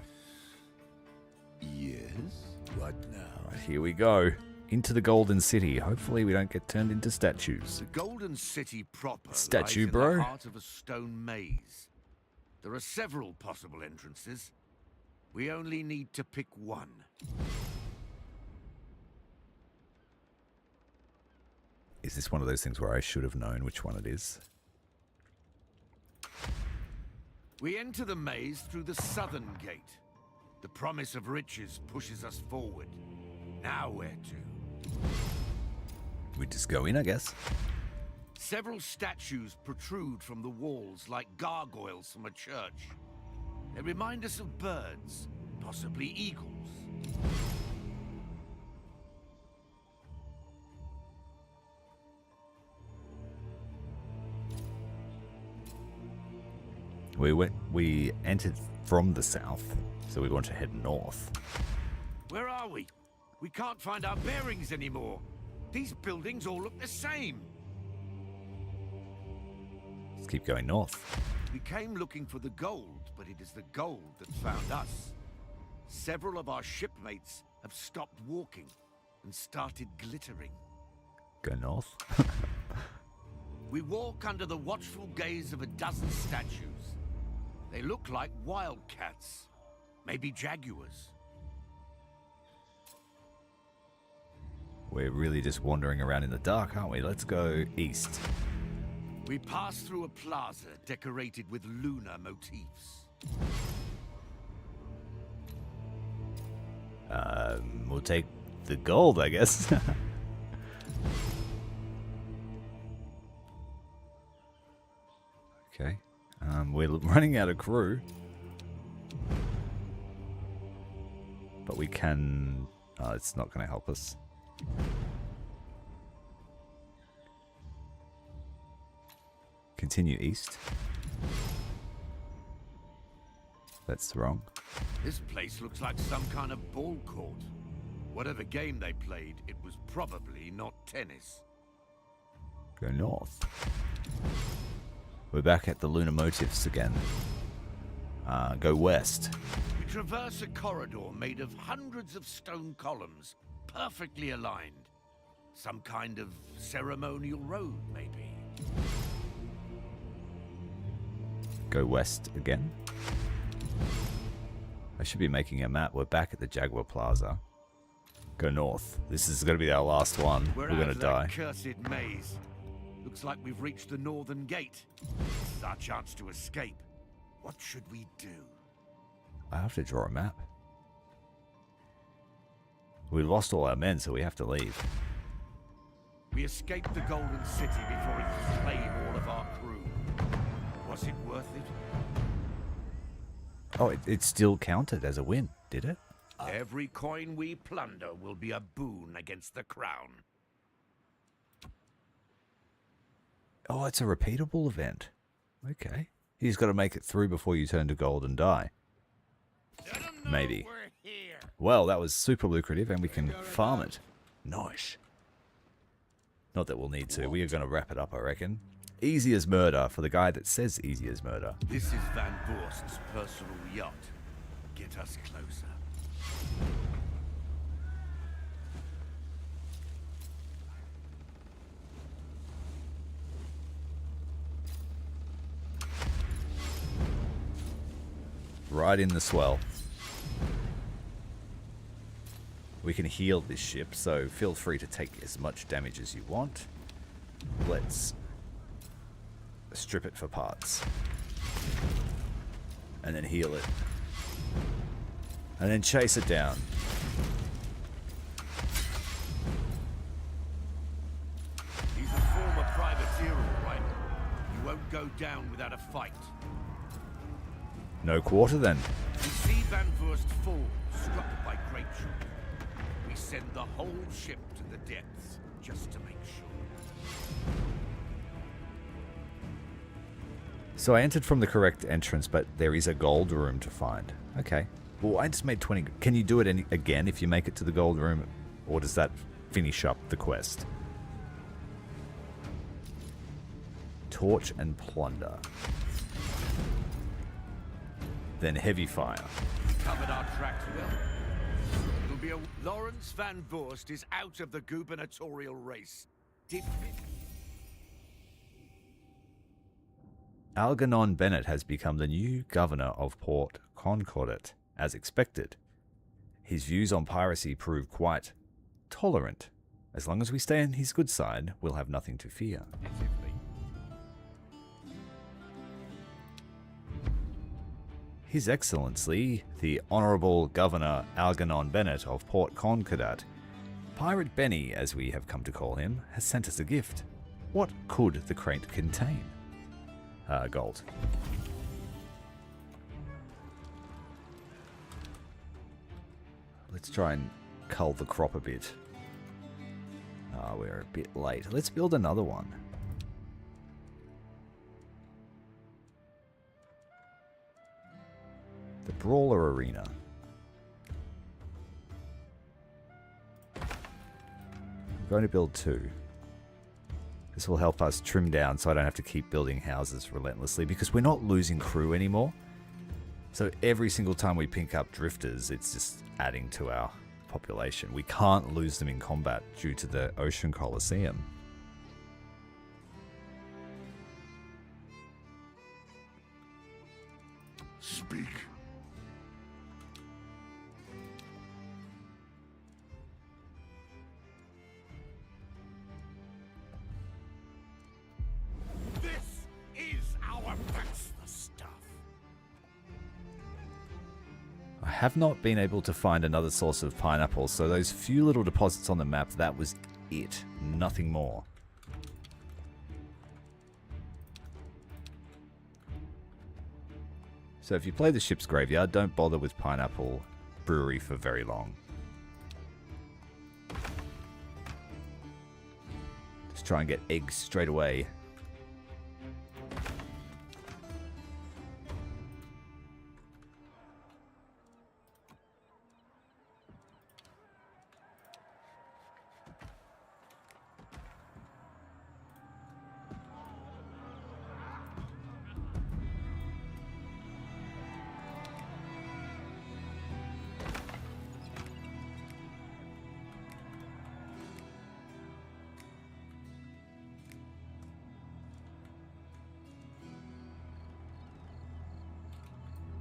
Yes? What now? Right, here we go. Into the Golden City. Hopefully we don't get turned into statues. The Golden City proper Statue, lies bro. in the heart of a stone maze. There are several possible entrances. We only need to pick one. Is this one of those things where I should have known which one it is? We enter the maze through the southern gate. The promise of riches pushes us forward. Now where to? We just go in, I guess. Several statues protrude from the walls like gargoyles from a church. They remind us of birds, possibly eagles. We entered from the south, so we want to head north. Where are we? We can't find our bearings anymore. These buildings all look the same. Let's keep going north. We came looking for the gold, but it is the gold that found us. Several of our shipmates have stopped walking and started glittering. Go north. We walk under the watchful gaze of a dozen statues. They look like wildcats, maybe jaguars. We're really just wandering around in the dark, aren't we? Let's go east. We pass through a plaza decorated with lunar motifs. We'll take the gold, I guess. Okay. We're running out of crew. But we can... Oh, it's not going to help us. Continue east. That's wrong. This place looks like some kind of ball court. Whatever game they played, it was probably not tennis. Go north. We're back at the lunar motifs again. Go west. We traverse a corridor made of hundreds of stone columns, perfectly aligned. Some kind of ceremonial road, maybe. Go west again. I should be making a map. We're back at the Jaguar Plaza. Go north. This is going to be our last one. We're going to die. Cursed maze. Looks like we've reached the northern gate. This is our chance to escape. What should we do? I have to draw a map. We lost all our men, so we have to leave. We escaped the Golden City before it claimed all of our crew. Was it worth it? Oh, it still counted as a win, did it? Every coin we plunder will be a boon against the crown. Oh, it's a repeatable event. Okay. He's got to make it through before you turn to gold and die. Maybe. Well, that was super lucrative, and we can farm it. Nice. Not that we'll need to. We are going to wrap it up, I reckon. Easy as murder for the guy that says easy as murder. This is Van Voorst's personal yacht. Get us closer. Right in the swell. We can heal this ship, so feel free to take as much damage as you want. Let's strip it for parts. And then heal it. And then chase it down. He's a former privateer, all right. You won't go down without a fight. No quarter then. We see Van Voorst fall, struck by great shock. send the whole ship to the depths, just to make sure. So I entered from the correct entrance, but there is a gold room to find. Okay. Well, I just made 20. Can you do it again if you make it to the gold room? Or does that finish up the quest? Torch and plunder. Then heavy fire. Covered our tracks well. It'll be a... Lawrence Van Voorst is out of the gubernatorial race. Algernon Bennett has become the new governor of Port Concordat, as expected. His views on piracy prove quite tolerant. As long as we stay on his good side, we'll have nothing to fear. His Excellency, the Honourable Governor Algernon Bennett of Port Concordat, Pirate Benny, as we have come to call him, has sent us a gift. What could the crate contain? Gold. Let's try and cull the crop a bit. We're a bit late. Let's build another one. The Brawler Arena. I'm going to build 2. This will help us trim down so I don't have to keep building houses relentlessly, because we're not losing crew anymore. So every single time we pick up drifters, it's just adding to our population. We can't lose them in combat due to the Ocean Coliseum. Speak. I have not been able to find another source of pineapple, so those few little deposits on the map, that was it. Nothing more. So if you play the ship's graveyard, don't bother with Pineapple Brewery for very long. Just try and get eggs straight away.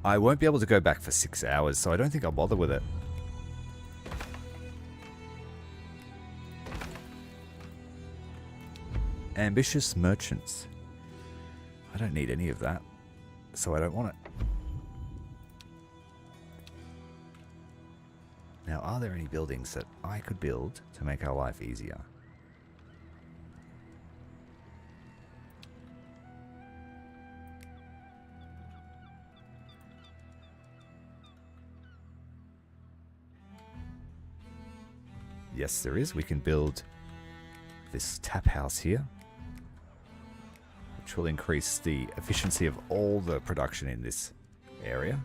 I won't be able to go back for 6 hours, so I don't think I'll bother with it. Ambitious merchants. I don't need any of that, so I don't want it. Now, are there any buildings that I could build to make our life easier? Yes, there is. We can build this tap house here, which will increase the efficiency of all the production in this area.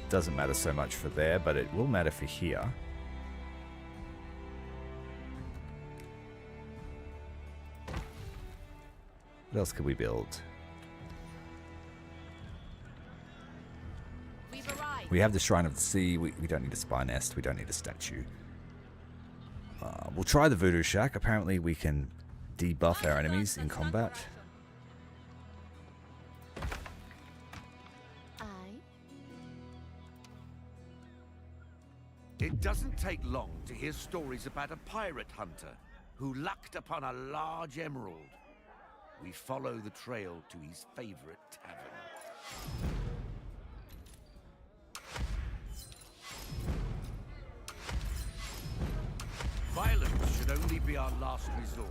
Doesn't matter so much for there, but it will matter for here. What else could we build? We have the Shrine of the Sea. We don't need a spy nest. We don't need a statue. We'll try the Voodoo Shack. Apparently we can debuff our enemies in combat. It doesn't take long to hear stories about a pirate hunter who lucked upon a large emerald. We follow the trail to his favorite tavern. Violence should only be our last resort.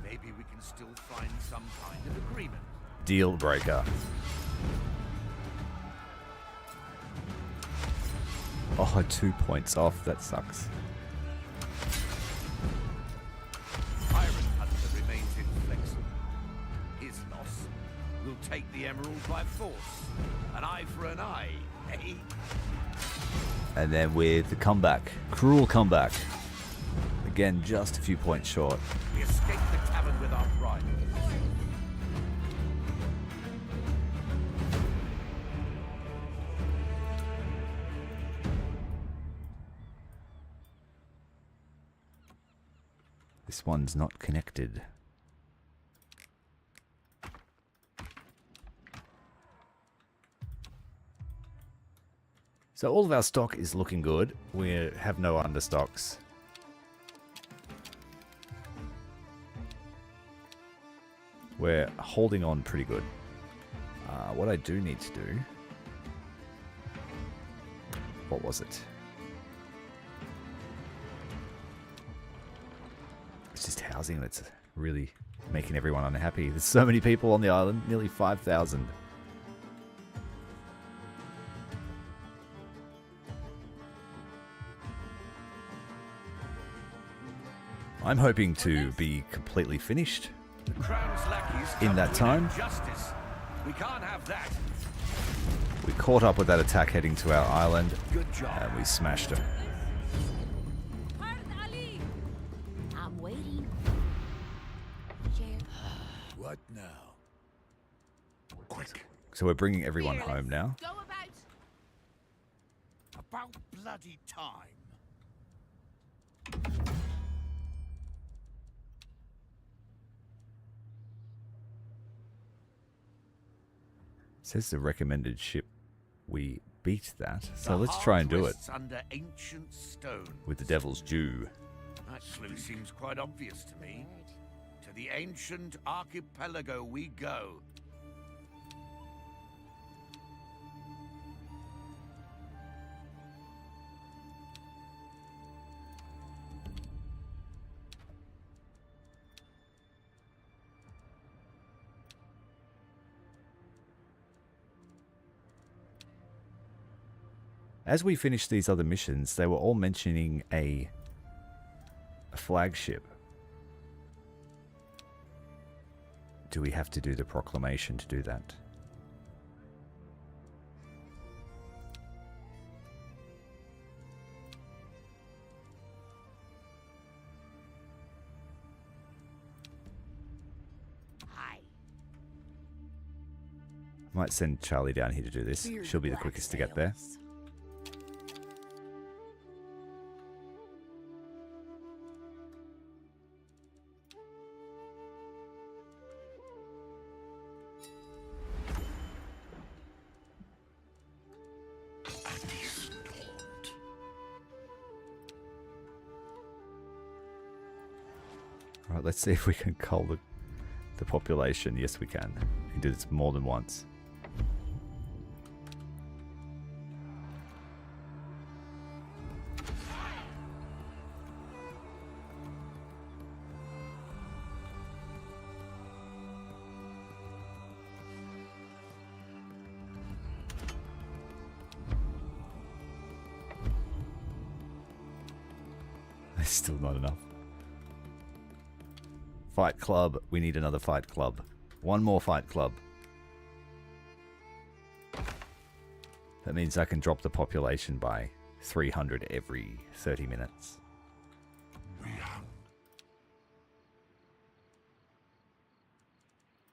Maybe we can still find some kind of agreement. Deal breaker. Oh, 2 points off. That sucks. Pirate Hunter remains inflexible. His loss will take the emerald by force. An eye for an eye, eh? And then with the comeback. Cruel comeback. Again, just a few points short. We escaped the tavern with our pride. This one's not connected. So all of our stock is looking good. We have no understocks. We're holding on pretty good. What I do need to do... What was it? It's just housing that's really making everyone unhappy. There's so many people on the island, nearly 5,000. I'm hoping to be completely finished The Crown's lackeys in that time. justice. We can't have that. We caught up with that attack heading to our island, Good job. and we smashed them. Pirate Ali! I'm waiting. Sheriff. What now? Quick. So we're bringing everyone home now. Go about. About bloody time. Says the recommended ship. We beat that, so The let's try and heart do it rests under ancient stone. with the Devil's Due. That clue seems quite obvious to me. To the ancient archipelago we go. As we finished these other missions, they were all mentioning a flagship. Do we have to do the proclamation to do that? Hi. Might send Charlie down here to do this. She'll be the quickest to get there. Alright, let's see if we can cull the population. Yes, we can. We can do this more than once. There's still not enough. Fight club. We need another fight club. One more fight club. That means I can drop the population by 300 every 30 minutes.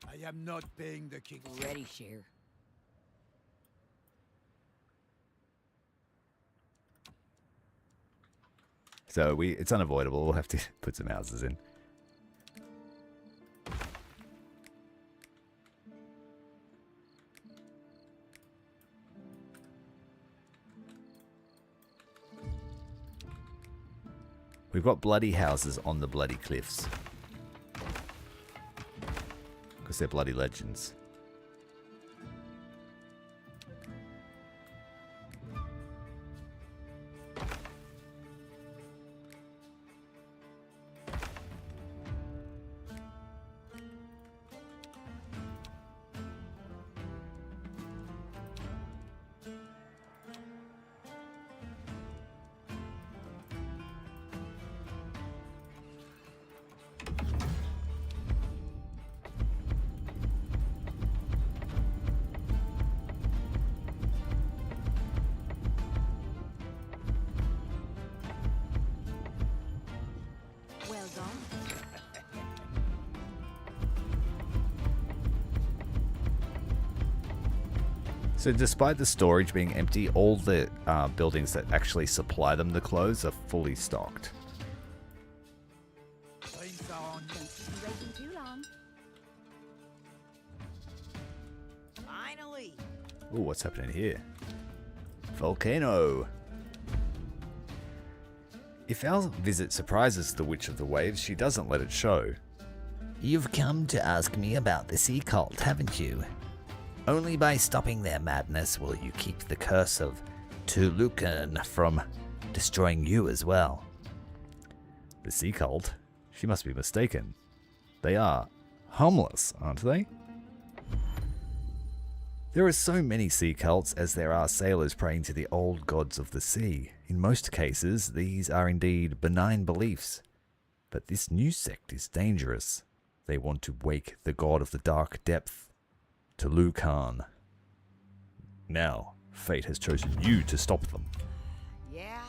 I am not paying the king. Ready, Sheriff. So it's unavoidable. We'll have to put some houses in. We've got bloody houses on the bloody cliffs. Because they're bloody legends. So despite the storage being empty, all the buildings that actually supply them the clothes are fully stocked. Drinks are on you. Waiting too long. Finally. Ooh, what's happening here? Volcano. If our visit surprises the Witch of the Waves, she doesn't let it show. You've come to ask me about the sea cult, haven't you? Only by stopping their madness will you keep the curse of Tulukan from destroying you as well. The sea cult? She must be mistaken. They are homeless, aren't they? There are so many sea cults as there are sailors praying to the old gods of the sea. In most cases, these are indeed benign beliefs. But this new sect is dangerous. They want to wake the god of the dark depth, Tulukan. Now, fate has chosen you to stop them. Yeah.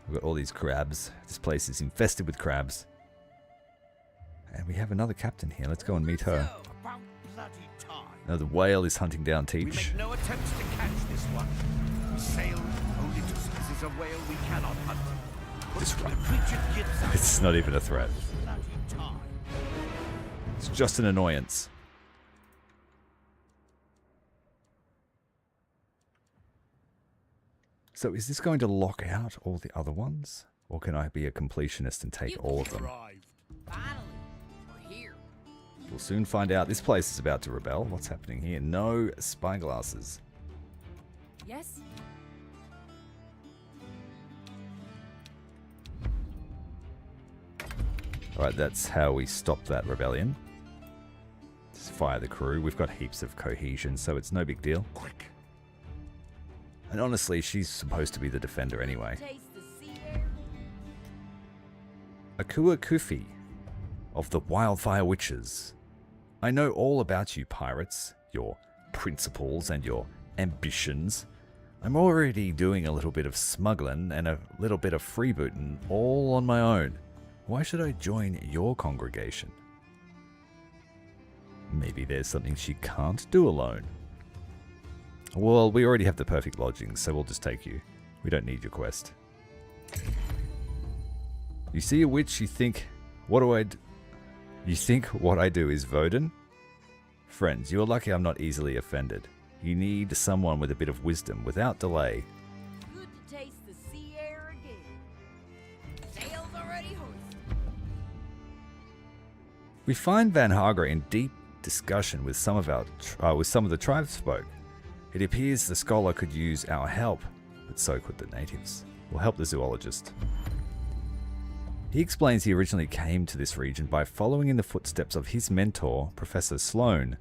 We've got all these crabs. This place is infested with crabs. And we have another captain here. Let's go and meet her. So, about bloody time. Now the whale is hunting down We Teach. make no attempts to catch this one. We sail only to seize a whale we cannot hunt. This The one. creature gives us It's not even a threat. bloody time. It's just an annoyance. So is this going to lock out all the other ones? Or can I be a completionist and take all of them? Arrived. Finally. We're here. We'll soon find out. This place is about to rebel. What's happening here? No spyglasses. Yes? Alright, that's how we stop that rebellion. Just fire the crew. We've got heaps of cohesion, so it's no big deal. Quick. And honestly, she's supposed to be the defender anyway. Taste the sea air. Akua Kufi of the Wildfire Witches. I know all about you pirates, your principles and your ambitions. I'm already doing a little bit of smuggling and a little bit of freebooting all on my own. Why should I join your congregation? Maybe there's something she can't do alone. Well, we already have the perfect lodging, so we'll just take you. We don't need your quest. You see a witch, you think, what do I do? You think what I do is Voden? Friends, you're lucky I'm not easily offended. You need someone with a bit of wisdom, without delay. Good to taste the sea air again. Sails already hoisted. We find Van Hager in deep discussion with some of the tribesfolk. It appears the scholar could use our help, but so could the natives. We'll help the zoologist. He explains he originally came to this region by following in the footsteps of his mentor, Professor Sloane.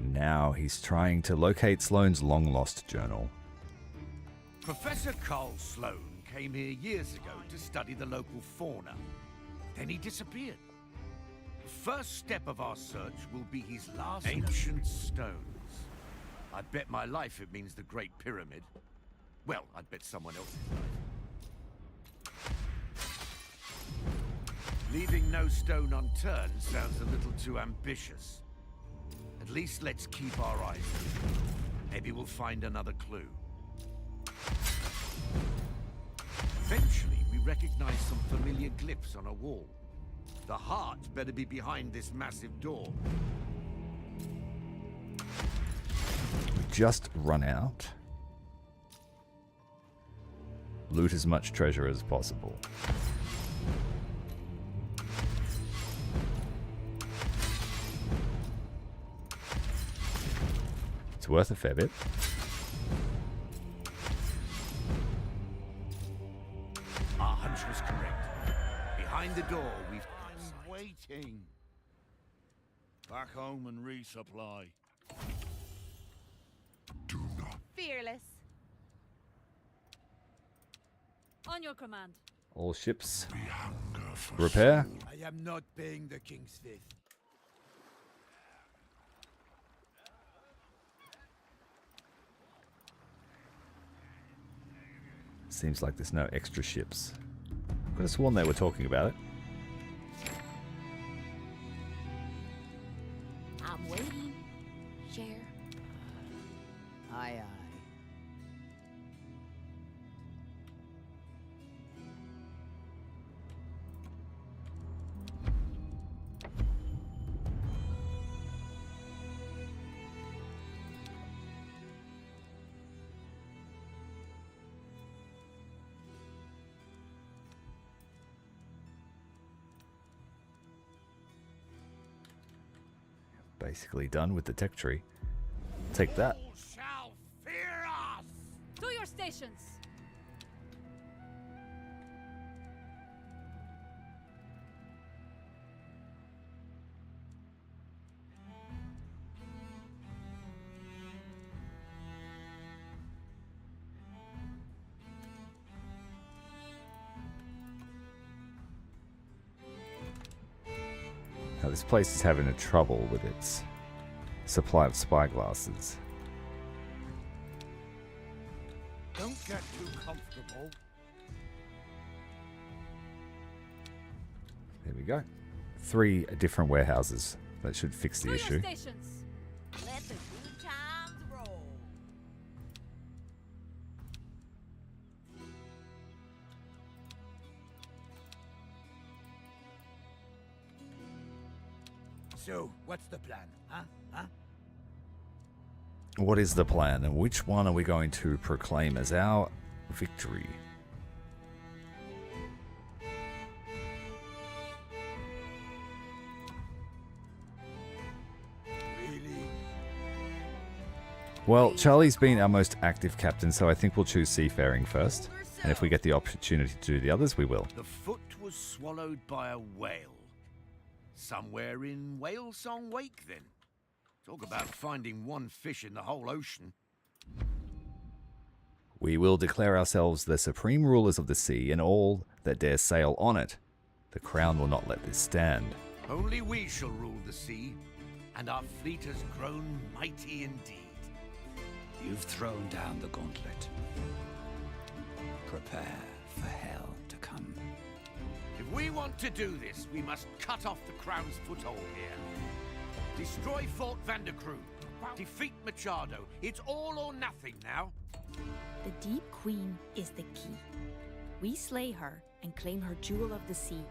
Now he's trying to locate Sloane's long-lost journal. Professor Carl Sloane came here years ago to study the local fauna. Then he disappeared. The first step of our search will be his last ancient stones. I bet my life it means the Great Pyramid. Well, I'd bet someone else's life. Leaving no stone unturned sounds a little too ambitious. At least let's keep our eyes open. Maybe we'll find another clue. Eventually, we recognize some familiar glyphs on a wall. The heart better be behind this massive door. We just run out. Loot as much treasure as possible. It's worth a fair bit. Our hunch was correct. Behind the door, we've... I'm waiting. Back home and resupply. Do not. Fearless. On your command. All ships. We hunger for Repair. I am not paying the king's fifth. Seems like there's no extra ships. Could have sworn they were talking about it. I'm waiting. share? Aye, aye. Basically done with the tech tree. Take that. All shall fear us! To your stations! Now, this place is having a trouble with its supply of spyglasses. Don't get too comfortable. There we go. 3 different warehouses. That should fix the To issue. your stations! Let the good times roll. So, what's the plan, huh? What is the plan, and which one are we going to proclaim as our victory? Really? Well, Charlie's been our most active captain, so I think we'll choose seafaring first. And if we get the opportunity to do the others, we will. The foot was swallowed by a whale. Somewhere in Whale Song Wake, then. Talk about finding one fish in the whole ocean. We will declare ourselves the supreme rulers of the sea and all that dare sail on it. The crown will not let this stand. Only we shall rule the sea, and our fleet has grown mighty indeed. You've thrown down the gauntlet. Prepare for hell to come. If we want to do this, we must cut off the Crown's foothold here. Destroy Fort Vandercrew. Defeat Machado. It's all or nothing now. The Deep Queen is the key. We slay her and claim her jewel of the sea.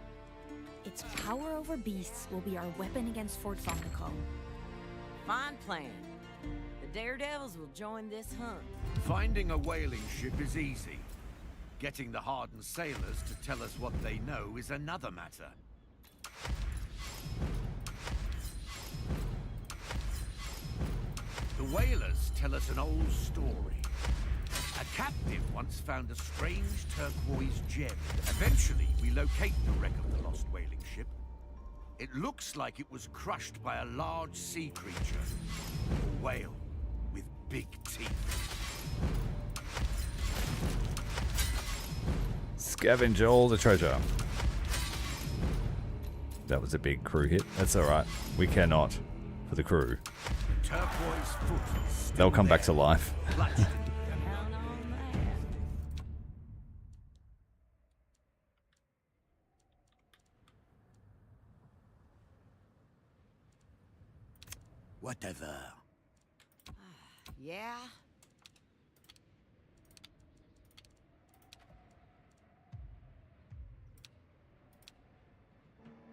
Its power over beasts will be our weapon against Fort Vandercombe. Fine plan. The daredevils will join this hunt. Finding a whaling ship is easy. Getting the hardened sailors to tell us what they know is another matter. The whalers tell us an old story. A captive once found a strange turquoise gem. Eventually, we locate the wreck of the lost whaling ship. It looks like it was crushed by a large sea creature. A whale with big teeth. Scavenge all the treasure. That was a big crew hit. That's alright. We cannot for the crew. Turquoise foot is still They'll come back there. to life. Count on that. Whatever. Yeah?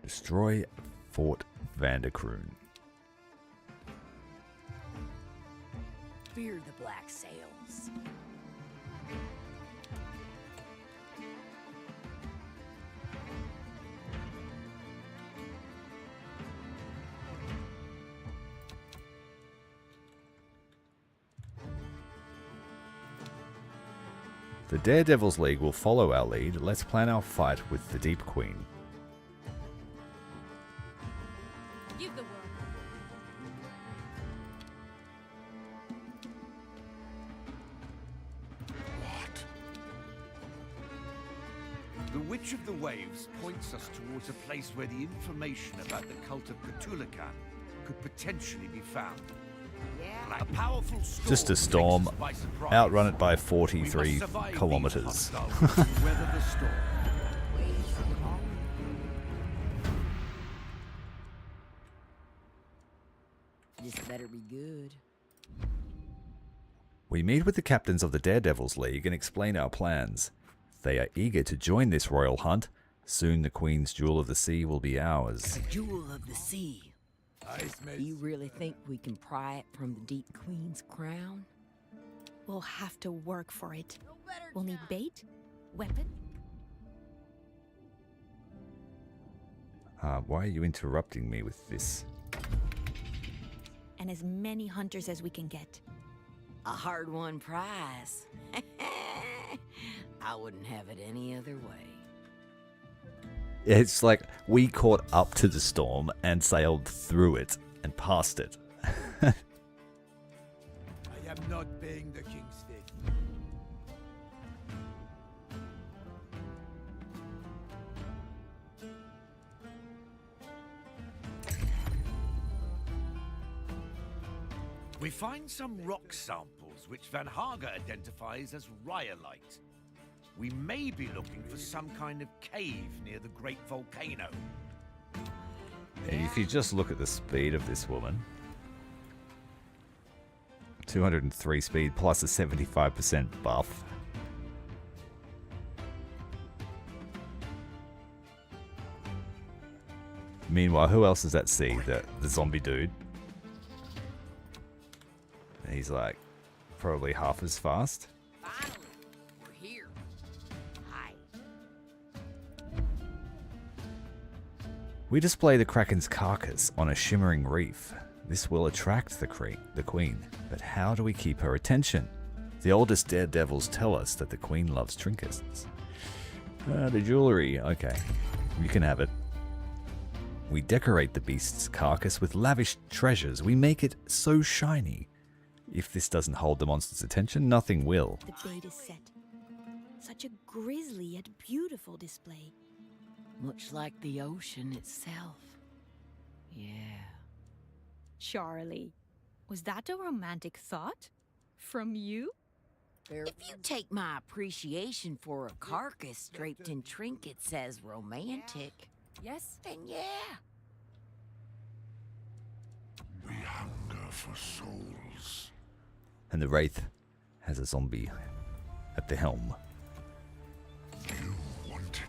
Destroy Fort Vandercroon. Fear the black sails. The Daredevils League will follow our lead. Let's plan our fight with the Deep Queen. Give the word. What? The Witch of the Waves points us towards a place where the information about the cult of Cthulhucan could potentially be found. Yeah? A powerful storm Just a storm. takes us by surprise. Outrun it by We 43 must survive these kilometers. hostile winds and weather the storm. This better be good. We meet with the captains of the Daredevils League and explain our plans. They are eager to join this royal hunt. Soon the Queen's Jewel of the Sea will be ours. A jewel of the sea. You really think we can pry it from the deep queen's crown? We'll have to work for it. We'll need bait, weapon. Why are you interrupting me with this? And as many hunters as we can get. A hard-won prize. I wouldn't have it any other way. It's like we caught up to the storm and sailed through it and past it. I am not paying the king's fee. We find some rock samples which Van Haga identifies as rhyolite. We may be looking for some kind of cave near the Great Volcano. And if you just look at the speed of this woman, 203 speed plus a 75% buff. Meanwhile, who else is at sea? The zombie dude. And he's like probably half as fast. Finally, we're here. Hi. We display the Kraken's carcass on a shimmering reef. This will attract the Queen, but how do we keep her attention? The oldest daredevils tell us that the Queen loves trinkets. The jewelry, okay, you can have it. We decorate the beast's carcass with lavish treasures. We make it so shiny. If this doesn't hold the monster's attention, nothing will. The bait is set. Such a grisly yet beautiful display. Much like the ocean itself. Yeah. Charlie, was that a romantic thought? From you? If you take my appreciation for a carcass draped in trinkets as romantic, Yes? then yeah. We hunger for souls. And the Wraith has a zombie at the helm.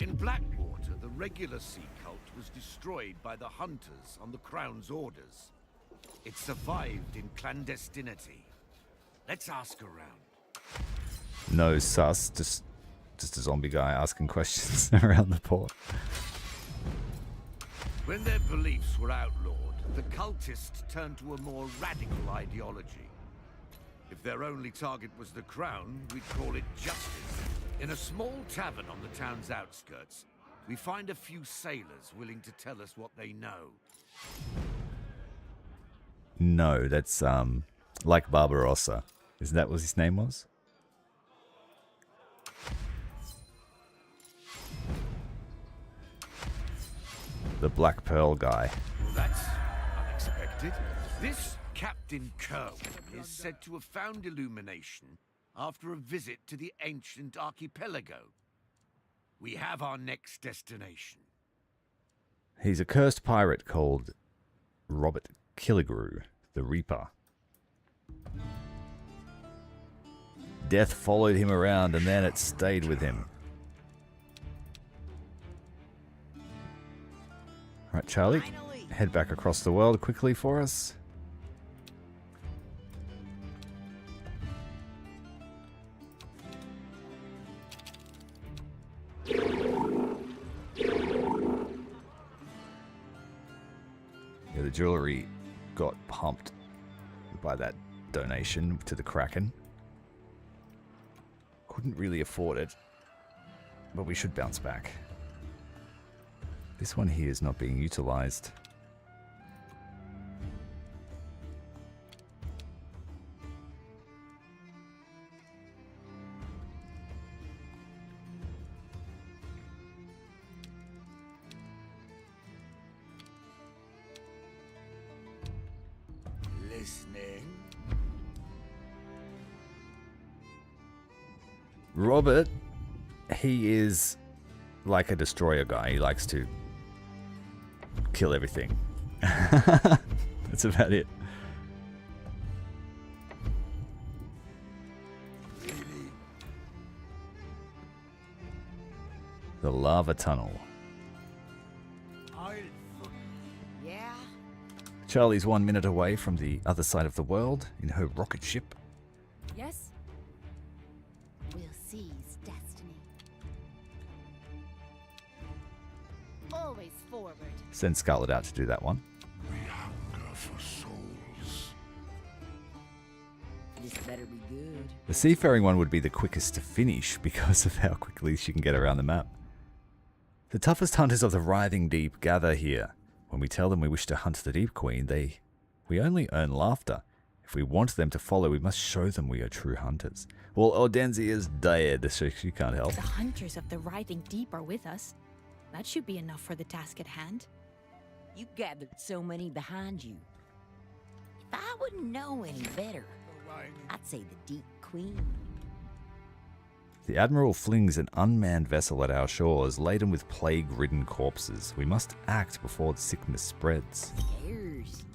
In Blackwater, the regular sea cult was destroyed by the hunters on the Crown's orders. It survived in clandestinity. Let's ask around. No sus, just a zombie guy asking questions around the port. When their beliefs were outlawed, the cultists turned to a more radical ideology. If their only target was the Crown, we'd call it justice. In a small tavern on the town's outskirts, we find a few sailors willing to tell us what they know. No, that's like Barbarossa. Isn't that what his name was? The Black Pearl guy. Well, that's unexpected. This Captain Cove is said to have found illumination after a visit to the ancient archipelago. We have our next destination. He's a cursed pirate called Robert Killigrew, the Reaper. Death followed him around and then it stayed with him. Right, Charlie, head back across the world quickly for us. Yeah, the jewelry got pumped by that donation to the Kraken. Couldn't really afford it, but we should bounce back. This one here is not being utilized. Listening. Robert, he is like a destroyer guy. He likes to kill everything. That's about it. The lava tunnel. Yeah? Charlie's 1 minute away from the other side of the world in her rocket ship. Yes? We'll seize destiny. Always forward. Send Scarlet out to do that one. We hunger for souls. This better be good. The seafaring one would be the quickest to finish because of how quickly she can get around the map. The toughest hunters of the writhing deep gather here. When we tell them we wish to hunt the Deep Queen, we only earn laughter. If we want them to follow, we must show them we are true hunters. Well, Ordenzi is dead, so she can't help. The hunters of the writhing deep are with us. That should be enough for the task at hand. You gathered so many behind you. If I wouldn't know any better, I'd say the Deep Queen. The Admiral flings an unmanned vessel at our shores, laden with plague-ridden corpses. We must act before the sickness spreads. Cares.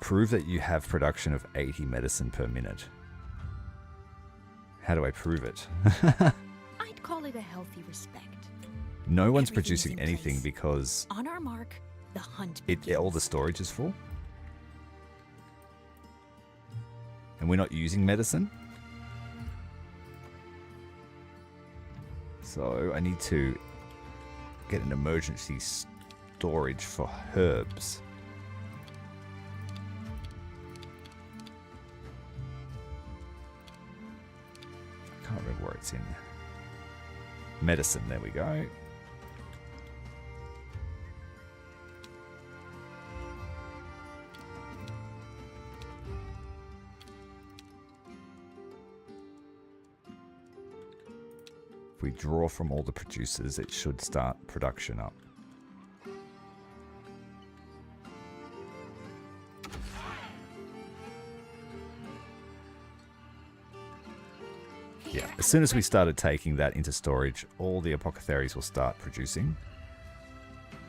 Prove that you have production of 80 medicine per minute. How do I prove it? I'd call it a healthy respect. No one's Everything's producing in anything place. because On our mark, the hunt begins. all the storage is full. And we're not using medicine. So I need to get an emergency storage for herbs. I can't remember where it's in. Medicine, there we go. If we draw from all the producers, it should start production up. Yeah, as soon as we started taking that into storage, all the apothecaries will start producing.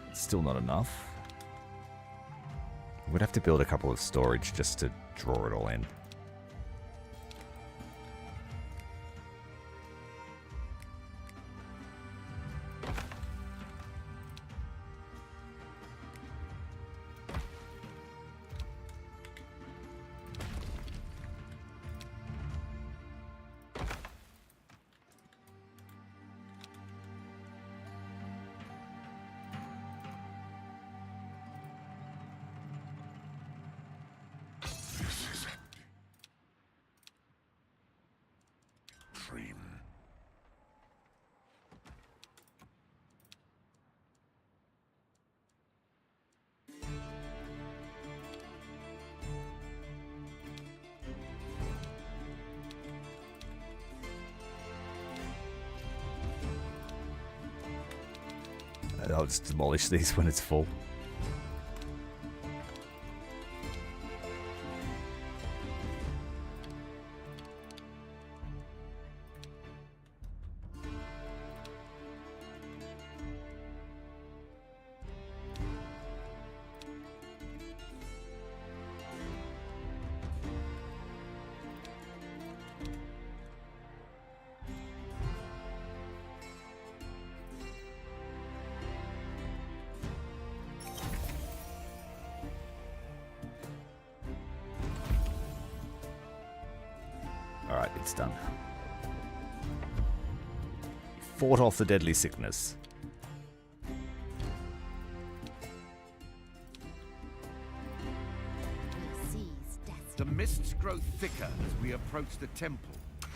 It's still not enough. We'd have to build a couple of storage just to draw it all in. Dream. I'll just demolish these when it's full. Alright, it's done. Fought off the deadly sickness. We'll seize destiny. The mists grow thicker as we approach the temple,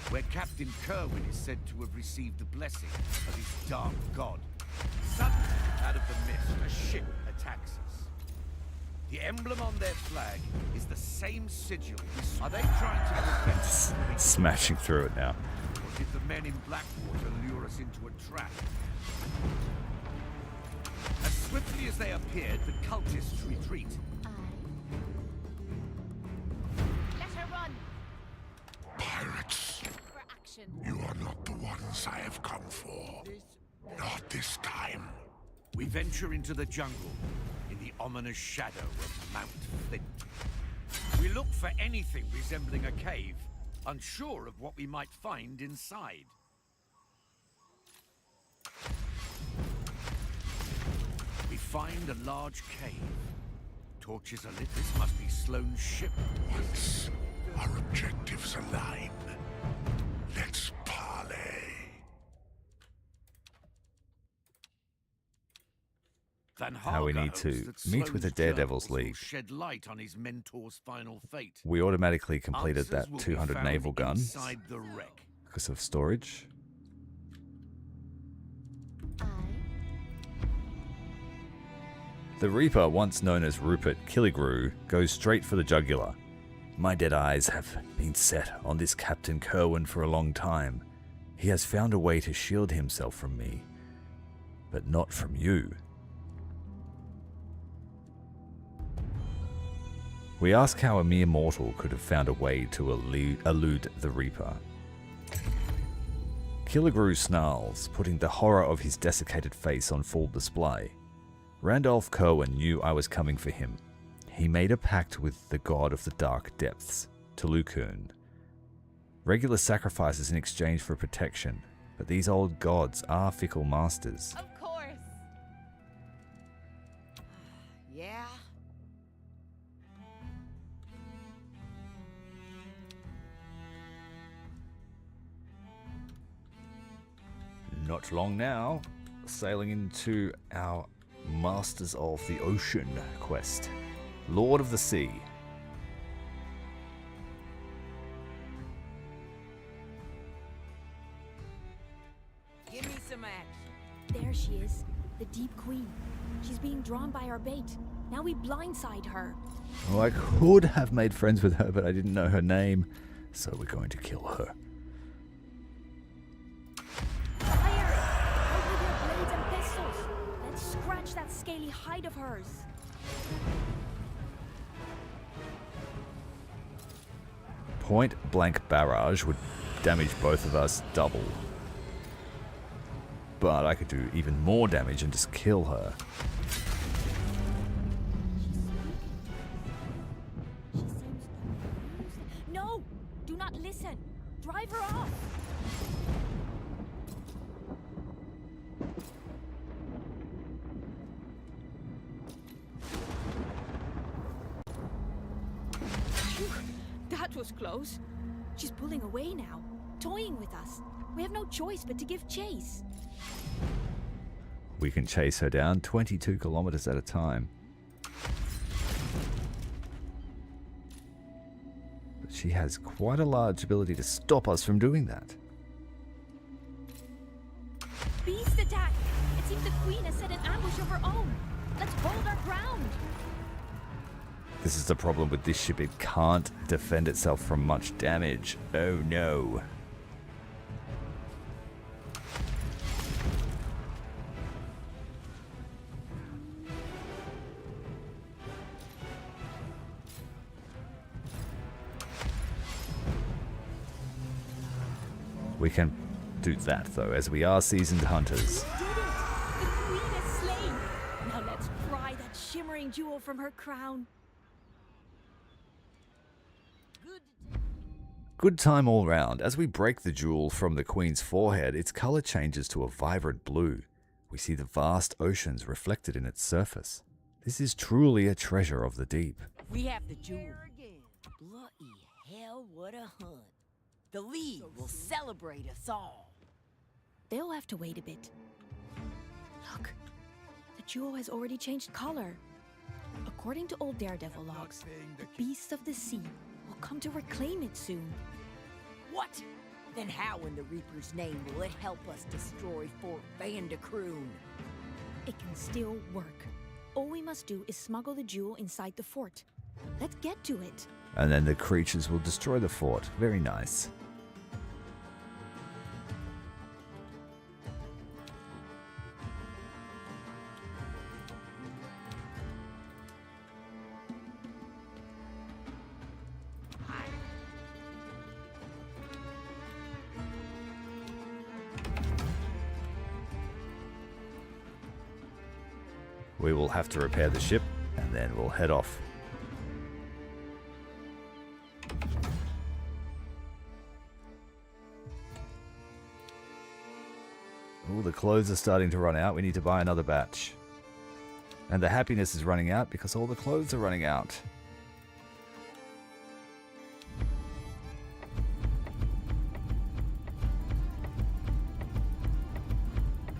where Captain Kerwin is said to have received the blessing of his dark god. Suddenly, out of the mist, a ship attacks us. The emblem on their flag is the same sigil. Are they trying to prevent us from being Smashing through it now. Or did the men in Blackwater lure us into a trap? As swiftly as they appeared, the cultists retreat. Let her run. Pirates, For action. you are not the ones I have come for. Not this time. We venture into the jungle, in the ominous shadow of Mount Flint. We look for anything resembling a cave, unsure of what we might find inside. We find a large cave. Torches are lit. This must be Sloane's ship. Once our objectives align, let's parley. How we need to meet with the Daredevils League. Shed light on his mentor's final fate. We automatically completed that Answers will be 200 found naval guns inside the wreck. because of storage. The Reaper, once known as Rupert Killigrew, goes straight for the jugular. My dead eyes have been set on this Captain Kerwin for a long time. He has found a way to shield himself from me, but not from you. We ask how a mere mortal could have found a way to elude the Reaper. Killigrew snarls, putting the horror of his desiccated face on full display. Randolph Kerwin knew I was coming for him. He made a pact with the god of the dark depths, Tulukun. Regular sacrifices in exchange for protection, but these old gods are fickle masters. Of course. Yeah. Not long now, sailing into our Masters of the Ocean quest. Lord of the Sea. Give me some action. There she is, the Deep Queen. She's being drawn by our bait. Now we blindside her. Well, I could have made friends with her, but I didn't know her name, so we're going to kill her. Fire! Out with your blades and pistols! Let's scratch that scaly hide of hers. Point blank barrage would damage both of us double. But I could do even more damage and just kill her. No! Do not listen! Drive her off! Phew, that was close. She's pulling away now, toying with us. We have no choice but to give chase. We can chase her down 22 kilometers at a time. But she has quite a large ability to stop us from doing that. Beast attack! It seems the Queen has set an ambush of her own. Let's hold our ground. This is the problem with this ship. It can't defend itself from much damage. Oh no. We can do that though, as we are seasoned hunters. We did it! The Queen is slain! Now let's pry that shimmering jewel from her crown. Good time all round. As we break the jewel from the Queen's forehead, its color changes to a vibrant blue. We see the vast oceans reflected in its surface. This is truly a treasure of the deep. We have the jewel. Bloody hell, what a hunt. The League will celebrate us all. They'll have to wait a bit. Look, the jewel has already changed color. According to old Daredevil logs, the beasts of the sea will come to reclaim it soon. What? Then how in the Reaper's name will it help us destroy Fort Vandecroon? It can still work. All we must do is smuggle the jewel inside the fort. Let's get to it. And then the creatures will destroy the fort. Very nice. We will have to repair the ship, and then we'll head off. Ooh, the clothes are starting to run out. We need to buy another batch. And the happiness is running out because all the clothes are running out.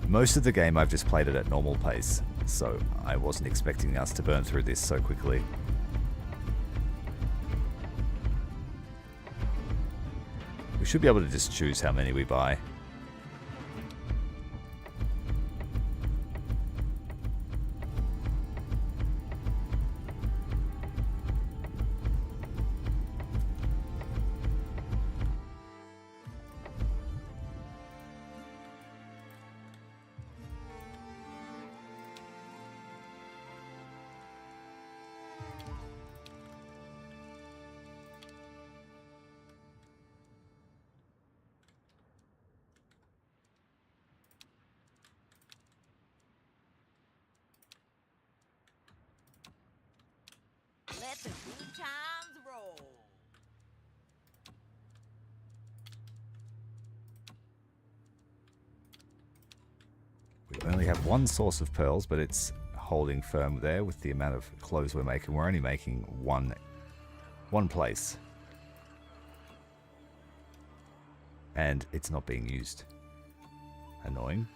Most of the game I've just played it at normal pace, so I wasn't expecting us to burn through this so quickly. We should be able to just choose how many we buy. Let the good times roll. We only have one source of pearls, but it's holding firm there with the amount of clothes we're making. We're only making one place. And it's not being used. Annoying.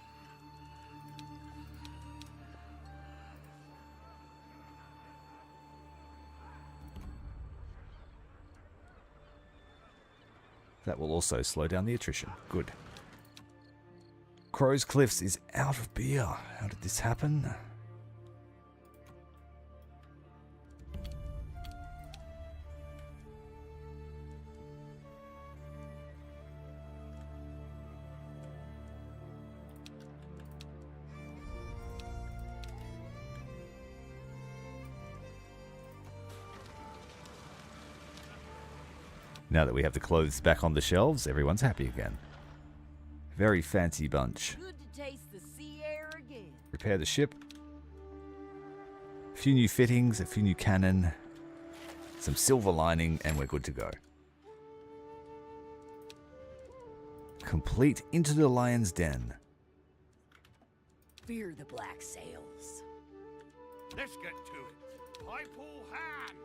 That will also slow down the attrition. Good. Crow's Cliffs is out of beer. How did this happen? Now that we have the clothes back on the shelves, everyone's happy again. Very fancy bunch. Good to taste the sea air again. Repair the ship. A few new fittings, a few new cannon, some silver lining, and we're good to go. Complete into the lion's den. Fear the black sails. Let's get to it. Pipe all hands.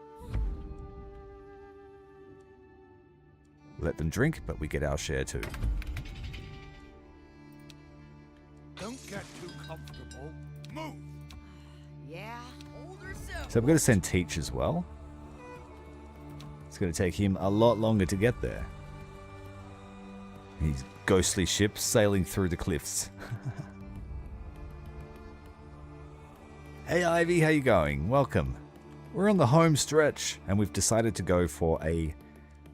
Let them drink, but we get our share too. Don't get too comfortable. Move. Yeah, older so. So we're going to send Teach as well. It's going to take him a lot longer to get there. His ghostly ship sailing through the cliffs. Hey Ivy, how you going? Welcome. We're on the home stretch, and we've decided to go for a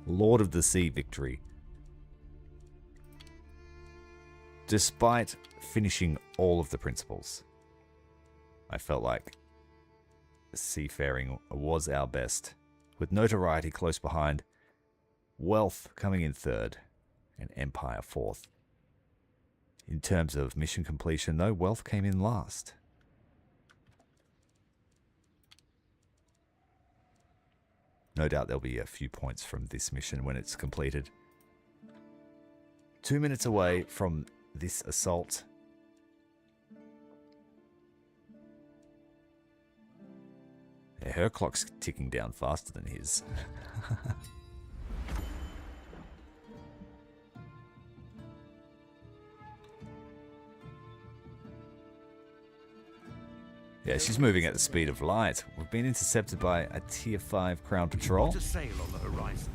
Lord of the Sea victory. Despite finishing all of the principles, I felt like seafaring was our best, with notoriety close behind, wealth coming in third, and empire fourth. In terms of mission completion, though, wealth came in last. No doubt there'll be a few points from this mission when it's completed. 2 minutes away from this assault. Yeah, her clock's ticking down faster than his. Yeah, she's moving at the speed of light. We've been intercepted by a tier 5 Crown Patrol, To sail on the horizon.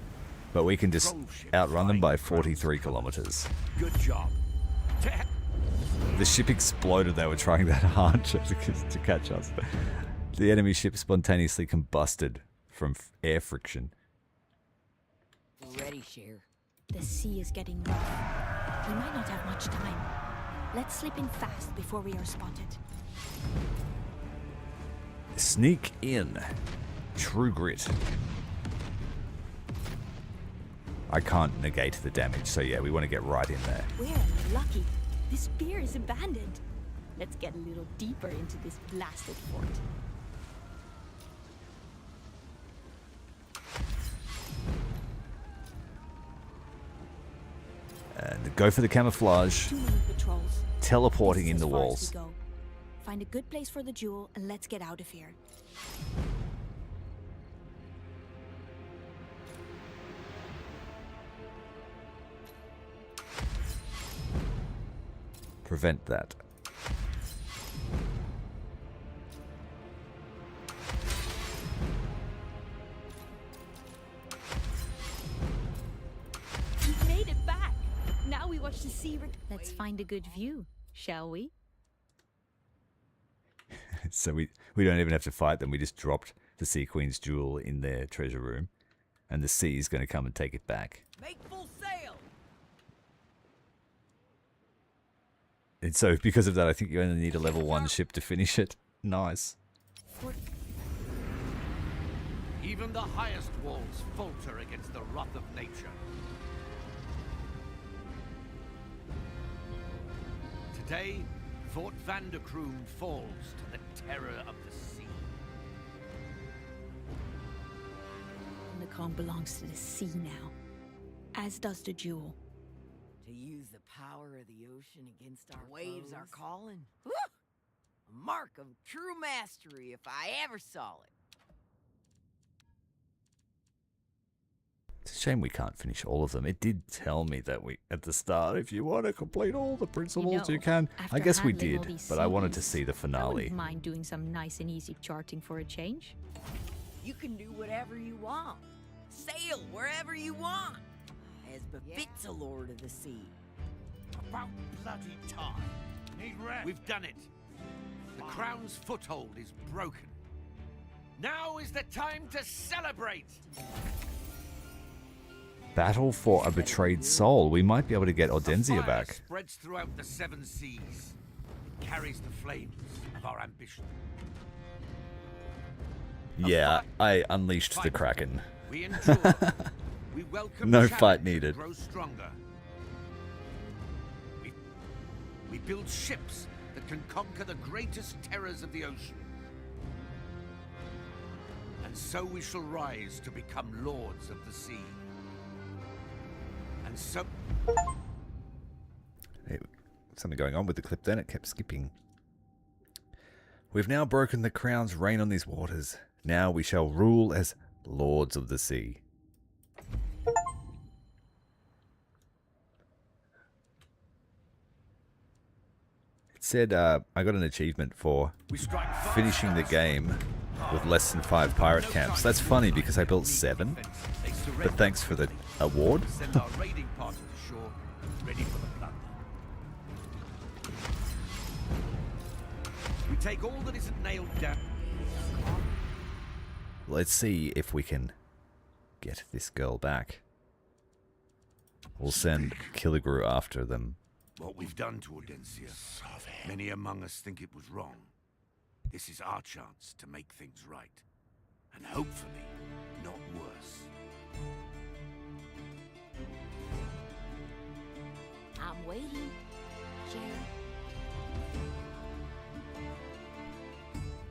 but we can just outrun them by 43 kilometers. Good job. The ship exploded. They were trying that hard to catch us. The enemy ship spontaneously combusted from air friction. Ready, Cher. The sea is getting rough. We might not have much time. Let's slip in fast before we are spotted. Sneak in. True grit. I can't negate the damage, so yeah, we want to get right in there. We're lucky. This pier is abandoned. Let's get a little deeper into this blasted fort. And go for the camouflage. Too many patrols. teleporting This in is the as far as walls. we go. Find a good place for the jewel and let's get out of here. Prevent that. We made it back. Now we watch the sea. Let's find a good view, shall we? So we don't even have to fight them. We just dropped the Sea Queen's jewel in their treasure room, and the sea is going to come and take it back. Make full sail! And so because of that, I think you only need a level 1 ship to finish it. Nice. Even the highest walls falter against the wrath of nature. Today, Fort Vanderkroon falls to the terror of the sea. The Kong belongs to the sea now, as does the jewel. To use the power of the ocean against our waves are calling. Whew! A mark of true mastery if I ever saw it. It's a shame we can't finish all of them. It did tell me that we at the start, if you want to complete all the principles, you can. I guess we did, but I wanted to see the I finale. wouldn't mind doing some nice and easy charting for a change. You can do whatever you want. Sail wherever you want. As befits a lord of the sea. About bloody time. Need rest. We've done it. The crown's foothold is broken. Now is the time to celebrate. Battle for a betrayed soul. We might be able to get Ordenzia Fire back. spreads throughout the 7 seas. It carries the flames of our ambition. Yeah, I unleashed the Kraken. We endure. We welcome No challenge fight and needed. grow stronger. We build ships that can conquer the greatest terrors of the ocean. And so we shall rise to become lords of the sea. And so... Something going on with the clip then, it kept skipping. We've now broken the crown's reign on these waters. Now we shall rule as lords of the sea. It said I got an achievement for finishing the game with less than 5 pirate camps. That's funny because I built 7, but thanks for the award. Send our raiding party to shore, ready for the plunder. We take all that isn't nailed down. Let's see if we can get this girl back. We'll send Killigrew after them. What we've done to Ordenzia, many among us think it was wrong. This is our chance to make things right. And hopefully, not worse. I'm waiting, Jared.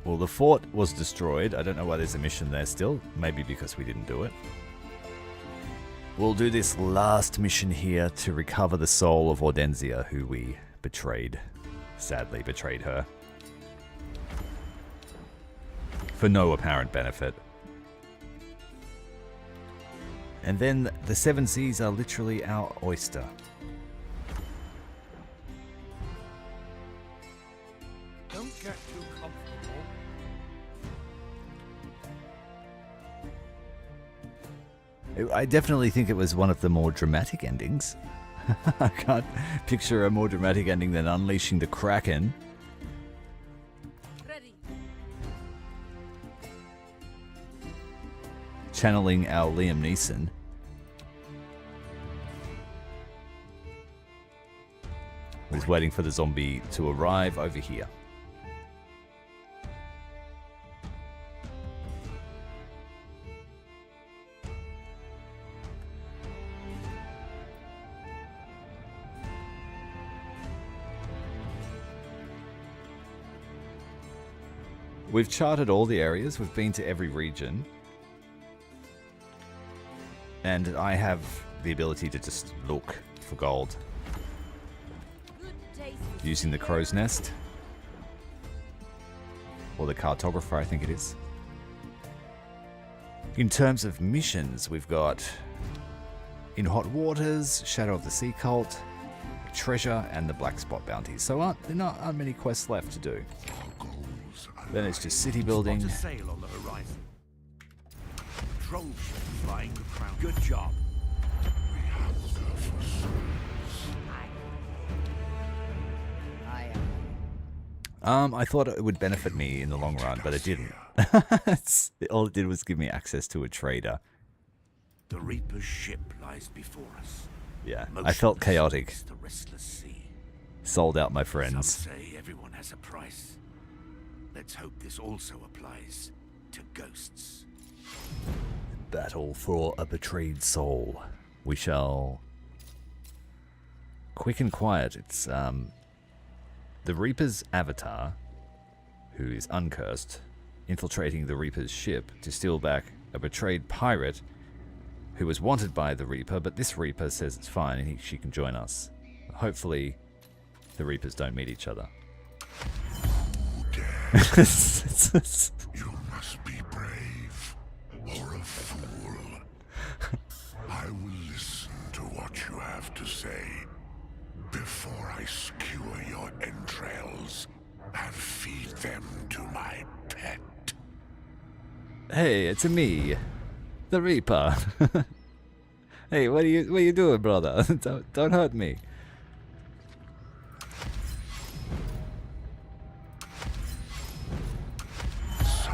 Well, the fort was destroyed. I don't know why there's a mission there still. Maybe because we didn't do it. We'll do this last mission here to recover the soul of Ordenzia, who we betrayed. Sadly betrayed her. For no apparent benefit. And then the 7 seas are literally our oyster. Don't get too comfortable. I definitely think it was one of the more dramatic endings. I can't picture a more dramatic ending than unleashing the Kraken. Ready. Channeling our Liam Neeson. Was waiting for the zombie to arrive over here. We've charted all the areas, we've been to every region. And I have the ability to just look for gold. using the crow's nest. Or the cartographer, I think it is. In terms of missions, we've got In Hot Waters, Shadow of the Sea Cult, Treasure, and the Black Spot bounties. So there aren't many quests left to do. Then it's just city building. Spot a sail on the horizon. Troll ship flying the crown. Good job. We hunger for souls. I thought it would benefit me in the long run, but it didn't. All it did was give me access to a trader. The Reaper's ship lies before us. Yeah, I felt chaotic. The restless sea. Sold out my friends. Some say everyone has a price. Let's hope this also applies to ghosts. Battle for a betrayed soul. We shall... Quick and quiet. It's the Reaper's avatar, who is uncursed, infiltrating the Reaper's ship to steal back a betrayed pirate who was wanted by the Reaper, but this Reaper says it's fine and she can join us. Hopefully the Reapers don't meet each other. You must be brave or a fool. I will listen to what you have to say before I skewer your entrails and feed them to my pet. Hey, it's me, the Reaper. Hey, what are you doing, brother? Don't hurt me. So,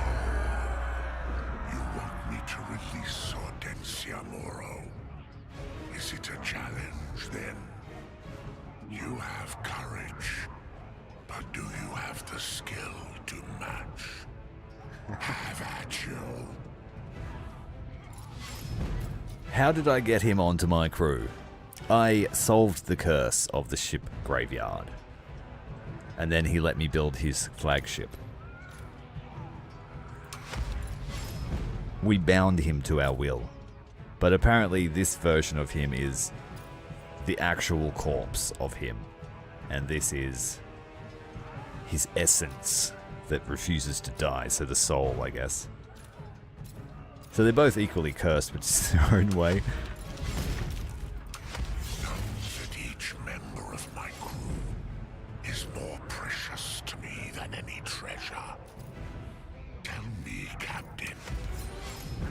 you want me to release Hortensia Moro? Is it a challenge then? You have courage, but do you have the skill to match? Have at you. How did I get him onto my crew? I solved the curse of the ship graveyard. And then he let me build his flagship. We bound him to our will. But apparently this version of him is the actual corpse of him. And this is his essence that refuses to die. So the soul, I guess. So they're both equally cursed, but just in their own way. Know that each member of my crew is more precious to me than any treasure. Tell me, Captain,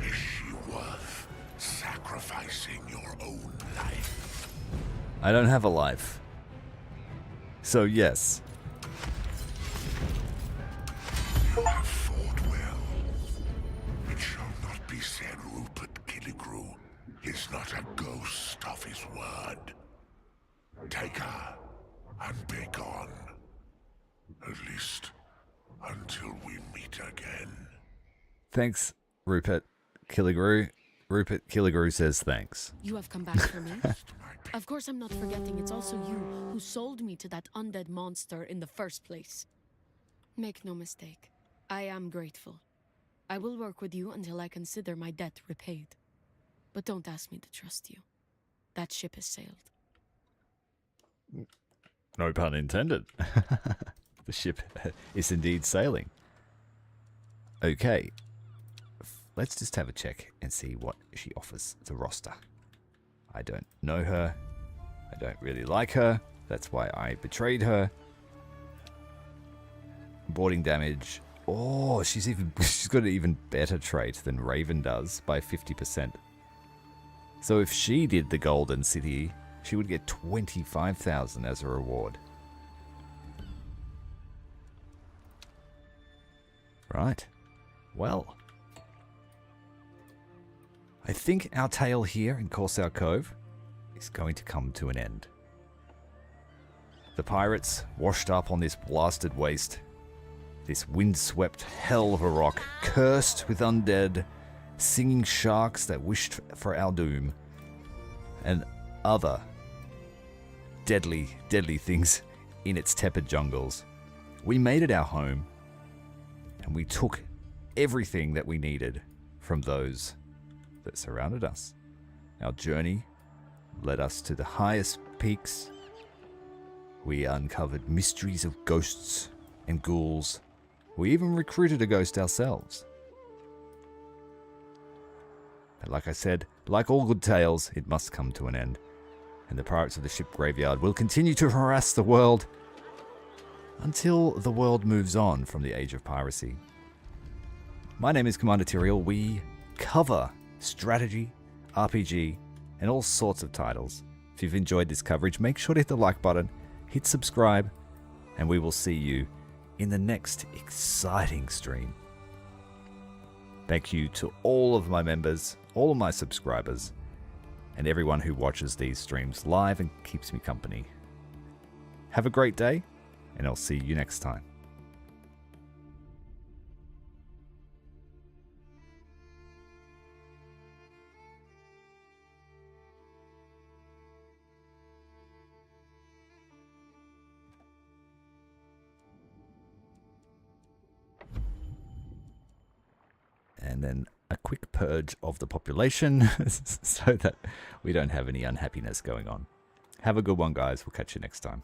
is she worth sacrificing your own life? I don't have a life. So yes. You have fought well. It shall not be said Rupert Killigrew is not a ghost of his word. Take her and be gone. At least until we meet again. Thanks, Rupert Killigrew. Rupert Killigrew says thanks. You have come back for me? Of course I'm not forgetting it's also you who sold me to that undead monster in the first place. Make no mistake, I am grateful. I will work with you until I consider my debt repaid. But don't ask me to trust you. That ship has sailed. No pun intended. The ship is indeed sailing. Okay. Let's just have a check and see what she offers as a roster. I don't know her. I don't really like her. That's why I betrayed her. Boarding damage. Oh, she's got an even better trait than Raven does by 50%. So if she did the Golden City, she would get 25,000 as a reward. Right. Well, I think our tale here in Corsair Cove is going to come to an end. The pirates washed up on this blasted waste, this windswept hell of a rock, cursed with undead, singing sharks that wished for our doom, and other deadly, deadly things in its tepid jungles. We made it our home, and we took everything that we needed from those that surrounded us. Our journey led us to the highest peaks We uncovered mysteries of ghosts and ghouls. We even recruited a ghost ourselves. But like I said, like all good tales, it must come to an end. And the pirates of the ship graveyard will continue to harass the world until the world moves on from the age of piracy. My name is Commander Tyrael. We cover strategy, RPG, and all sorts of titles. If you've enjoyed this coverage, make sure to hit the like button, hit subscribe, and we will see you in the next exciting stream. Thank you to all of my members, all of my subscribers, and everyone who watches these streams live and keeps me company. Have a great day, and I'll see you next time. And then a quick purge of the population so that we don't have any unhappiness going on. Have a good one, guys. We'll catch you next time.